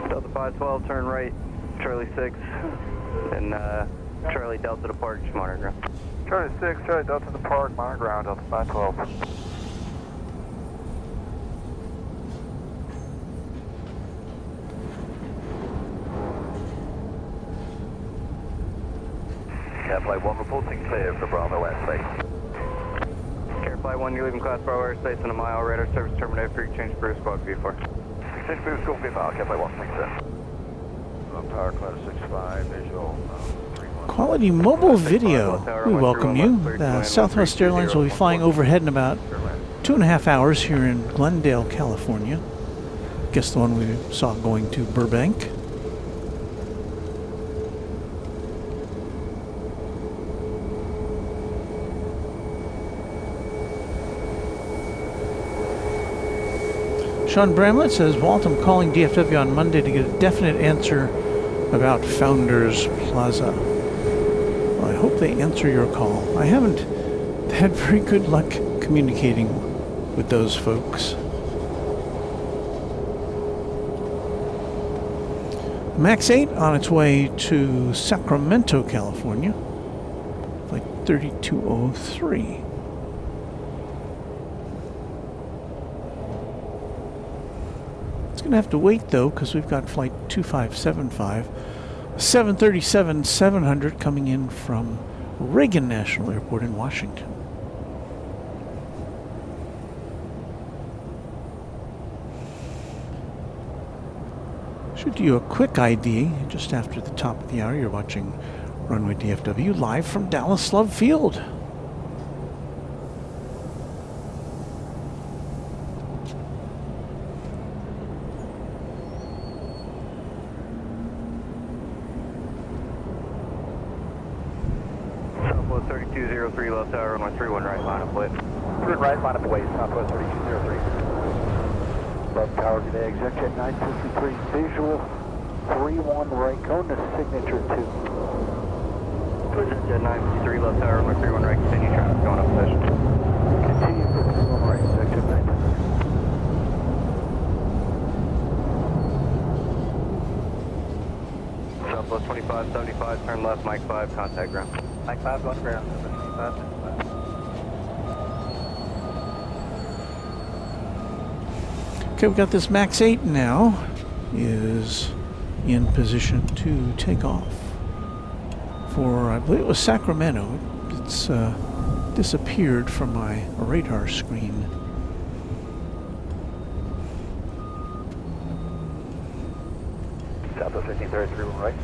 Delta 512, turn right, Charlie 6, and Charlie Delta to park, monitor ground. Charlie 6, Charlie Delta to the park, monitor ground, Delta 512. Flight 1 reporting clear for Bravo airspace. Care Flight 1, you're leaving class Bravo airspace in a mile, radar service terminated for exchange for squad V4. Exchange for squad V4, Care Flight 1, thanks sir. Tower class 65, visual. Quality mobile video. We welcome you. Southwest Airlines will be flying overhead in about 2.5 hours here in Glendale, California. Guess the one we saw going to Burbank. Sean Bramlett says, Walt, I'm calling DFW on Monday to get a definite answer about Founders Plaza. Well, I hope they answer your call. I haven't had very good luck communicating with those folks. Max 8 on its way to Sacramento, California. Flight 3203. Gonna have to wait though, because we've got flight 2575, 737-700 coming in from Reagan National Airport in Washington. Should do you a quick ID just after the top of the hour. You're watching Runway DFW live from Dallas Love Field. Southwest 3203, left tower, runway 31 right, line up lit. 3 right, line up away, Southwest 3203. Left tower today, exec jet 953, visual 31 right, going to signature 2. Exec jet 953, left tower, runway 31 right, continue traffic going up session. Continue for 31 right, exec jet 953. Southwest 2575, turn left, Mike 5, contact ground. Mike 5 going ground, 25. Okay, we've got this Max 8 now is in position to take off for, I believe it was Sacramento. It's disappeared from my radar screen. Southwest 1533, right.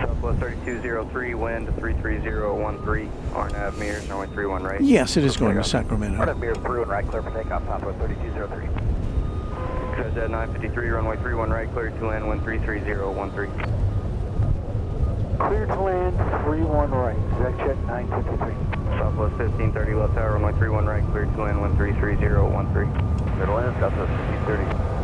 Southwest 3203, wind 33013, RNAV mirrors, runway 31 right. Yes, it is going to Sacramento. RNAV mirrors through and right, clear for takeoff, Southwest 3203. Jet 953, runway 31 right, clear to land, wind 33013. Clear to land, 31 right, exec jet 953. Southwest 1530, left tower, runway 31 right, clear to land, wind 33013. Clear to land, Southwest 1530.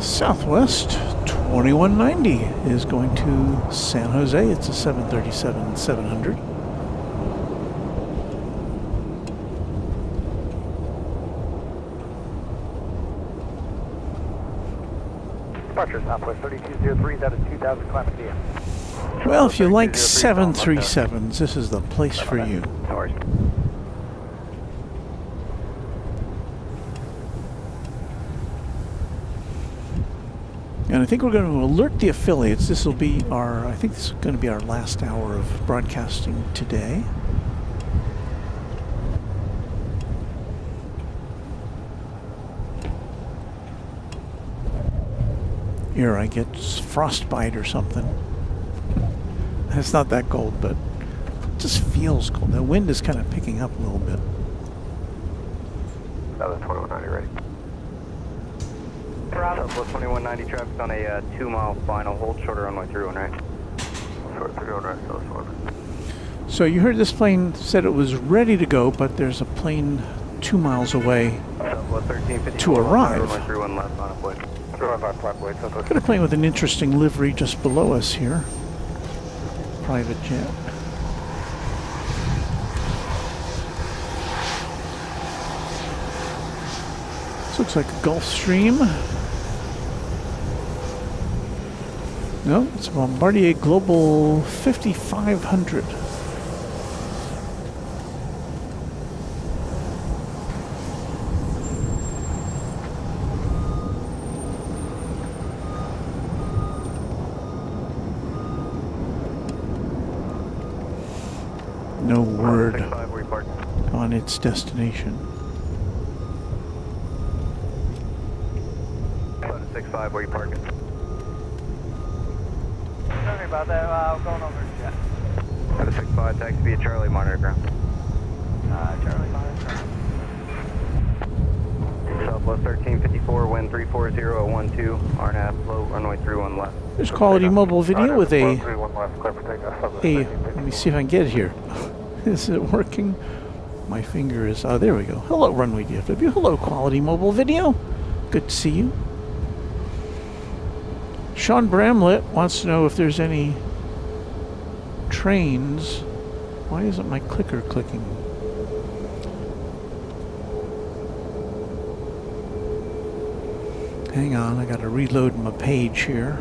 Southwest 2190 is going to San Jose. It's a 737-700. Departure Southwest 3203, that is 2000, climb and DM. Well, if you like 737s, this is the place for you. No worries. And I think we're going to alert the affiliates. This will be our, I think this is going to be our last hour of broadcasting today. Here, I get frostbite or something. It's not that cold, but it just feels cold. The wind is kind of picking up a little bit. Southwest 2190 ready. Southwest 2190 traffic on a 2-mile final. Hold shorter runway 31 right. Short 31 right, Southwest 1. So you heard this plane said it was ready to go, but there's a plane 2 miles away Southwest 1354 to arrive. runway 31 left on approach. 315 flat blade, Southwest. Got a plane with an interesting livery just below us here. Private jet. This looks like a Gulfstream. No, it's a Bombardier Global 5500. No word on its destination. 765 where you parking. Sorry about that, going over to jet. 765 taxi via Charlie, monitor ground. Charlie, monitor. Southwest 1354, wind 34012, RNAV, low, runway 31 left. There's Quality Mobile Video with a, 31 left, clear for takeoff. let me see if I can get it here. Is it working? My finger is, oh, there we go. Hello, Runway DFW. Hello, Quality Mobile Video. Good to see you. Sean Bramlett wants to know if there's any trains. Why isn't my clicker clicking? Hang on, I gotta reload my page here.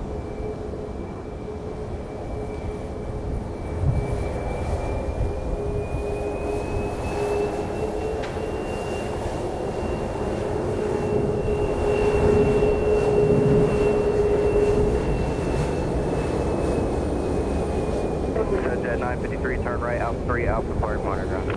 Jet 953, turn right, Alpha 3, Alpha Park, monitor ground.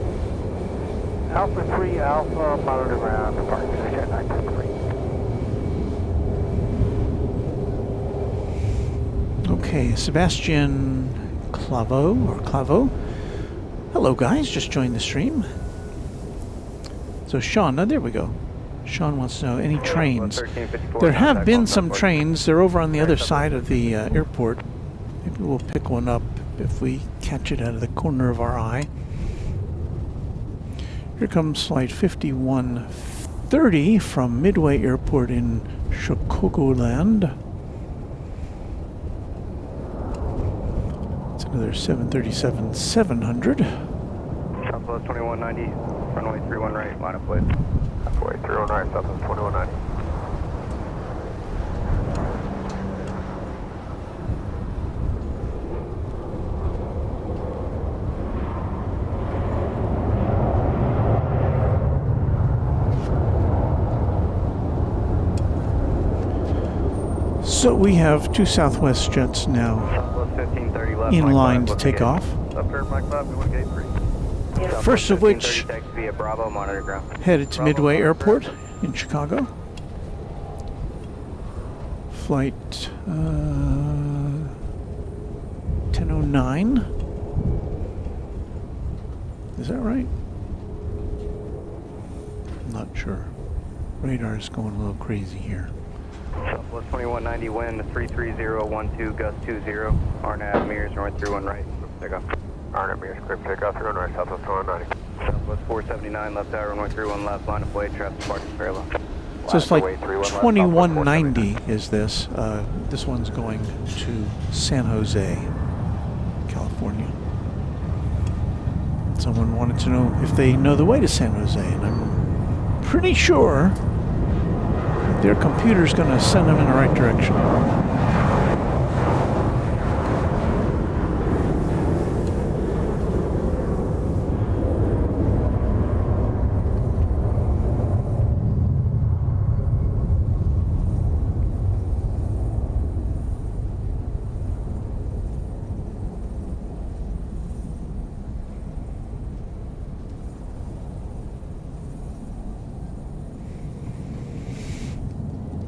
Alpha 3, Alpha, monitor ground, departure, jet 953. Okay, Sebastian Clavo. Hello guys, just joined the stream. So Sean, now there we go. Sean wants to know any trains. There have been some trains. They're over on the other side of the airport. Maybe we'll pick one up if we catch it out of the corner of our eye. Here comes flight 5130 from Midway Airport in Chicagoland. It's another 737-700. Southwest 2190, runway 31 right, line up plate. Halfway, 31 right, Southwest 2190. So we have two Southwest jets now Southwest 1530 left, in Mike line 5, to take off. Up here, Mike 5, we want gate 3. First of which taxi via Bravo, monitor ground. headed to Midway Airport in Chicago. Flight 1009. Is that right? I'm not sure. Radar is going a little crazy here. Southwest 2190, wind 33012, gust 20, RNAV, mirrors, runway 31 right, take off. RNAV mirrors, clear for takeoff, 31 right, Southwest 2190. Southwest 479, left tower, runway 31 left, line of plate, traffic departing parallel. So it's like 2190 is this. This one's going to San Jose, California. Someone wanted to know if they know the way to San Jose, and I'm pretty sure that their computer's going to send them in the right direction.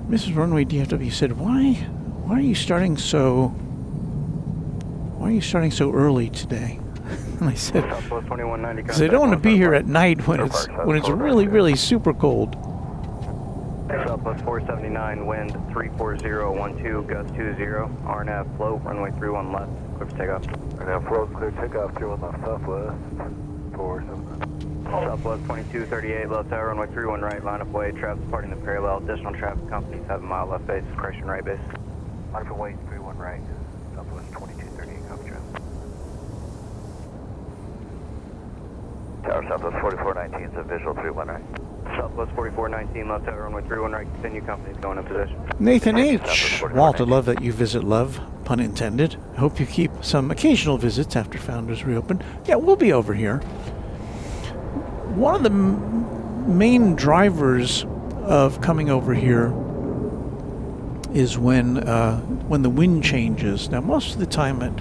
Mrs. Runway DFW said, why are you starting so early today? And I said, because I don't want to be here at night when it's really super cold. Southwest 479, wind 34012, gust 20, RNAV float, runway 31 left, clear for takeoff. RNAV float, clear takeoff, 31 left, Southwest 479. Southwest 2238, low tower, runway 31 right, line of way, traffic departing the parallel, additional traffic companies have a mile left base, correction right base. Line of way, 31 right, Southwest 2238, copy traffic. Tower Southwest 4419 is a visual 31 right. Southwest 4419, left tower, runway 31 right, continue companies going in position. Nathan H. Walter, love that you visit Love, pun intended. I hope you keep some occasional visits after Founders reopen. Yeah, we'll be over here. One of the main drivers of coming over here is when the wind changes. Now, most of the time at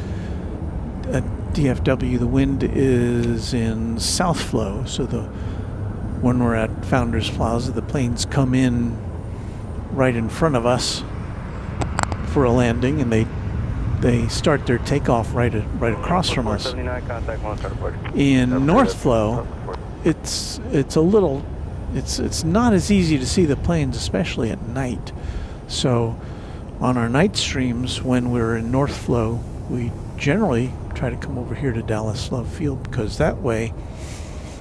DFW, the wind is in south flow. So when we're at Founders Plaza, the planes come in right in front of us for a landing, and they start their takeoff right across from us. In north flow, it's not as easy to see the planes, especially at night. So on our night streams, when we're in north flow, we generally try to come over here to Dallas Love Field, because that way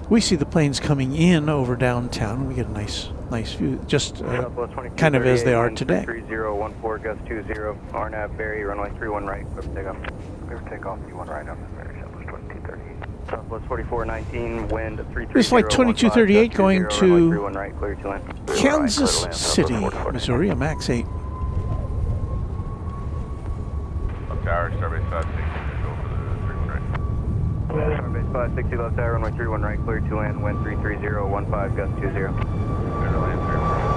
we see the planes coming in over downtown. We get a nice view, just kind of as they are today. 3014, gust 20, RNAV Berry, runway 31 right, clear for takeoff. Clear for takeoff, 31 right, up to Berry, Southwest 2238. Southwest 4419, wind 330. It's like 2238 going to right, clear to land. Kansas City, Missouri, a max 8. Tower, Starbase 560, visual for the 3 right. Starbase 560, left tower, runway 31 right, clear to land, wind 33015, gust 20. Clear to land 31 right.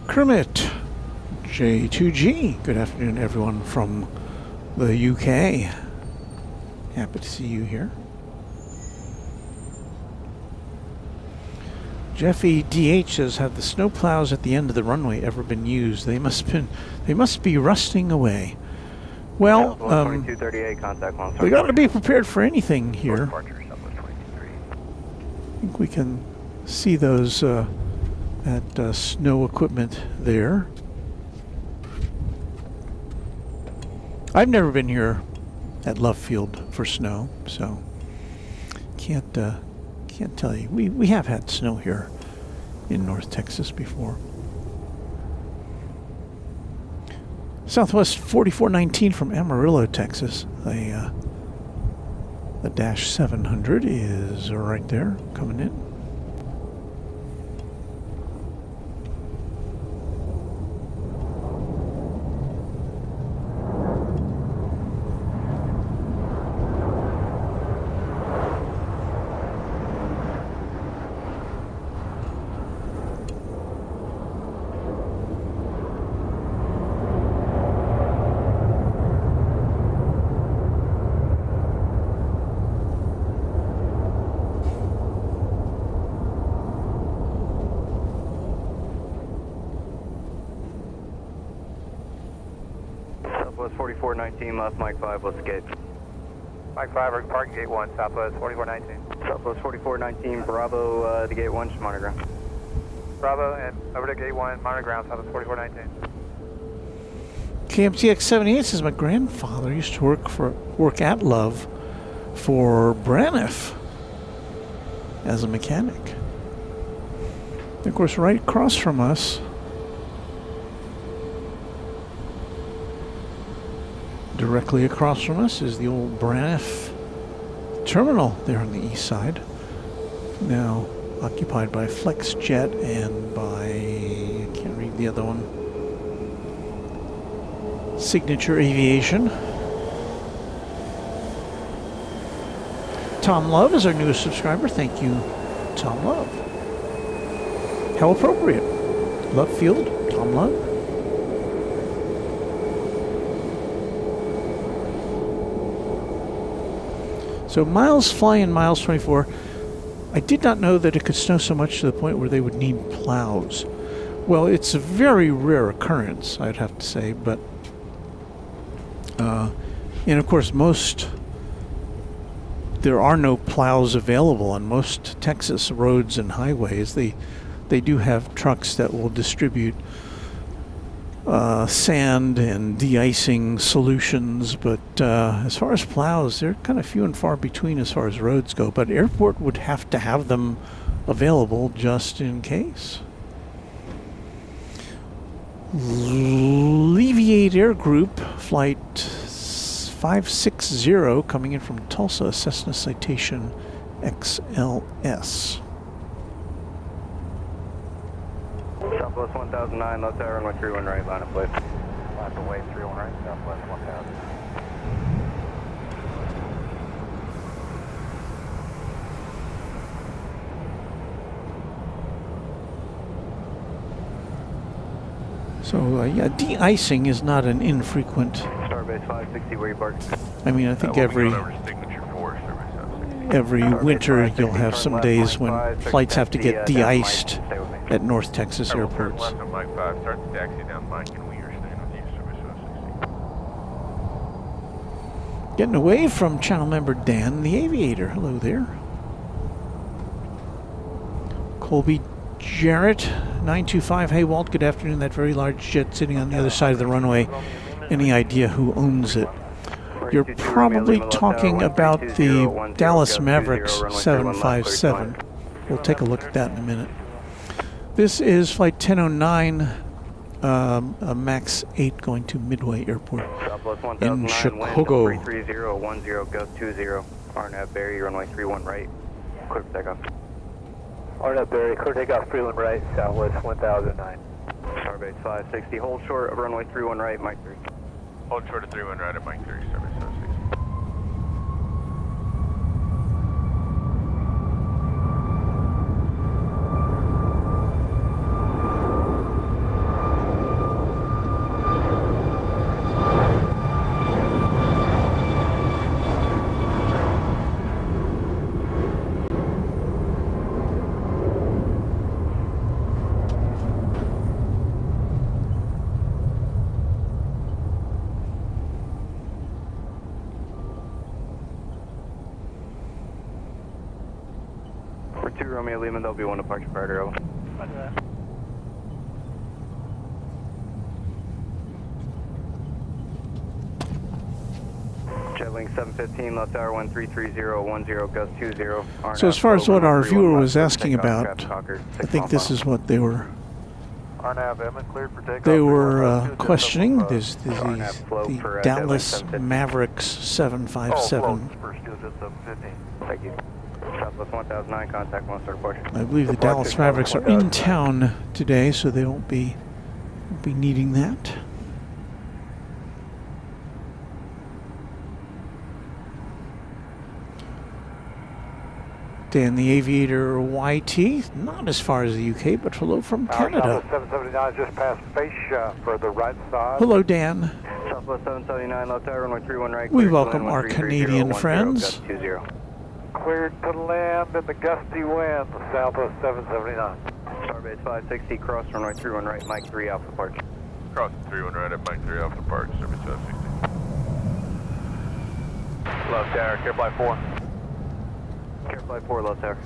Kermit J2G. Good afternoon, everyone from the UK. Happy to see you here. Jeffy DH says, have the snowplows at the end of the runway ever been used? They must be rusting away. Well, we got to be prepared for anything here. I think we can see those at snow equipment there. I've never been here at Love Field for snow, so can't tell you. We have had snow here in North Texas before. Southwest 4419 from Amarillo, Texas. The Dash 700 is right there coming in. Southwest 4419, left Mike 5, let's gate. Mike 5, we're parking gate 1, Southwest 4419. Southwest 4419, Bravo to gate 1, just monitor ground. Bravo, and over to gate 1, monitor ground, Southwest 4419. KMTX 78 says my grandfather used to work at Love for Braniff as a mechanic. And of course, right across from us, directly across from us, is the old Braniff terminal there on the east side. Now occupied by FlexJet and by, I can't read the other one, Signature Aviation. Tom Love is our newest subscriber. Thank you, Tom Love. How appropriate. Love Field, Tom Love. So miles flying, miles 24. I did not know that it could snow so much to the point where they would need plows. Well, it's a very rare occurrence, I'd have to say, but and of course there are no plows available on most Texas roads and highways. They do have trucks that will distribute sand and de-icing solutions, but as far as plows, they're kind of few and far between as far as roads go. But airport would have to have them available just in case. Alleviate Air Group Flight 560 coming in from Tulsa, Cessna Citation XLS. Southwest 1009, left tower, runway 31 right, line of place. Line away 31 right, Southwest 1000. So yeah, de-icing is not an infrequent. Starbase 560, where you park. I mean, I think every winter you'll have some days when flights have to get de-iced at North Texas airports. Left on Mike 5, start the taxi down Mike and we are staying with you, service 560. Getting away from channel member Dan the Aviator. Hello there. Colby Jarrett 925. Hey Walt, good afternoon. That very large jet sitting on the other side of the runway. Any idea who owns it? You're probably talking about the Dallas Mavericks 757. We'll take a look at that in a minute. This is flight 1009, a MAX 8 going to Midway Airport in Chicago. 33010, gust 20, RNAV Barry, runway 31 right, clear for takeoff. RNAV Barry, clear takeoff 31 right, Southwest 1009. Starbase 560, hold short of runway 31 right, Mike 3. Hold short of 31 right at Mike 3, service 560. Romeo Lehman, there'll be one departure prior to arrival. Jetlink 715, left tower 133010, gust 20. So as far as what our viewer was asking about, I think this is what they were questioning. There's the Dallas Mavericks 757. Thank you. Southwest 1009, contact 1 star departure. I believe the Dallas Mavericks are in town today, so they won't be needing that. Dan the Aviator YT, not as far as the UK, but hello from Canada. 779 just past face for the right side. Hello, Dan. Southwest 779, left tower, runway 31 right. We welcome our Canadian friends. Cleared to land in the gusty wind, Southwest 779. Starbase 560, cross runway 31 right, Mike 3 Alpha departure. Cross 31 right at Mike 3 Alpha departure, service 560. Love tower, Care Flight 4. Care Flight 4, low tower.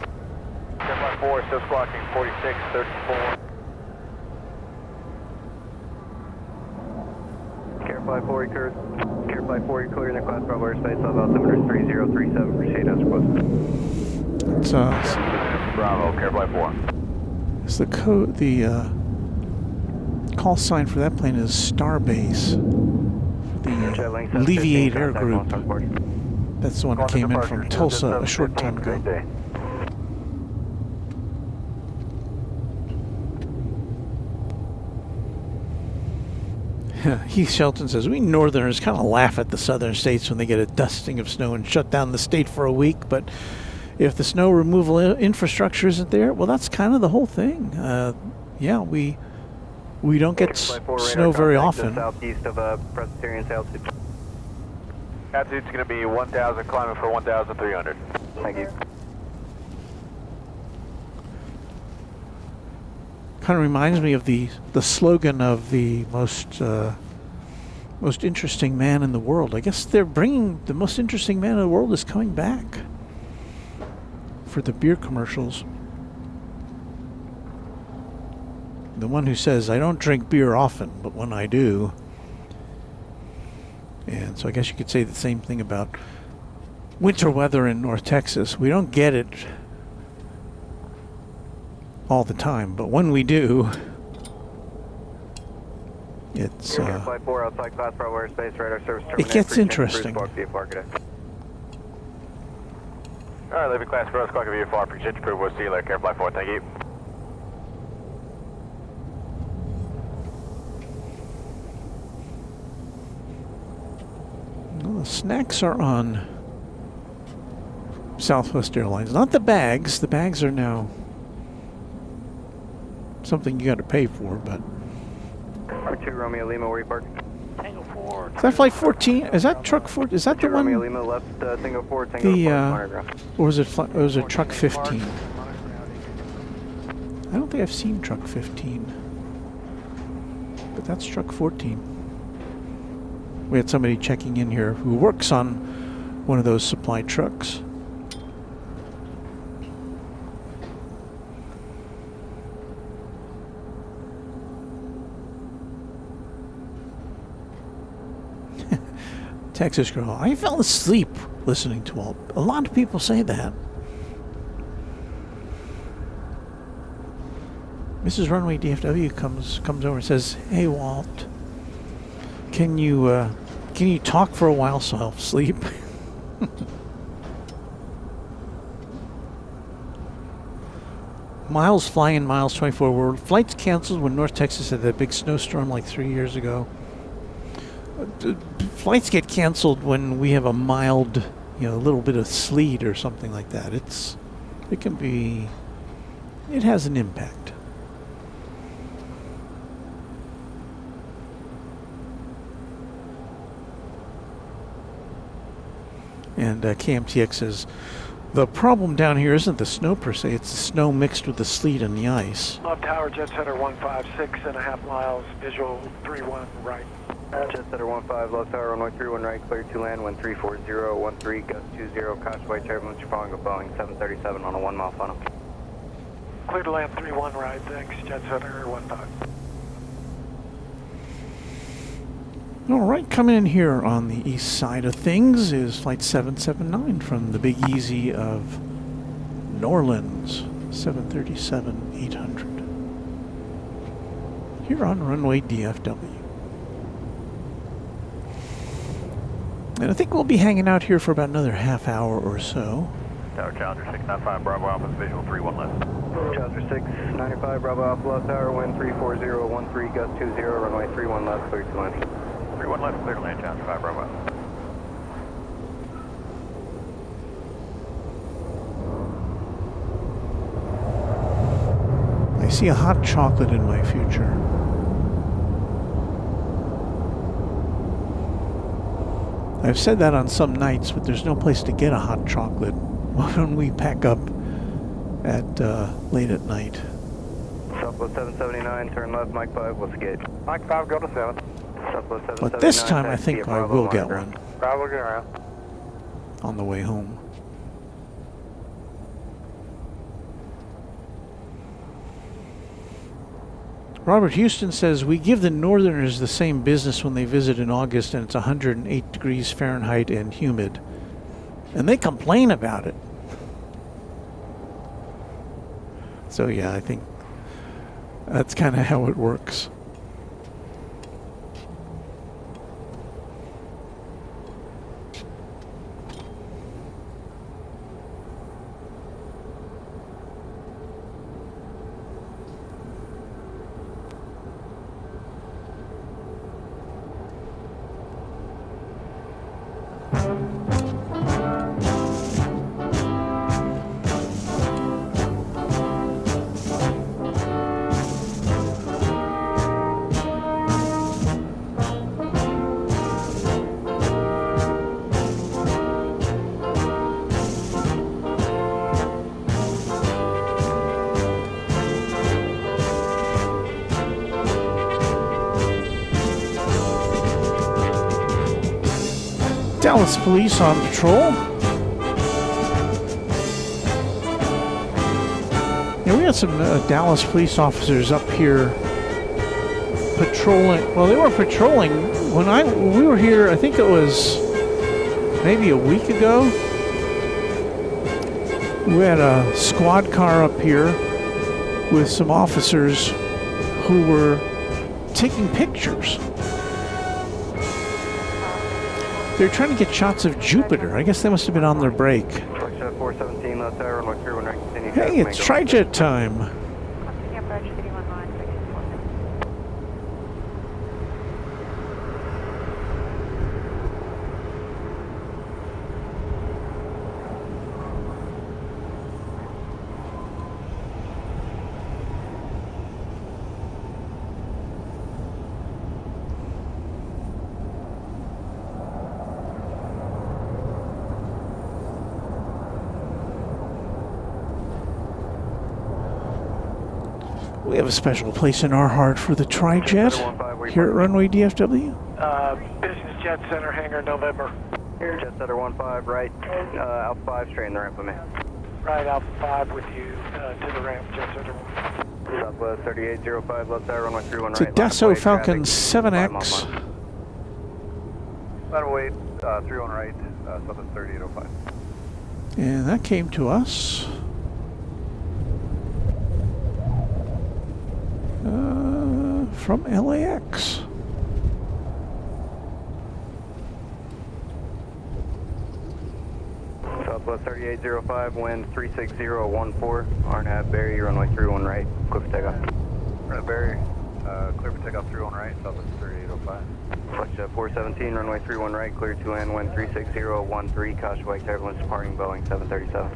Care Flight 4, still squawking 4634. Care Flight 4, you clear. Care Flight 4, you're clear in the class Bravo airspace, level altimeter 3037, proceed as requested. It's Bravo, Care Flight 4. it's the code. The call sign for that plane is Starbase. The Alleviate Air Group. That's the one that came in from Tulsa a short time ago. Heath Shelton says, we Northerners kind of laugh at the southern states when they get a dusting of snow and shut down the state for a week, but if the snow removal infrastructure isn't there, well, that's kind of the whole thing. Yeah, we don't get snow very often. Southeast of Presbyterian altitude. Altitude's going to be 1,000, climbing for 1,300. Thank you. Kind of reminds me of the slogan of the most interesting man in the world. I guess they're bringing the most interesting man in the world is coming back for the beer commercials. The one who says, I don't drink beer often, but when I do. And so I guess you could say the same thing about winter weather in North Texas. We don't get it all the time, but when we do, it's Flight 4 outside class Bravo airspace, radar service terminated. It gets interesting. Alright, leaving class Bravo, squawk VFR, appreciate your approval, see you later, Care Flight 4, thank you. Well, the snacks are on Southwest Airlines, not the bags. The bags are now something you got to pay for, but R2 Romeo Lima, where you park? Tango 4. is that flight 14? Is that truck 4? Is that the one? Romeo Lima left Tango 4, Tango 4, or was it was it truck 15? I don't think I've seen truck 15, but that's truck 14. We had somebody checking in here who works on one of those supply trucks. Texas girl, I fell asleep listening to all. A lot of people say that. Mrs. Runway DFW comes over and says, "Hey Walt, can you talk for a while so I'll sleep?" Miles flying, Miles 24 were flights canceled when North Texas had that big snowstorm like 3 years ago. Flights get canceled when we have a mild, a little bit of sleet or something like that. It has an impact. And KMTX says, the problem down here isn't the snow per se, it's the snow mixed with the sleet and the ice. Love tower, jet setter 156.5 miles, visual 31 right. Jet setter 15, love tower, runway 31 right, clear to land, wind 34013, gust 20, Caution turbulence, you're following a Boeing 737 on a 1 mile funnel. Clear to land 31 right, thanks, jet setter 15. All right, coming in here on the east side of things is Flight 779 from the Big Easy of New Orleans, 737-800. Here on Runway DFW. And I think we'll be hanging out here for about another half hour or so. Tower Challenger 695, Bravo Alpha, visual 31 left. Challenger 695, Bravo Alpha, left tower, wind 34013, gust 20, runway 31 left, clear to land. 31 left, clear to land, Challenger 5, Bravo Alpha. I see a hot chocolate in my future. I've said that on some nights, but there's no place to get a hot chocolate when we pack up at late at night. Southwest 779, turn left, Mike 5, what's the gauge? Mike 5, go to 7. Southwest 779. But this time I think I will get one. Bravo, get around. on the way home. Robert Houston says, we give the northerners the same business when they visit in August and it's 108 degrees Fahrenheit and humid. And they complain about it. So yeah, I think that's kind of how it works. Dallas police on patrol. Yeah, we got some Dallas police officers up here patrolling. Well, they were patrolling when we were here. I think it was maybe a week ago. We had a squad car up here with some officers who were taking pictures. They're trying to get shots of Jupiter. I guess they must have been on their break. 417, left tower, runway 31 right, continue. Hey, it's Trijet time. We have a special place in our heart for the Trijet here at Runway DFW. Business Jet Center, Hangar, November. Here, Jet Center 15, right, Alpha 5, straight in the ramp with me. Right, Alpha 5 with you to the ramp, Jet Center 1. Southwest 3805, left tower, runway 31 It's a right. Dassault Falcon 7X. Ladder weight, 31 right, Southwest 3805. And that came to us from LAX. Southwest 3805, wind 36014, RNAV Barry, runway 31 right, clear for takeoff. RNAV Barry, clear for takeoff 31 right, Southwest 3805. Flush 417, runway 31 right, clear to land, wind 36013, caution wake turbulence, departing Boeing 737.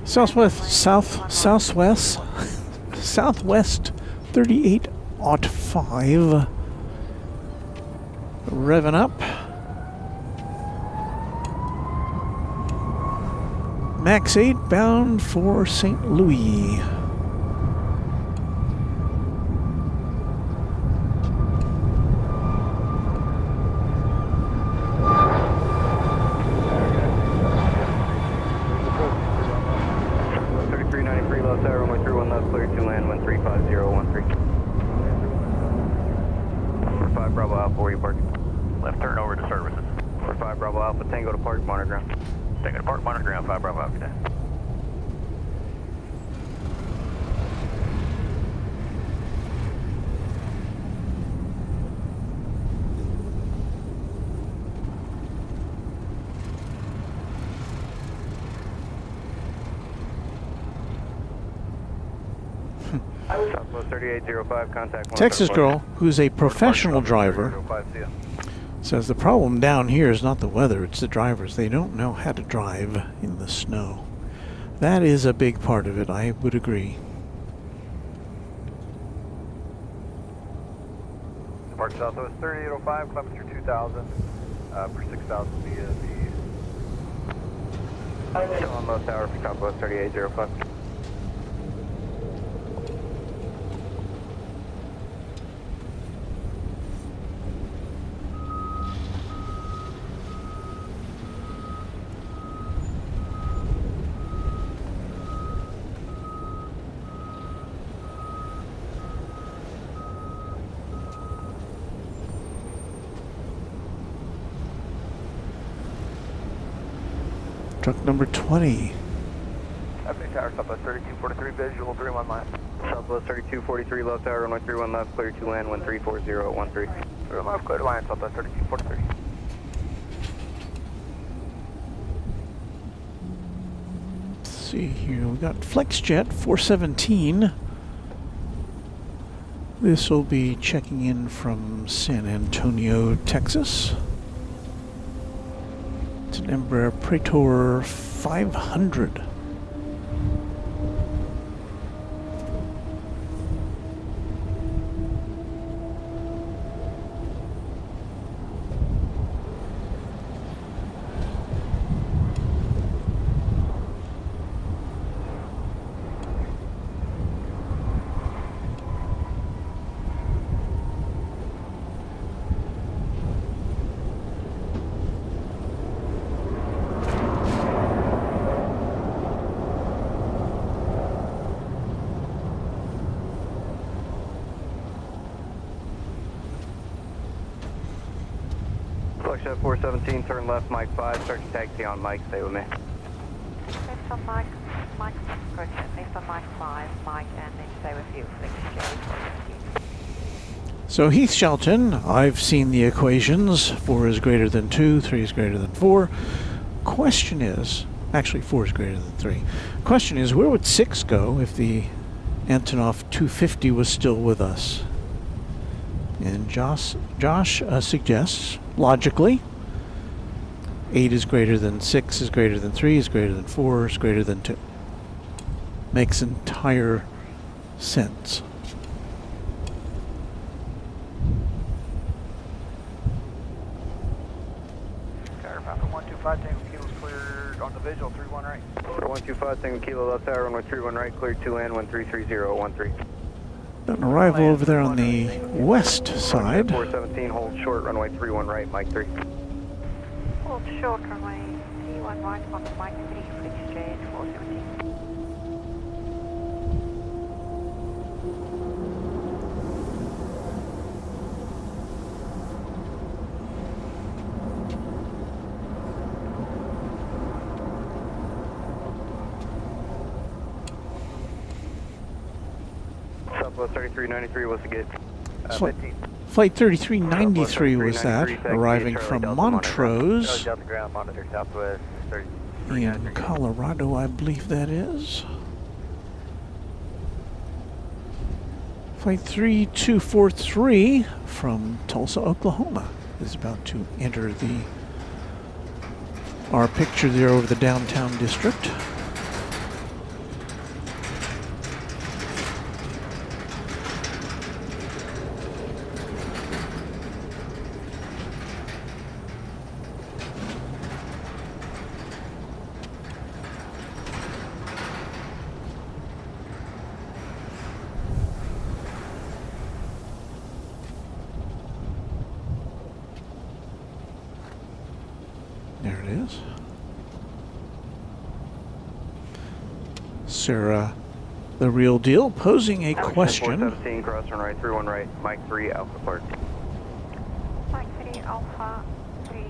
Southwest 3805. Revving up. Max 8 bound for St. Louis. Texas girl, who's a professional driver, says the problem down here is not the weather, it's the drivers. They don't know how to drive in the snow. That is a big part of it, I would agree. Depart Southwest 3805, climbing through 2000 for 6,000 via the... Still on low tower for Southwest 3805. Truck number 20. Evening Tower, Southwest 3243, visual 31 left. Southwest 3243, left tower, runway 31 left, clear to land, 134013. 31 left, clear to land, Southwest 3243. Let's see here. We got FlexJet 417. This will be checking in from San Antonio, Texas. It's an Embraer Praetor 500. FlexJet 417, turn left, Mike 5, start your taxi on Mike, stay with me. Based on Mike, correction, based on Mike 5, Mike, and then stay with you, FlexJet 417. So Heath Shelton, I've seen the equations. 4 is greater than 2, 3 is greater than 4. Question is, actually 4 is greater than 3. Question is, where would 6 go if the Antonov 250 was still with us? And Josh suggests, logically, 8 is greater than 6 is greater than 3 is greater than 4 is greater than 2. Makes entire sense. Tower, Papa 125, Tango Kilo's cleared on the visual 31 right. 125, Tango Kilo, left tower, runway 31 right, clear to land, 133013. Got an arrival over there on the west side. 417, hold short, runway 31 right, Mike 3. Hold short, runway 31 right on Mike 3, FlexJet 417. Southwest 3393, what's the gate? 15. Flight 3393 was that, arriving from Montrose Delta ground, monitor Southwest 30. in Colorado, I believe that is. Flight 3243 from Tulsa, Oklahoma is about to enter our picture there over the downtown district. There it is. Sarah, the real deal, posing a question. 417, cross run right, 31 right, Mike 3, Alpha Park. Mike 3, Alpha 32,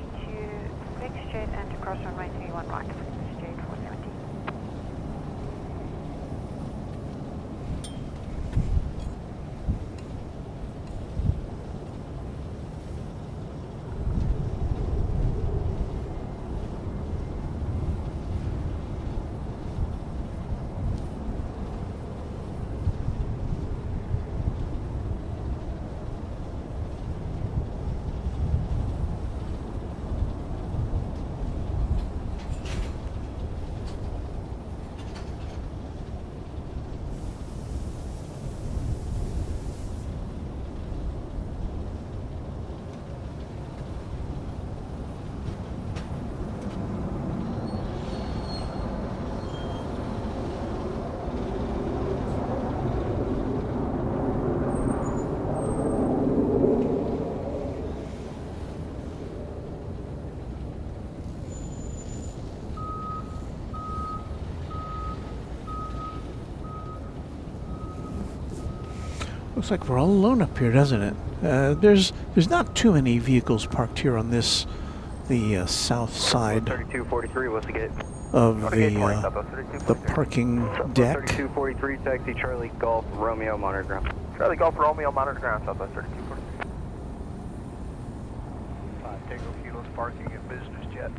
FlexJet, and cross runway 31 right, FlexJet 417. Looks like we're all alone up here, doesn't it? There's not too many vehicles parked here on the south side. 3243, what's the gate? of the parking deck. 3243, taxi Charlie Golf Romeo, monitor ground. Charlie Golf Romeo, monitor ground, Southwest 3243. 5 Tango Kilos parking in business jet.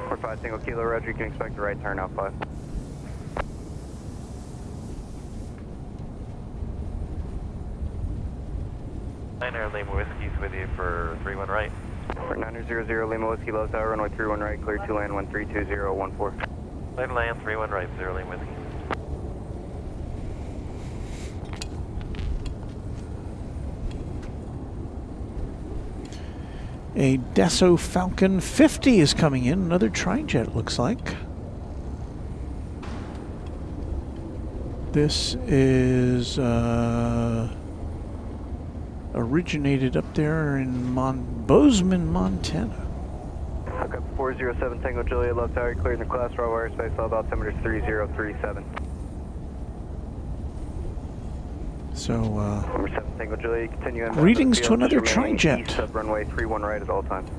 45 Tango Kilo, Roger, you can expect a right turn out 5. Niner Lima Whiskey's with you for 31 right. For 900 Lima Whiskey, low tower, runway 31 right, clear to land 132014. Clear to land 31 right, 0 Lima Whiskey. A Dassault Falcon 50 is coming in, another trijet looks like. This is originated up there in Bozeman, Montana. Okay, 407 Tango Juliet, left tower, clearing the class raw wire space, all about altimeter 3037. So, Number 7 Tango Juliet, continue inbound greetings field, to another just remaining trijet. East of runway 31 right at all times.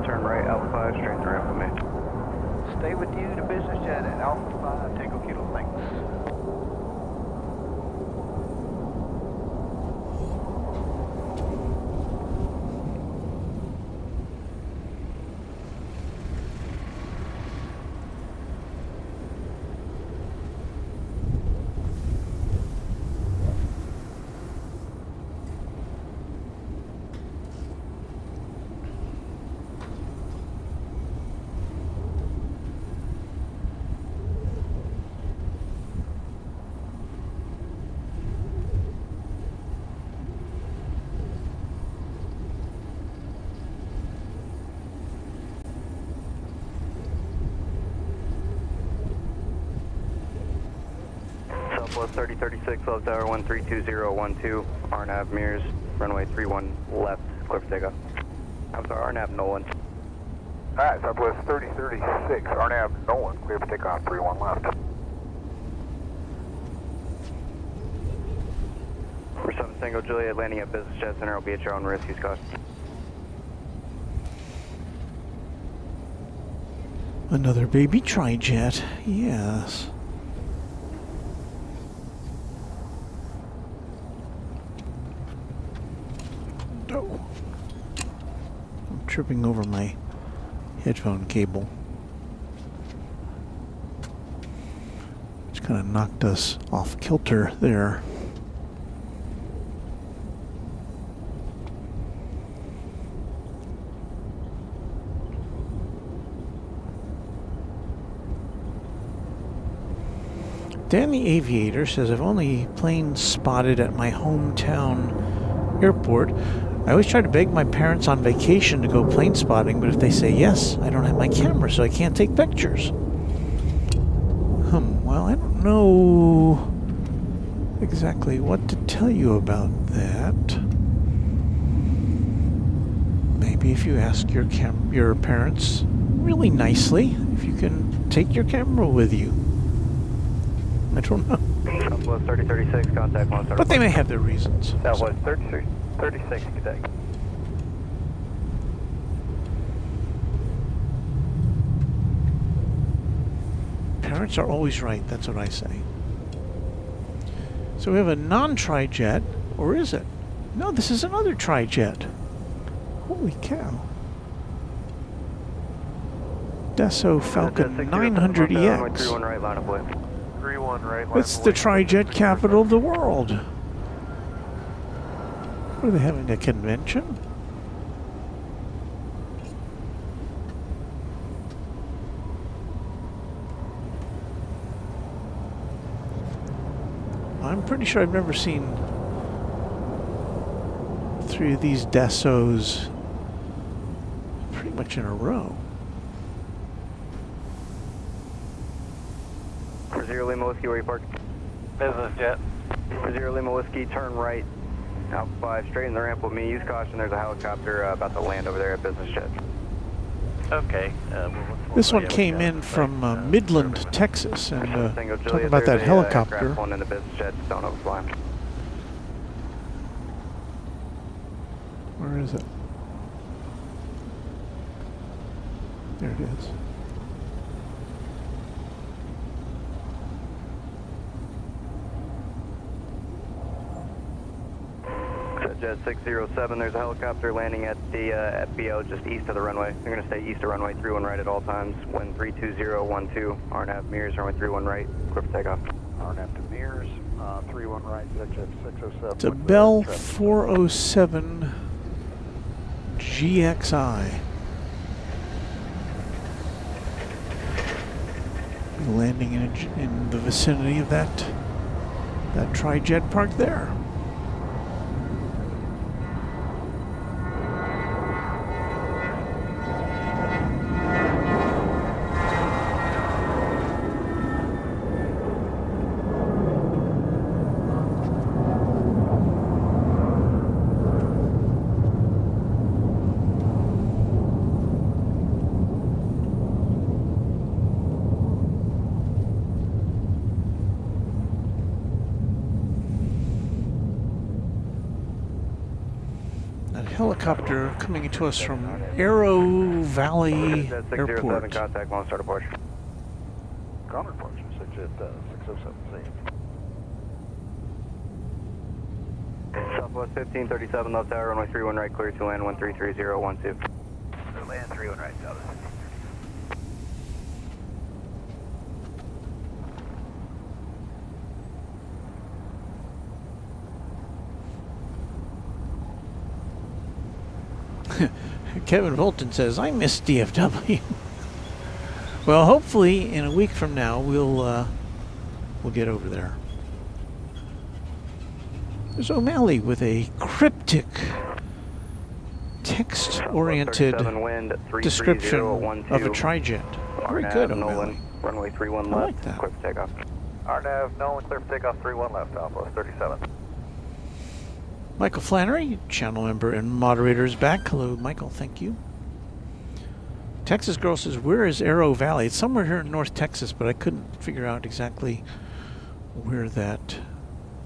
Turn right, Alpha 5, straight to ramp with me. Stay with you to business jet at Alpha 5 Tango Kilo, thanks. Southwest 3036, left tower 132012, RNAV mirrors, runway 31 left, clear for takeoff. I'm sorry, RNAV Nolan. Alright, Southwest 3036, RNAV Nolan, clear for takeoff, 31 left. For 7 Tango Juliet, landing at business jet center will be at your own risk, use caution. Another baby trijet, yes. Oh. I'm tripping over my headphone cable. Which kind of knocked us off kilter there. Dan the Aviator says, I've only planes spotted at my hometown airport. I always try to beg my parents on vacation to go plane spotting, but if they say yes, I don't have my camera, so I can't take pictures. Well, I don't know exactly what to tell you about that. Maybe if you ask your parents really nicely, if you can take your camera with you. I don't know. Southwest 3036, contact 1. But they may have their reasons. Southwest 36, good day. Parents are always right, that's what I say. So we have a non-trijet, or is it? No, this is another trijet. Holy cow. Dassault Falcon 900EX. 31 right, line of way. 31 right, It's the trijet capital of the world. What, are they having a convention? I'm pretty sure I've never seen 3 of these Dassaults pretty much in a row. 40 Lima Whiskey, where you parked? Business jet. 40 Lima Whiskey, turn right. Out 5, straight in the ramp with me. Use caution, there's a helicopter about to land over there at Business Jet. Okay. This one came in from Midland, Texas, and talking about that helicopter. One in the Business Jet, don't overfly. Where is it? There it is. Jet 607, there's a helicopter landing at the FBO just east of the runway. They're going to stay east of runway 31 right at all times. Wind 32012, RNAV mirrors, runway 31 right, clear for takeoff. RNAV to mirrors, 31 right, Jet 607. It's a Bell 407 GXI. Landing in the vicinity of that tri-jet park there. Helicopter coming to us from Arrow Valley Airport. Contact, long start approach. Ground report, Jet 607C. Southwest 1537, left tower, runway 31 right, clear to land 133012. Land 31 right, South. Kevin Bolton says, I miss DFW. Well, hopefully in a week from now we'll get over there. There's O'Malley with a cryptic text-oriented description of a tri-jet. Very good, O'Malley. Runway 31 I left, like that. clear for takeoff. RNAV, Nolan, clear for takeoff 31 left, Alpha 37. Michael Flannery, channel member and moderator, is back. Hello, Michael. Thank you. Texas Girl says, where is Arrow Valley? It's somewhere here in North Texas, but I couldn't figure out exactly where that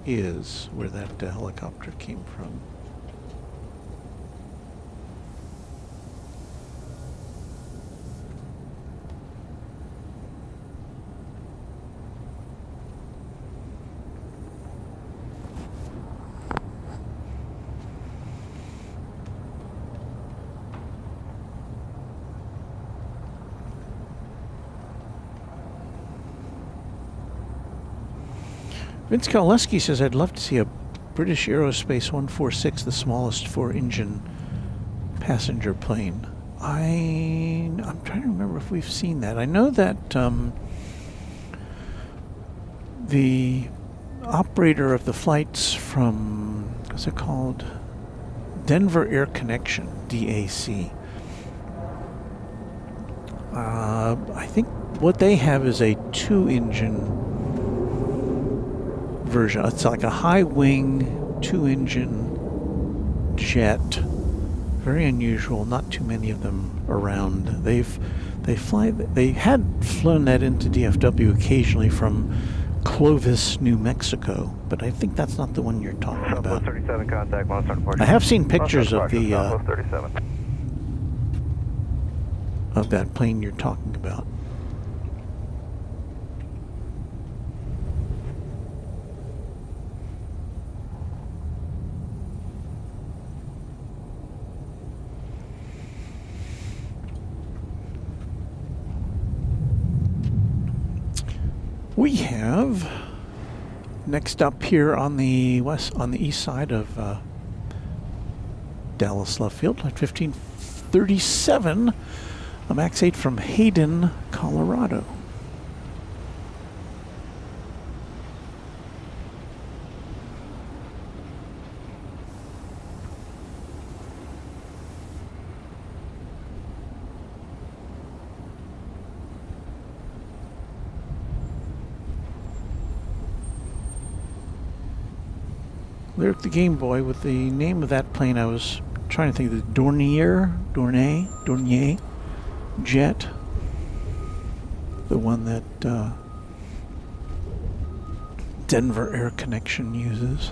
is, where that helicopter came from. Vince Kowaleski says, I'd love to see a British Aerospace 146, the smallest 4-engine passenger plane. I'm trying to remember if we've seen that. I know that the operator of the flights from, what's it called? Denver Air Connection, DAC. I think what they have is a 2-engine version. It's like a high wing 2-engine jet. Very unusual. Not too many of them around. They had flown that into DFW occasionally from Clovis, New Mexico, but I think that's not the one you're talking about. 37 contact, long start approach. I have seen pictures of the 37. of that plane you're talking about. We have next up here on the east side of Dallas Love Field, at 1537, a MAX 8 from Hayden, Colorado. Lyric the Game Boy with the name of that plane. I was trying to think of the Dornier jet. The one that Denver Air Connection uses.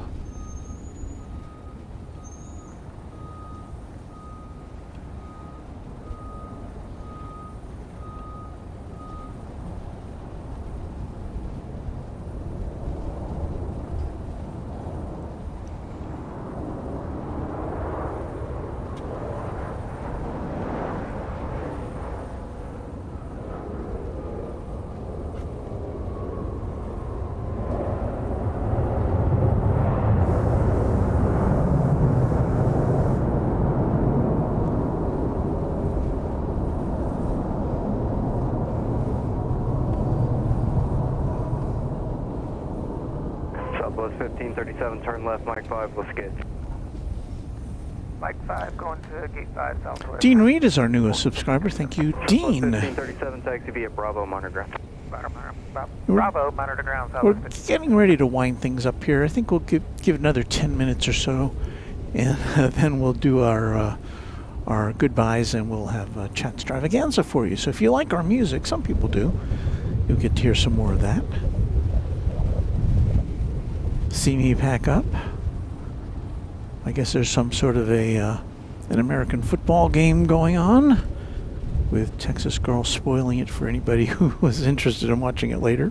Southwest 1537, turn left, Mike 5, let's skid. Mike 5 going to gate 5 Southwest. Dean Reed is our newest subscriber. Thank you, Dean. 1537, taxi via Bravo, monitor ground. Bravo, monitor ground. We're getting ready to wind things up here. I think we'll give another 10 minutes or so, and then we'll do our goodbyes, and we'll have chat extravaganza for you. So if you like our music, some people do, you'll get to hear some more of that. See me pack up. I guess there's some sort of an American football game going on, with Texas girls spoiling it for anybody who was interested in watching it later.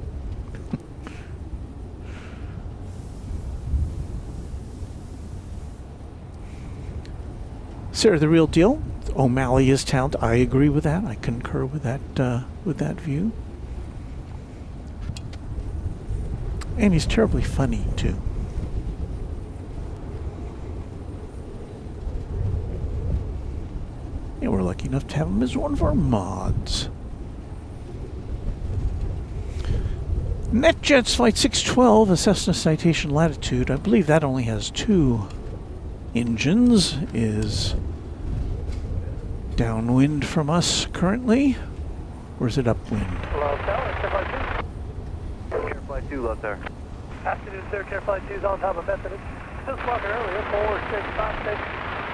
Sarah, the real deal. O'Malley is talented. I agree with that. I concur with that view. And he's terribly funny too. And we're lucky enough to have him as one of our mods. NetJets Flight 612, a Cessna Citation Latitude. I believe that only has 2 engines. Is downwind from us currently, or is it upwind? Hello, Tower, Care Flight 2, left there. Afternoon, sir. Care Flight 2 is on top of Methodist. Just walking earlier, 4656.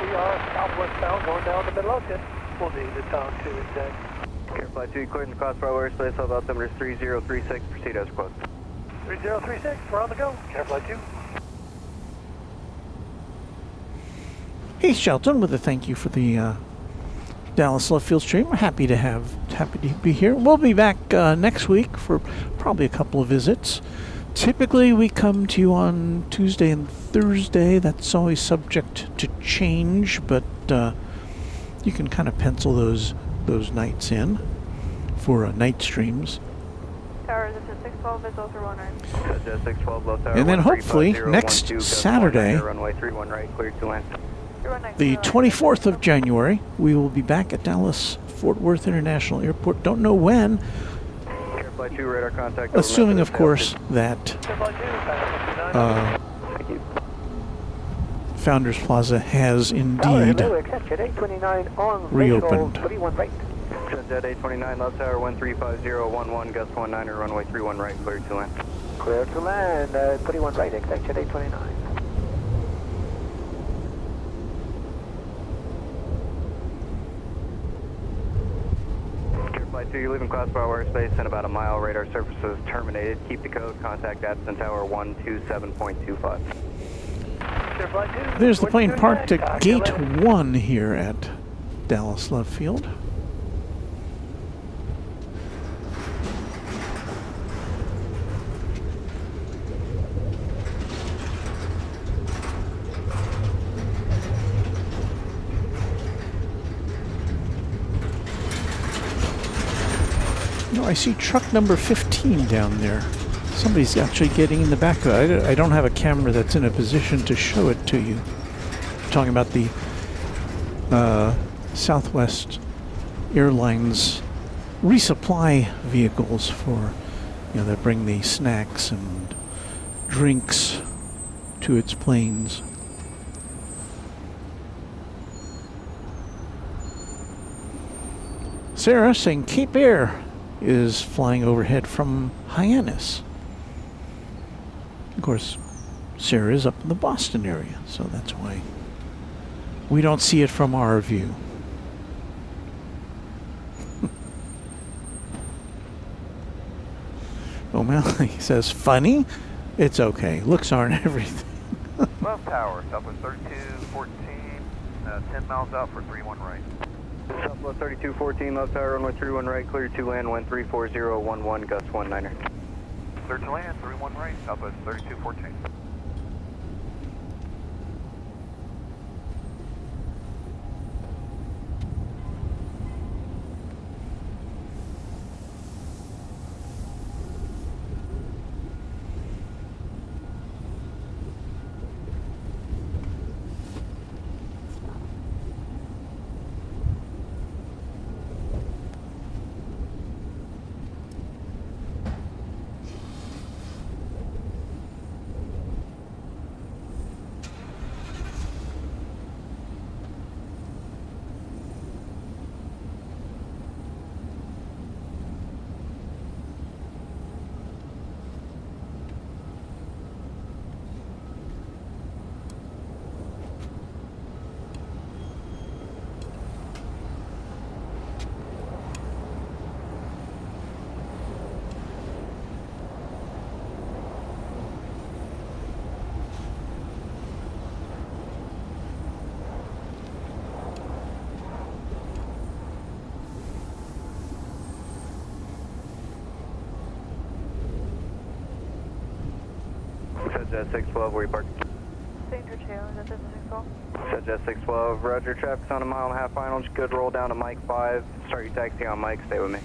We are southwest bound, going down the middle ocean. We'll need to talk to exec. Care Flight 2, cleared in the crossbar airspace, hold altimeter 3036, proceed as requested. 3036, we're on the go. Care Flight 2. Hey, Shelton, with a thank you for the Dallas Love Field stream. We're happy to be here. We'll be back next week for probably a couple of visits. Typically, we come to you on Tuesday and Thursday. That's always subject to change, but you can kind of pencil those nights in for night streams. Tower, this is 612, it's also runner. 612, low tower. And then hopefully next Saturday, runway 31 right, cleared to land. the 24th of January, we will be back at Dallas Fort Worth International Airport. Don't know when. Care Flight 2, radar contact. Assuming, of course, that Founders Plaza has indeed reopened. Jet 829, left tower 135011, gust 19, runway 31 right, cleared to land. Clear to land, 31 right, exec jet 829. Care Flight 2, you're leaving crossbar airspace in about a mile, radar surfaces terminated. Keep the code, contact Addison Tower 127.25. There's the plane parked at Gate 1 here at Dallas Love Field. No, I see truck number 15 down there. Somebody's actually getting in the back of it. I don't have a camera that's in a position to show it to you. I'm talking about the Southwest Airlines resupply vehicles for, that bring the snacks and drinks to its planes. Sarah saying Cape Air is flying overhead from Hyannis. Of course, Sarah is up in the Boston area, so that's why we don't see it from our view. O'Malley says, funny? It's okay. Looks aren't everything. Left tower, Southwest 3214, 10 miles out for 31 right. Southwest 3214, left tower, runway 31 right, clear to land, wind 34011, gust 19er. Clear to land, 31 right, Southwest 3214. Jet 612, where you parked? Danger 2, is that Jet 612? Jet 612, roger, traffic's on a 1.5 final, just good, roll down to Mike 5, start your taxi on Mike, stay with me.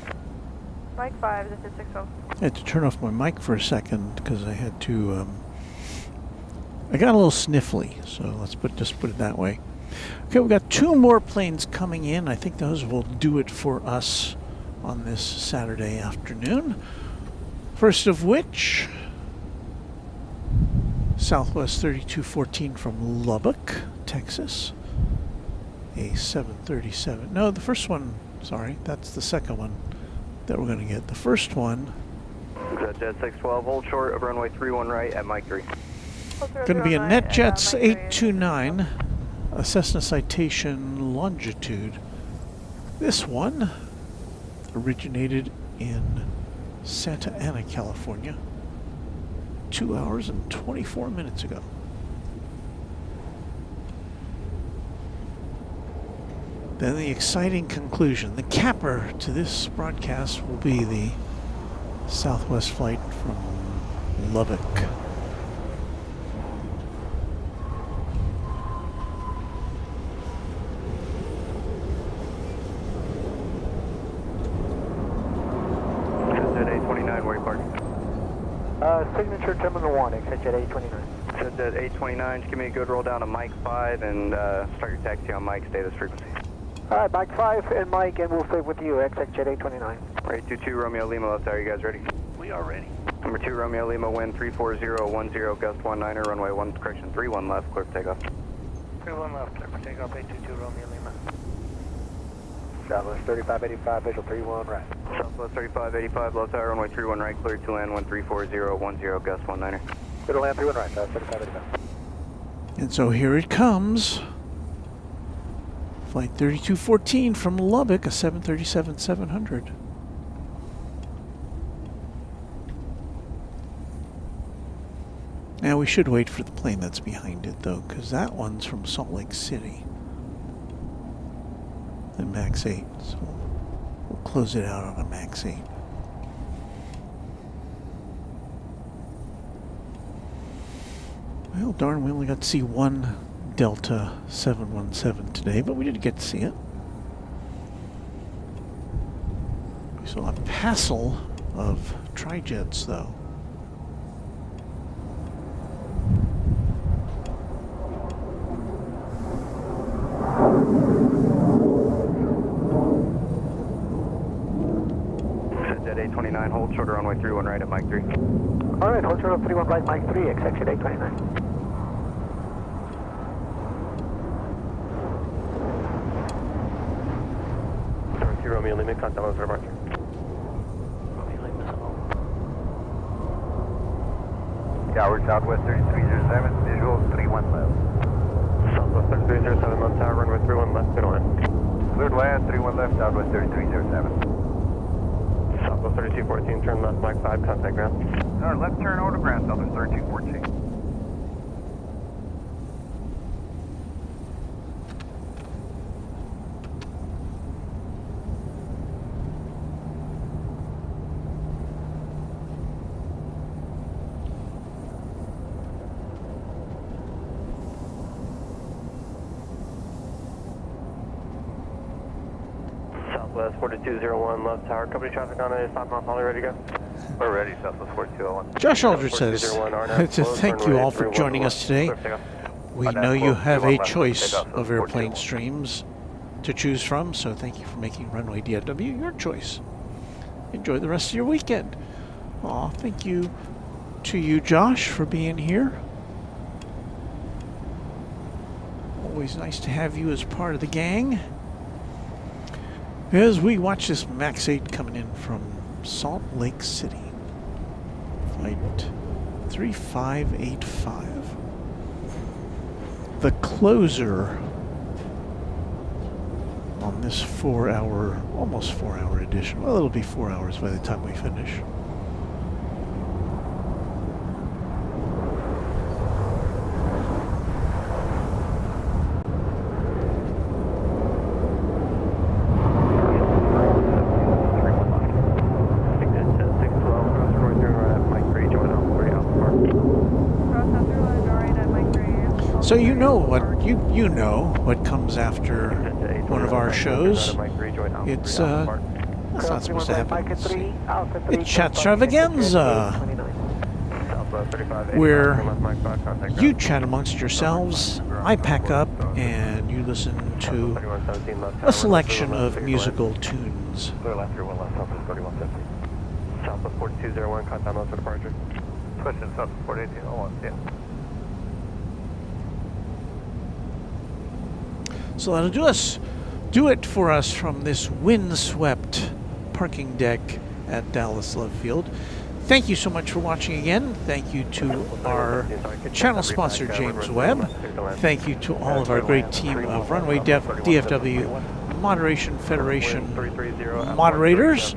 Mike 5, this is 612. I had to turn off my mic for a second because I had to, I got a little sniffly, so let's just put it that way. Okay, we've got 2 more planes coming in. I think those will do it for us on this Saturday afternoon. First of which, Southwest 3214 from Lubbock, Texas. A 737. No, the first one, sorry, that's the second one that we're going to get. The first one, Jet 612, hold short of runway 31 right at Mike 3. going to be a NetJets 829, a Cessna Citation Longitude. This one originated in Santa Ana, California, 2 hours and 24 minutes ago. Then the exciting conclusion. The capper to this broadcast will be the Southwest flight from Lubbock. Signature Terminal 1, exit Jet 829. Jet 829, just give me a good roll down to Mike 5 and start your taxi on Mike, stay this frequency. Alright, Mike 5 and Mike, and we'll stay with you, exit Jet 829. Right, 22 Romeo Lima left, are you guys ready? We are ready. Number 2 Romeo Lima, wind 34010, gust 19er, runway 31 left, clear for takeoff. 31 left, clear for takeoff, 822 Romeo Lima. Southwest 3585, visual 31 right. Southwest 3585, low tower, runway 31 right, clear to land, wind 34010, gust 19er. Clear to land 31 right, 3585. And so here it comes. Flight 3214 from Lubbock, a 737-700. Now we should wait for the plane that's behind it though, because that one's from Salt Lake City. The MAX 8, so we'll close it out on a MAX 8. Well, darn, we only got to see one Delta 717 today, but we did get to see it. We saw a passel of tri-jets, though. Jet 829, hold short of runway 31 right at Mike 3. Alright, hold short of 31 right, Mike 3, exit Jet 829. Romeo Lima, contact level for departure. Romeo Lima, Tower, Southwest 3307, visual 31 left. Southwest 3307, left tower, runway 31 left, clear to land. Cleared land, 31 left, Southwest 3307. Southwest 3214, turn left, Mike 5, contact ground. Left turn order ground, Southwest 3214. Southwest 4201, left tower, company traffic on a 5 mile poly, ready to go? We're ready, Southwest 4201. Josh Aldridge says, thank you all for joining us today. We know you have a choice of airplane streams to choose from, so thank you for making Runway DFW your choice. Enjoy the rest of your weekend. Aw, thank you to you, Josh, for being here. Always nice to have you as part of the gang. As we watch this MAX 8 coming in from Salt Lake City. Flight 3585. The closer on this 4-hour, almost 4-hour edition. Well, it'll be 4 hours by the time we finish. So you know what comes after one of our shows. It's that's not supposed to happen. It's extravaganza, where you chat amongst yourselves. I pack up and you listen to a selection of musical tunes. Southwest 4201, contact notes for departure. Question Southwest 4801, yeah. So that'll do it for us from this windswept parking deck at Dallas Love Field. Thank you so much for watching again. Thank you to our channel sponsor, James Webb. Thank you to all of our great team of Runway DFW Moderation Federation moderators.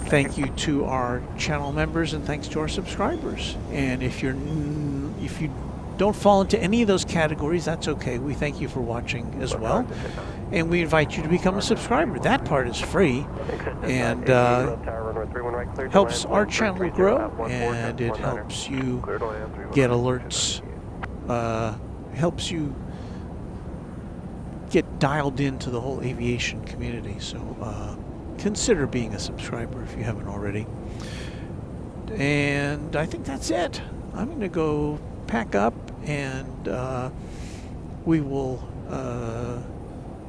Thank you to our channel members, and thanks to our subscribers. And if you don't fall into any of those categories, that's okay. We thank you for watching as well, and we invite you to become a subscriber. That part is free, and helps our channel grow, and it helps you get alerts, helps you get dialed into the whole aviation community. So consider being a subscriber if you haven't already. And I think that's it. I'm going to go pack up, and we will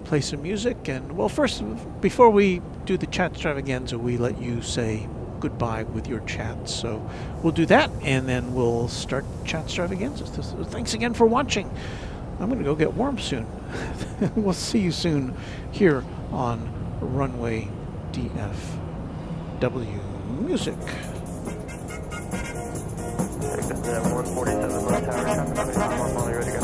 play some music. And well, first, before we do the chat extravaganza, we let you say goodbye with your chat. So we'll do that, and then we'll start chat extravaganza. So thanks again for watching. I'm going to go get warm soon. We'll see you soon here on Runway DFW Music. 147 left tower, traffic on the 5 mile poly, ready to go.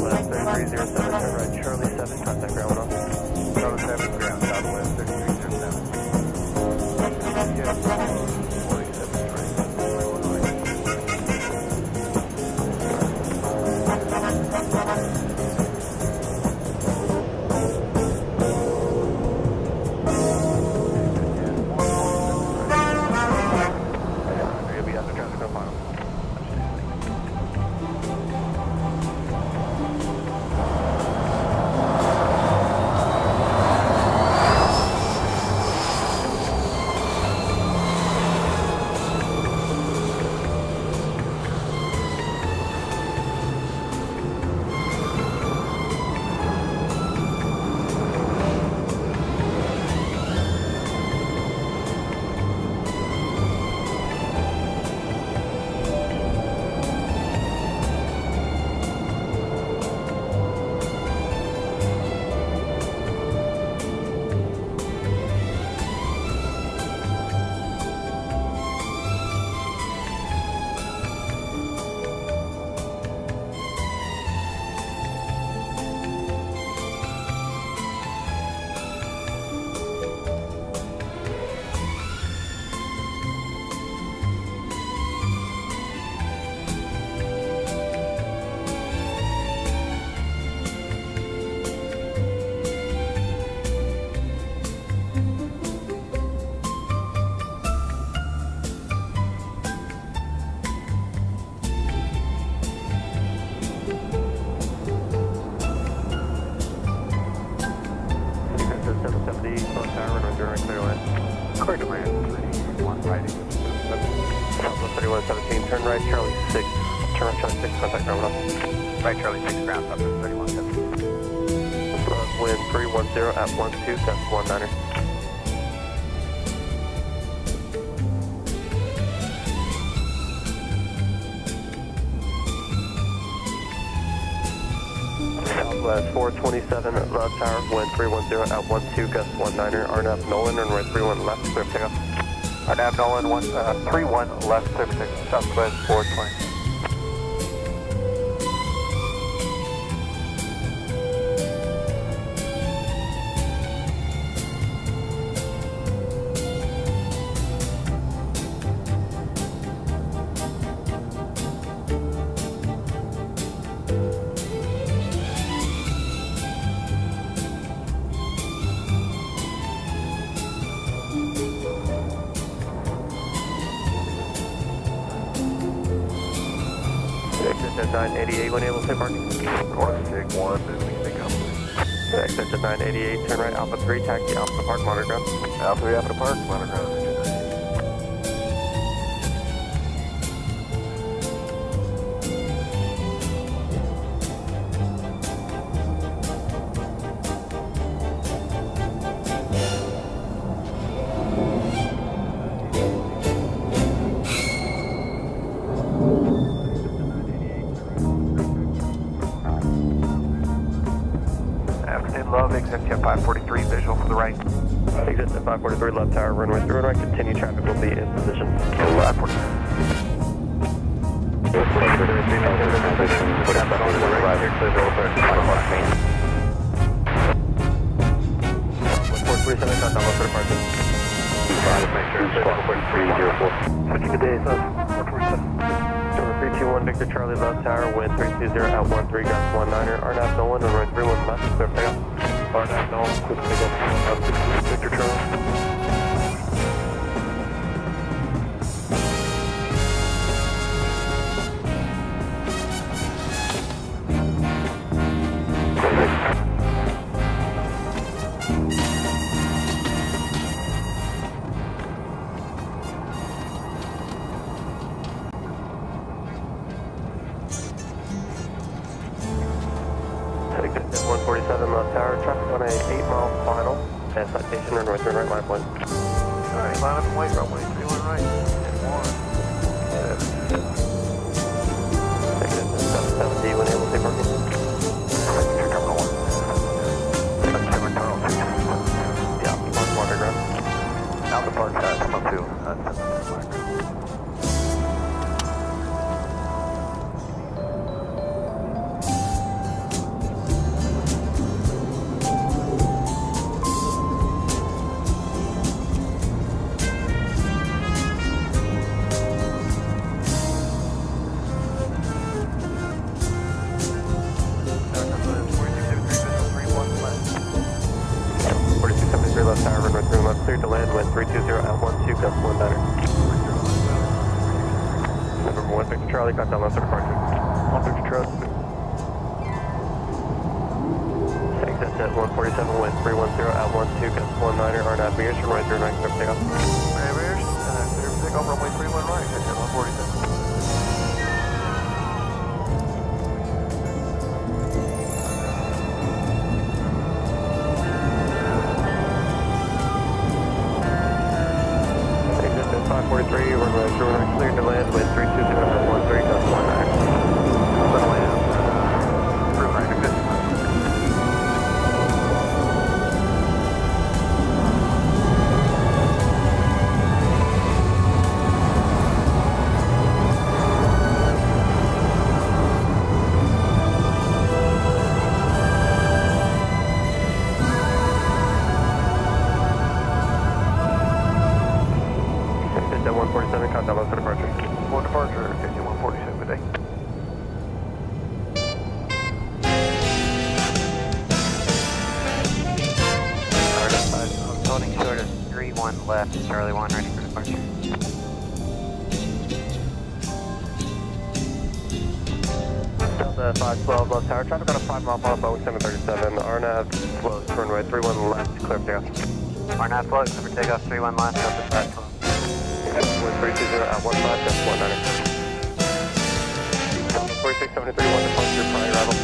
Left 3307, turn right, Charlie 7, contact ground 1 off. Charlie 7, ground, Southwest 3307. right, clear land. Correct land, 31 righty. Southwest 3117, turn right, Charlie 6. Turn right, Charlie 6, contact ground up. Right, Charlie 6, ground, Southwest 3117. Wind 310 at 12, gust 19er. Southwest 427 left tower, wind 310 at 12, gust 19er. RNAV Nolan, runway 31 left, clear for takeoff. RNAV Nolan, 31 left, clear for takeoff, Southwest 420. Exit at 988 when able to take parking. Course, take 1, then we can take up. Exit at 988, turn right, Alpha 3, taxi Alpha Park, monitor ground. Alpha 3, Alpha Park, monitor ground. Love, exit jet 543, visual for the right. Exit at 543 left tower, runway 31 right, continue traffic will be in position. 543. Put out that on the right here, clear the over, 437, contact low for departure. Make sure it's 14304. Switching to dayside, 447. 321 Victor Charlie left tower, wind 320 at 13, gust 19er. RNAV Nolan, runway 31 left, clear for takeoff. RNAV Nolan, quick takeoff. Victor Charlie. Exit at 147 left tower, traffic on a 8-mile final, and citation runway 31 right, line point. Alright, line up and wait, runway 31 right. And 1. Exit at 770 when able to take parking. Here, terminal 1. Terminal 2. Yeah, Park, monitor ground. Alpha Park, terminal 2. Left tower, runway 31 left, cleared to land, wind 320 at 12, gust 19er. Number 1 Victor Charlie, contact left for departure. 1 Victor Charlie. Exit at 147, wind 310 at 12, gust 19er. RNAV Mears, runway 39, clear for takeoff. Mears, clear for takeoff, runway 31 right, at 147. Exit at 543, runway 31 cleared to land, wind 320 at 13, gust 19er. Let land. Through right, exit. Exit at 147, contact left for departure. One departure, KC 147 Midday. Holding short of 31 left, Charlie 1 ready for departure. Delta 512 left tower, traffic on a 5-mile final, Boeing 737. RNAV close, runway 31 left, clear for takeoff. RNAV float, clear for takeoff 31 left, Southwest 512. Wind 320 at 15, just 19. Southwest 4673, 1 departure, prior arrival.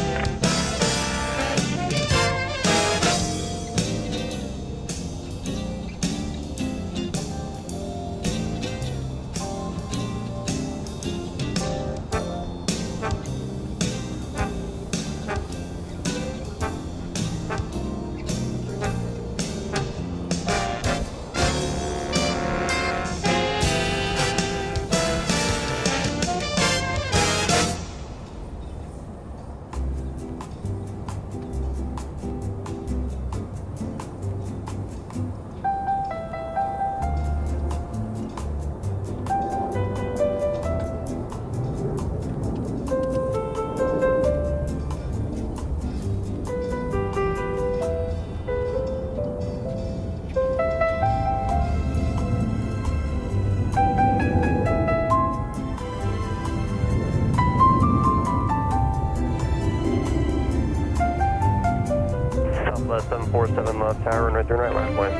Southwest 747 left tower, runway 39 right, line of flight.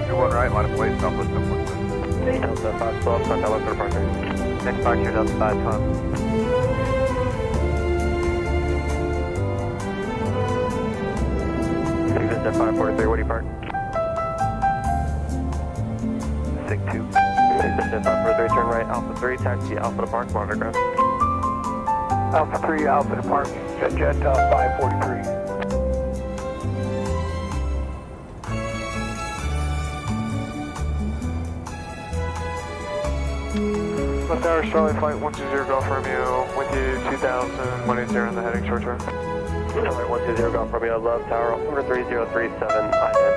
21 right, line of flight, Southwest 747. Delta 512, contact left for departure. Next departure, Delta 512. Exit at 543, where do you park? SIG 2. Exit at 543, turn right, Alpha 3, taxi Alpha to park, monitor ground. Alpha 3, Alpha departing, jet 543. Left tower, Charlie flight 120 Golf Romeo, with you 2000, 180 on the heading, short term. Charlie 120 Golf Romeo, left tower, over 3037, IDEN.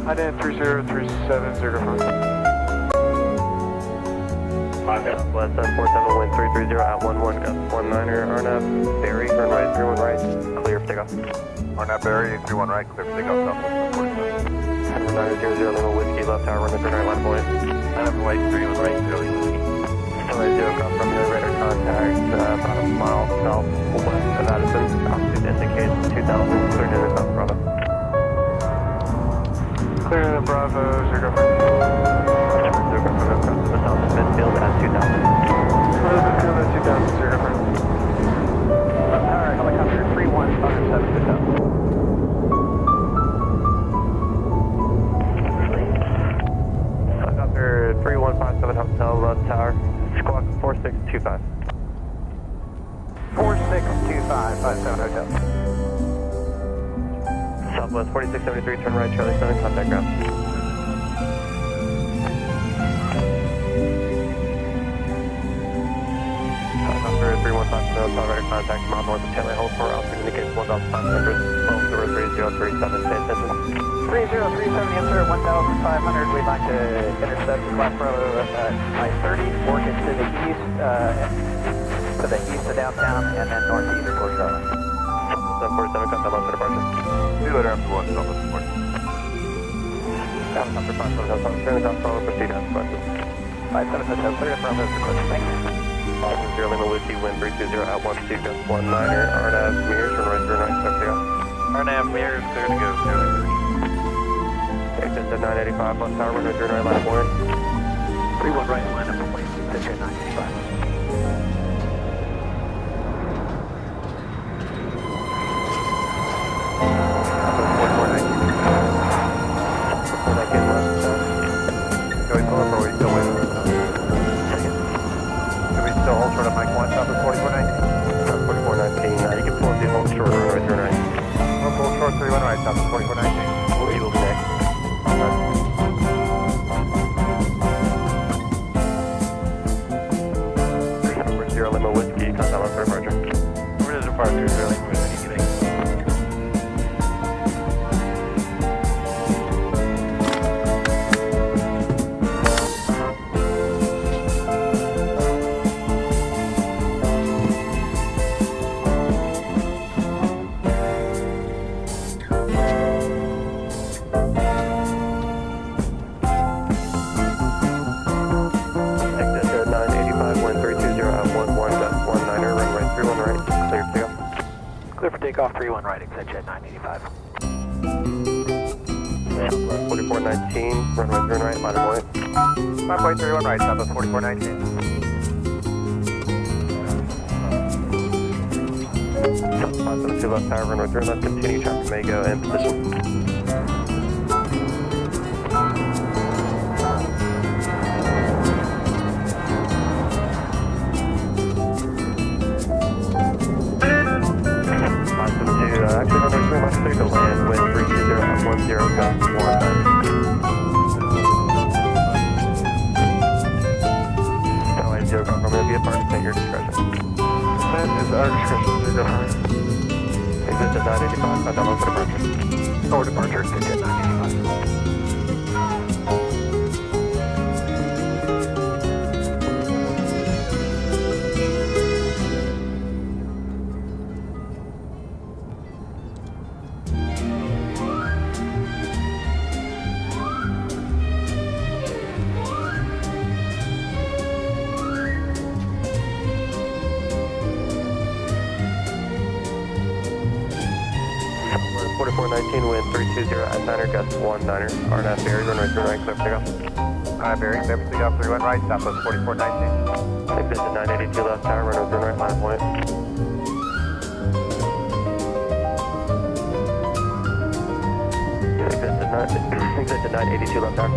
IDEN 3037, 05. West 747, wind 330 at 11, gust 19er, RNAV, Barry, turn right, 31 right, clear for takeoff. RNAV Barry, 31 right, clear for takeoff, Southwest 747. 900 Lima Whiskey, left tower, runway 39 line of point. Line of flight 31 right, Zero Whiskey. Runway 0 Golf Romeo, radar contact, about a mile southwest of Addison, altitude indicates 2000, clear to the South Bravo. Clear to Bravo, Zero Golf. Midfield at 2000. Midfield at 2000, Zero Golf. Alright, helicopter 3157, good job. Helicopter 3157 Hotel, left tower, squawk 4625. 4625, 57 Hotel. Southwest 4673, turn right, Charlie 7, contact ground. Helicopter 3157, radar contact, mile north of taillight, hold for altitude indicates 1500, 123037, pay attention. 3037, yes sir, 1500, we'd like to intercept the Class Bravo I-30, work it to the east of downtown, and then northeast of Fort Charlotte. 747, contact left for departure. See you later after 1, Southwest 40. Helicopter 57 Hotel, turn the South Bravo, proceed as requested. 57 Hotel, clear to Bravo, request, thank you. 0 Lima Whiskey, wind 320 at 12, gust 19er, RNAV, mirrors, runway 39, clear for takeoff. RNAV mirrors, clear to go, Exit at 985, left tower, runway 39, line of point. 31 right, line up point, pitch at 985. Takeoff 31 right, exit jet 985. 4419 4419, runway 31 right, line of point. Runway 31 right, Southwest 4419. 572 left tower, runway 3 left, continue, traffic may go in position. Actually, runway 3 left, clear to land, wind 320 at 10, gust 1. Runway 0, come from via park at your discretion. That is our discretion, 0 high. Exit at 985, contact local departure. Forward departure, exit at 985. Wind 320 at 9er, gust 19er, RNAV Barry, runway 3 right, clear for takeoff. Barry, clear for takeoff, 31 right, Southwest 4419. Exit at 982 left tower, runway 3 right, line of point. Exit at 982 left tower.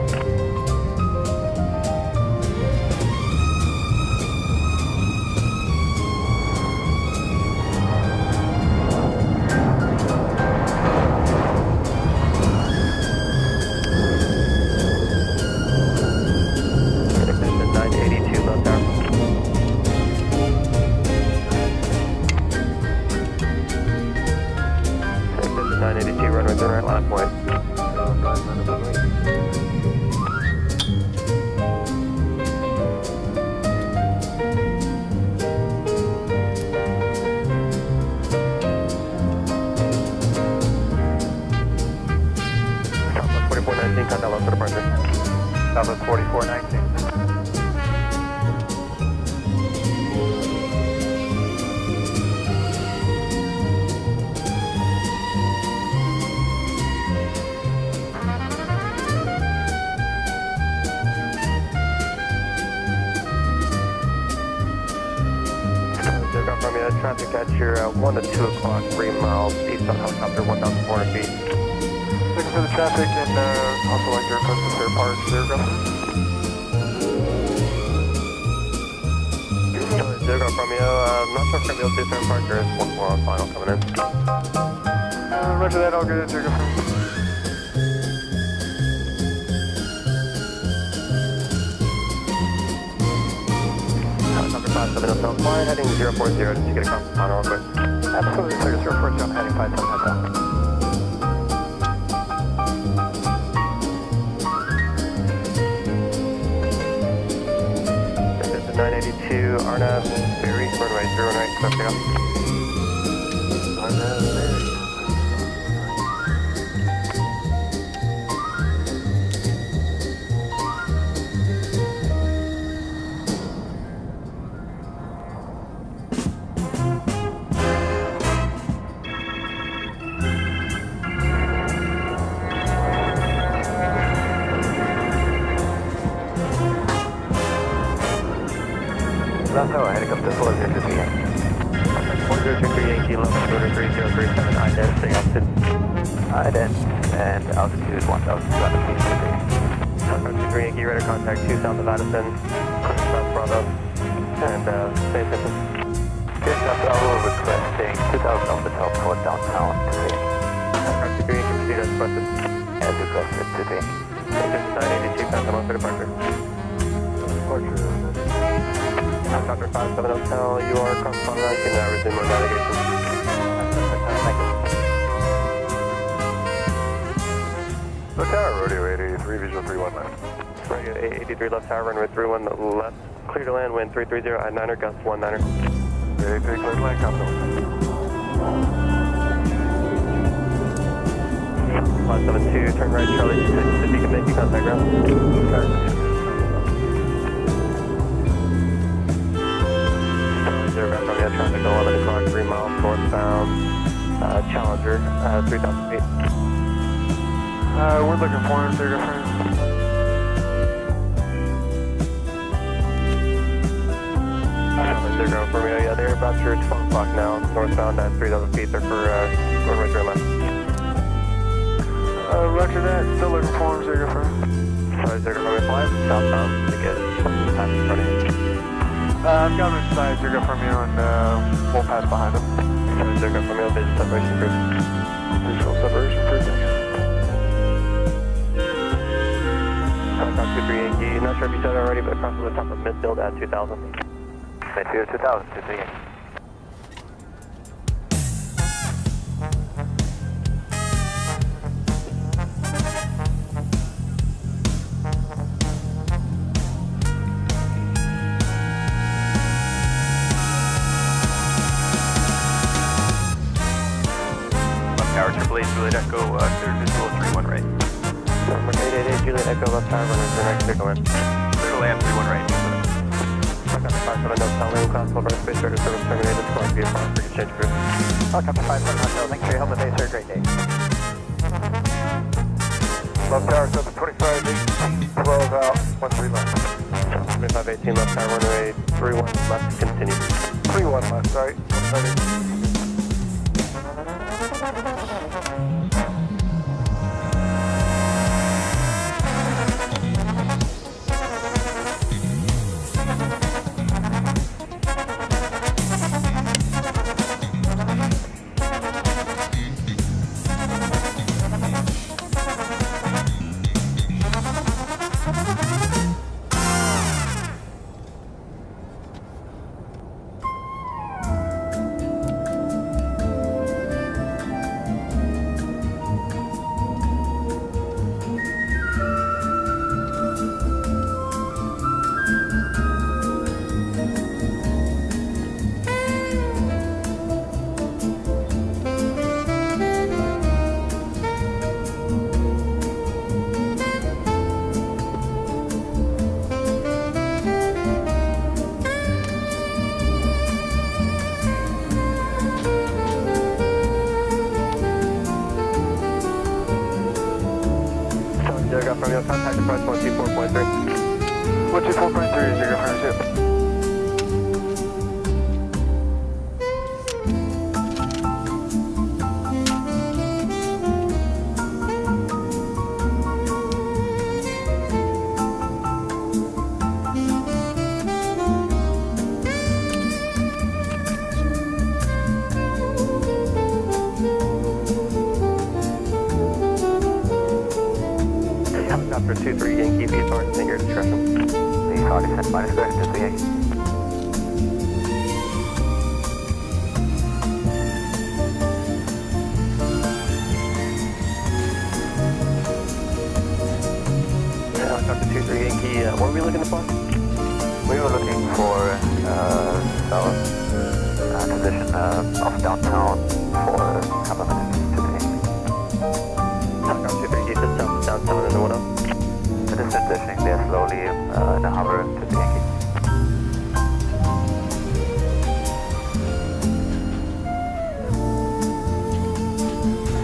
Southwest 4419. Traffic at your 1 to 2 o'clock, 3 miles east on helicopter, 1,400 feet. Looking for the traffic and also like to request a fair park, there, go. Zero from you, not sure if we're going to be able to do fair park, there is 1 more on final coming in. Roger that, all good, Zero from you. Helicopter 57 Hotel, flying heading 040, just to get a conference on real quick. Absolutely, sir, 040, I'm heading 57 Hotel. This is 982 RNAV Barry, runway 0 right, clear for takeoff. RNAV Barry. No, helicopter 4023. 4023 Yankee, level 3037, ident, stay altitude. Ident, and altitude 1,200 feet. Helicopter 3 Yankee, radar contact 2 south of Addison, South Bravo, and stay attention. Good, Bravo requesting 2,000 off the top for downtown today. Helicopter 3 Yankee, proceed as requested. As requested today. Exit 982, contact local departure. Departure. Helicopter 57 Hotel, you are across the line, you can now resume on navigation. Hotel, rodeo 883, visual 31 left. Radio 883 left tower, runway 31 left, clear to land, wind 330 at 9er, gust 19er. 883, clear to land, copy. 572, turn right, Charlie 26, if you can make you contact ground. Zero from you, traffic 11 o'clock, 3 miles northbound, Challenger, 3,000 feet. We're looking for him, they're friend. They're going for me. Yeah, they're about to 12 o'clock now. Northbound at 3,000 feet. They're for going right through left. Roger that. Still looking for him, they're friend. Sorry, they're going to fly southbound to get past in front of you. I've got him inside, they're going for me on, we'll pass behind him. Sorry, they're going for me on visual separation group. Visual separation group. Helicopter 23 Yankee. Not sure if you said it already, but across the top of Midday at 2,000. Midday 2000, 23 Yankee. Tower 888 Juliet Echo, clear visual 31 right. 888 Juliet Echo, left tower, runners in right, clear to land. Clear to land, 31 right. Helicopter 57 Hotel, lane class, full burst, space service terminated, scoring VFR for exchange group. Helicopter 57 Hotel, thanks for your help today, sir, great day. Left tower 725, 12 out, 13 left. 2518 left tower, runway 31 left, continue. 31 left, sorry. 130. From your contact approach 124.3. 124.3 is your friend, too. Helicopter 23 Yankee, VFR, at your discretion. Please, Audi, send minus correction to 3 Yankee. Helicopter 23 Yankee, what were we looking for? We were looking for south position off downtown for a couple of minutes today. Helicopter 23 Yankee, downtown in the window. It is transitioning there slowly in a hover to the Yankee.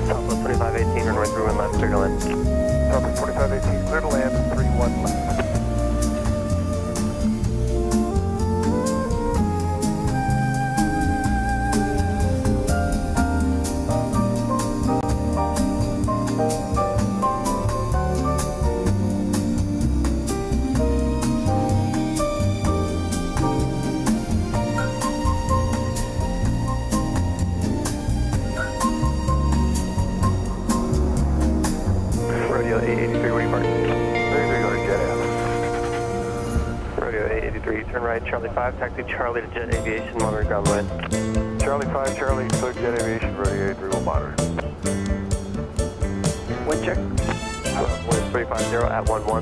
Southwest 2518, runway 31 left, clear to land. Southwest 2518, clear to land, 31 left. Radio 883, where you parked? There you go to Jet Air. Radio 883, turn right, Charlie 5, taxi Charlie to Jet Aviation, monitor ground line. Charlie 5, Charlie, clear Jet Aviation, radio 83 will monitor. Wind check. Wind 350 at 11.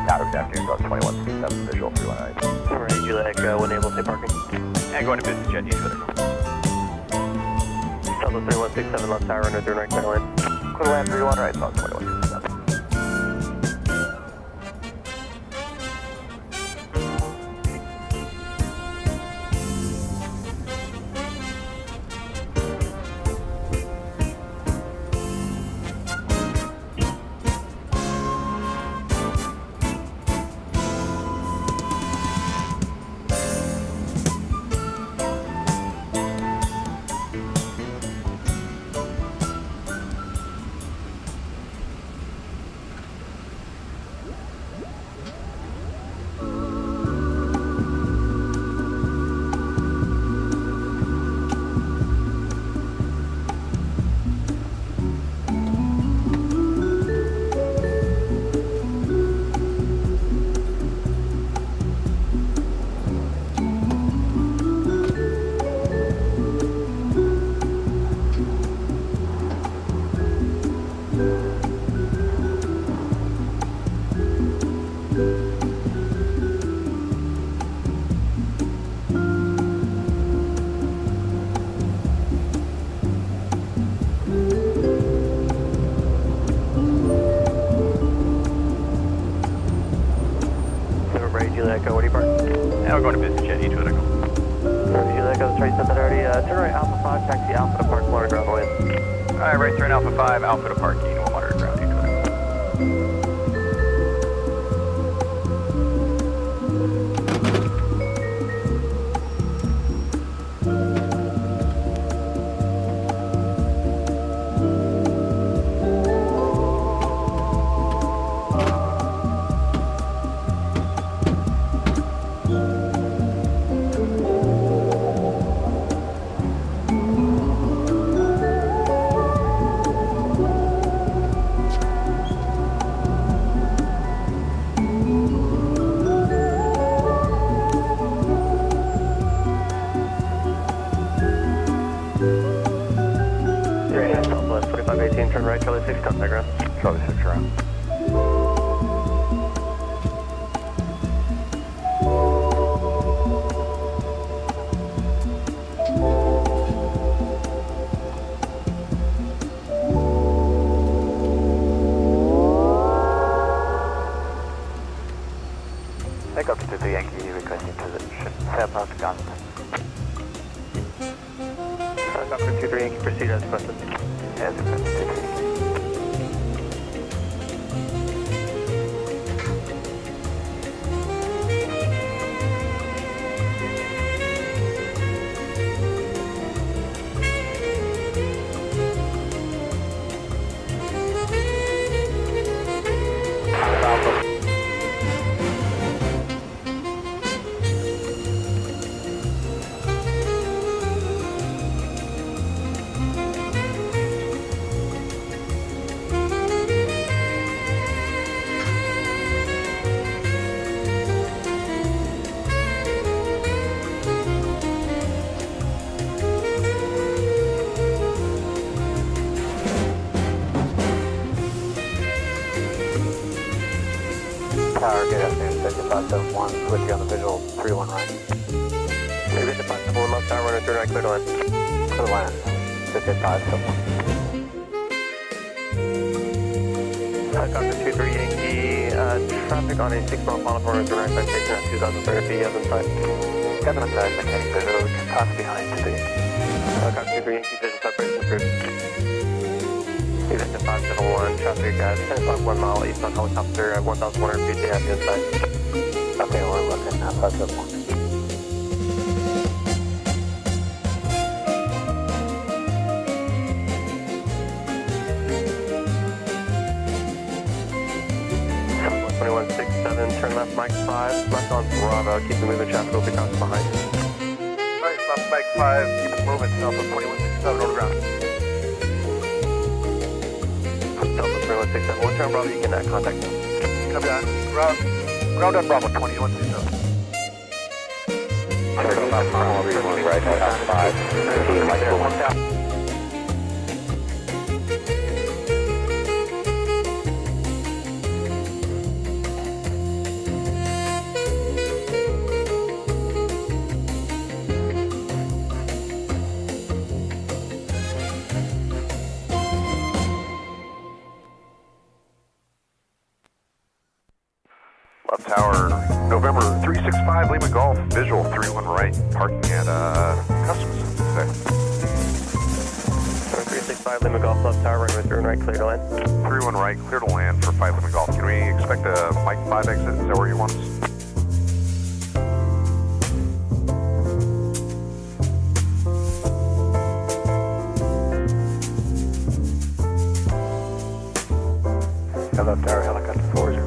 Tower, good afternoon, Golf 2167, visual 319. Alright, Juliet Echo, when able, say parking. And going to business jet, east with it. Southwest 3167, left tower, runway 39 clear to land. Clear to land 31 right, Golf 2167. going to business jet, E2 Echo. Juliet Echo 3730, turn right Alpha 5, taxi Alpha to Park, 100 ground away. Alright, right turn Alpha 5, Alpha to parking, 100 ground, E2 Echo. Southwest 2518, turn right, Charlie 6, contact ground. Charlie 6 around. Take up to the Yankee, requesting position. Southbound to Gunson. Helicopter 23 Yankee, proceed as requested. As requested. Tower, good afternoon, 5571, switch you on the visual, 31 right. Maybe the 571 left tower, runner, turn right, clear to land. Clear to land, 5571. Helicopter 23 Yankee, traffic on a 6 mile final for runner, turn right, by station at 2,030 feet, as in sight. Kevin inside, maintaining visual, pass behind to the Helicopter 23 Yankee, visual separation approved. Event 571, traffic at 10 o'clock, 1 mile eastbound helicopter at 1,100 feet, they have you inside. Okay, we're looking at 571. Southwest 2167, turn left, Mike 5, left on Bravo, keep the moving traffic, will be crossed behind. Right, left Mike 5, keep it moving, Southwest 2167, over ground. Southwest 2167, one turn Bravo, you can contact them. Copy that. Ground on Bravo 2167. Right, Alpha 5, Mike 1. Left tower, November 365, Lima Golf, visual 31 right, parking at Customs today. 365, Lima Golf, left tower, runway 31 right, clear to land. 31 right, clear to land for 5 Lima Golf. Can we expect a Mike 5 exit? Is that where you want us? Left tower, helicopter 40.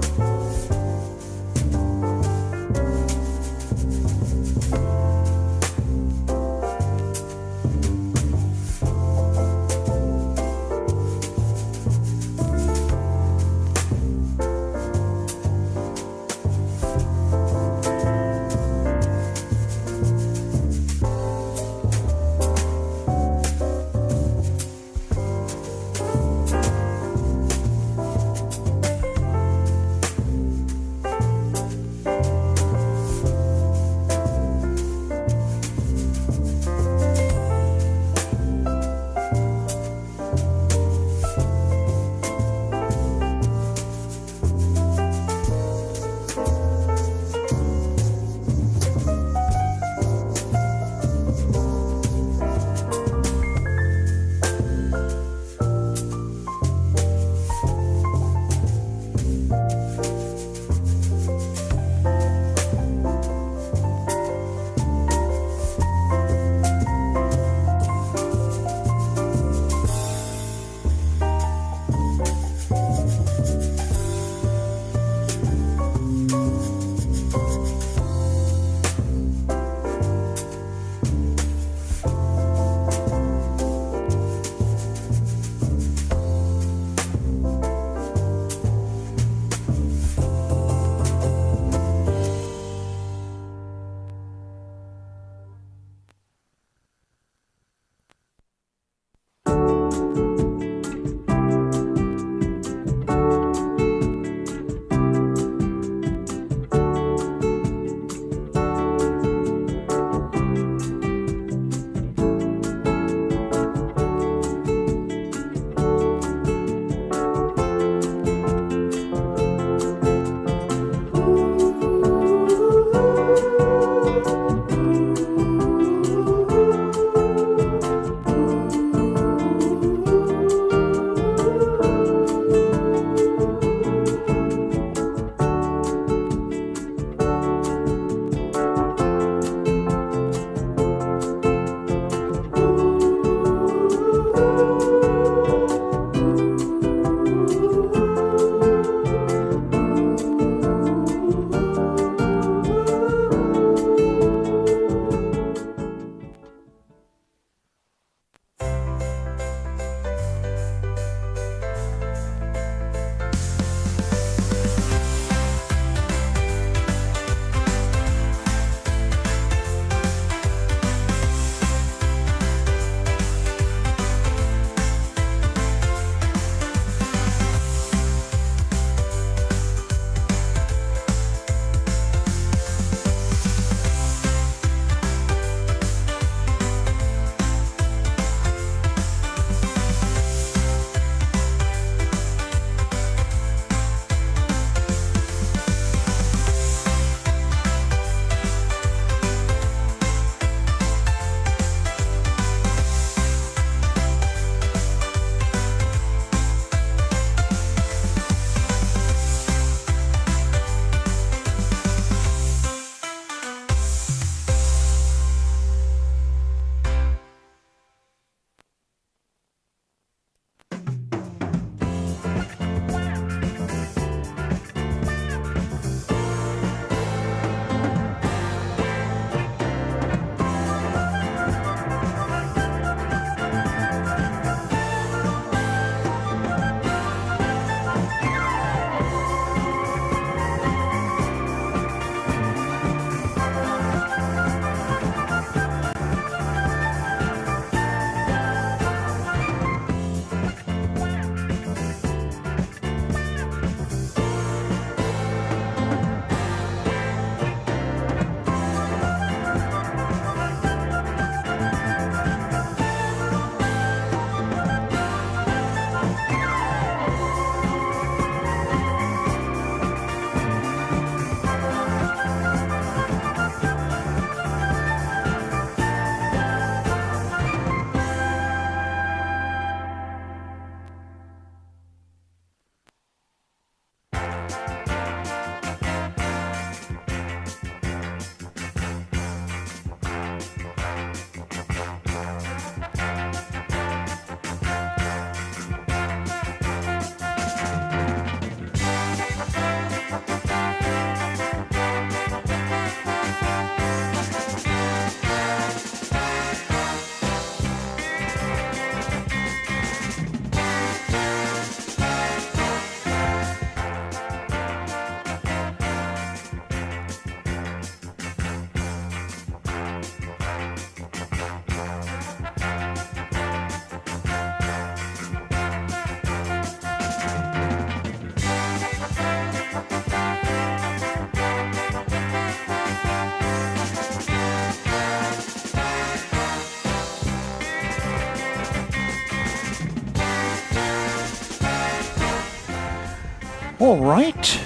All right,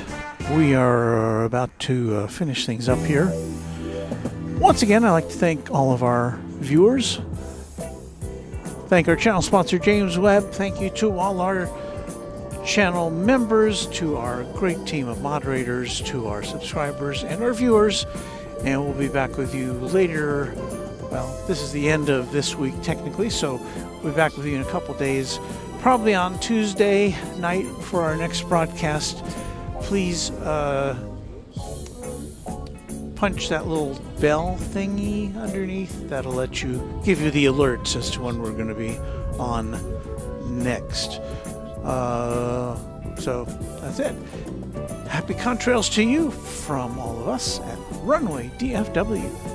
we are about to finish things up here. Once again, I'd like to thank all of our viewers. Thank our channel sponsor, James Webb. Thank you to all our channel members, to our great team of moderators, to our subscribers and our viewers. And we'll be back with you later. Well, this is the end of this week technically, so we'll be back with you in a couple days, probably on Tuesday night for our next broadcast. Please punch that little bell thingy underneath. That'll let you, give you the alerts as to when we're going to be on next. So that's it. Happy contrails to you from all of us at Runway DFW.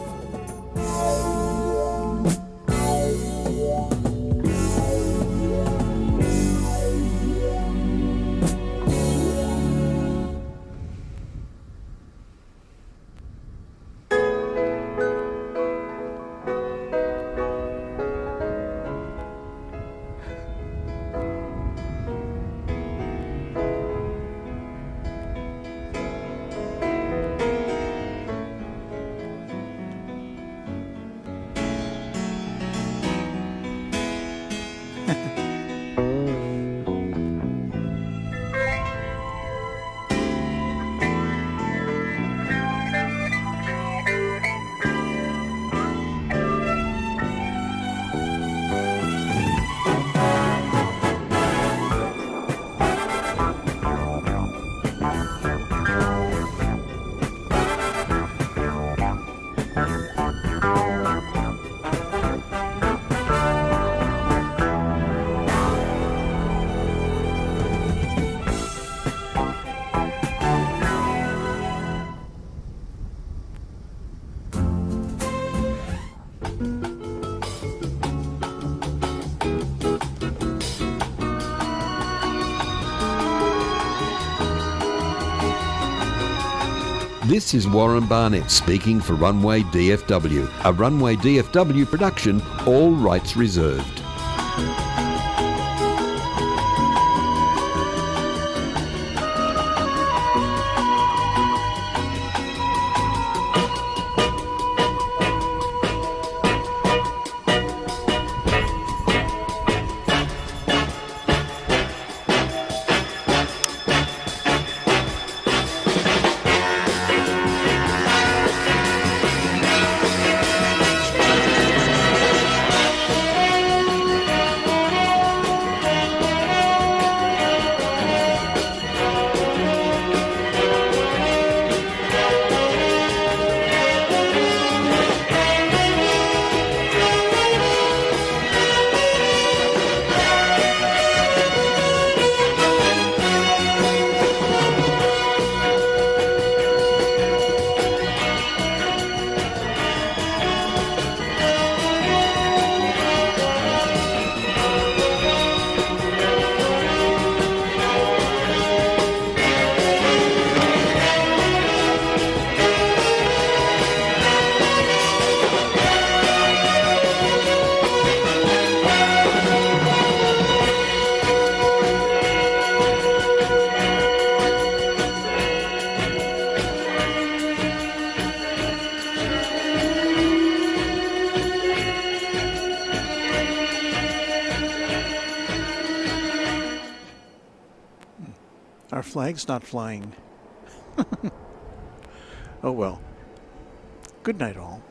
This is Warren Barnett speaking for Runway DFW, a Runway DFW production, all rights reserved. Our flag's not flying. Oh well. Good night all.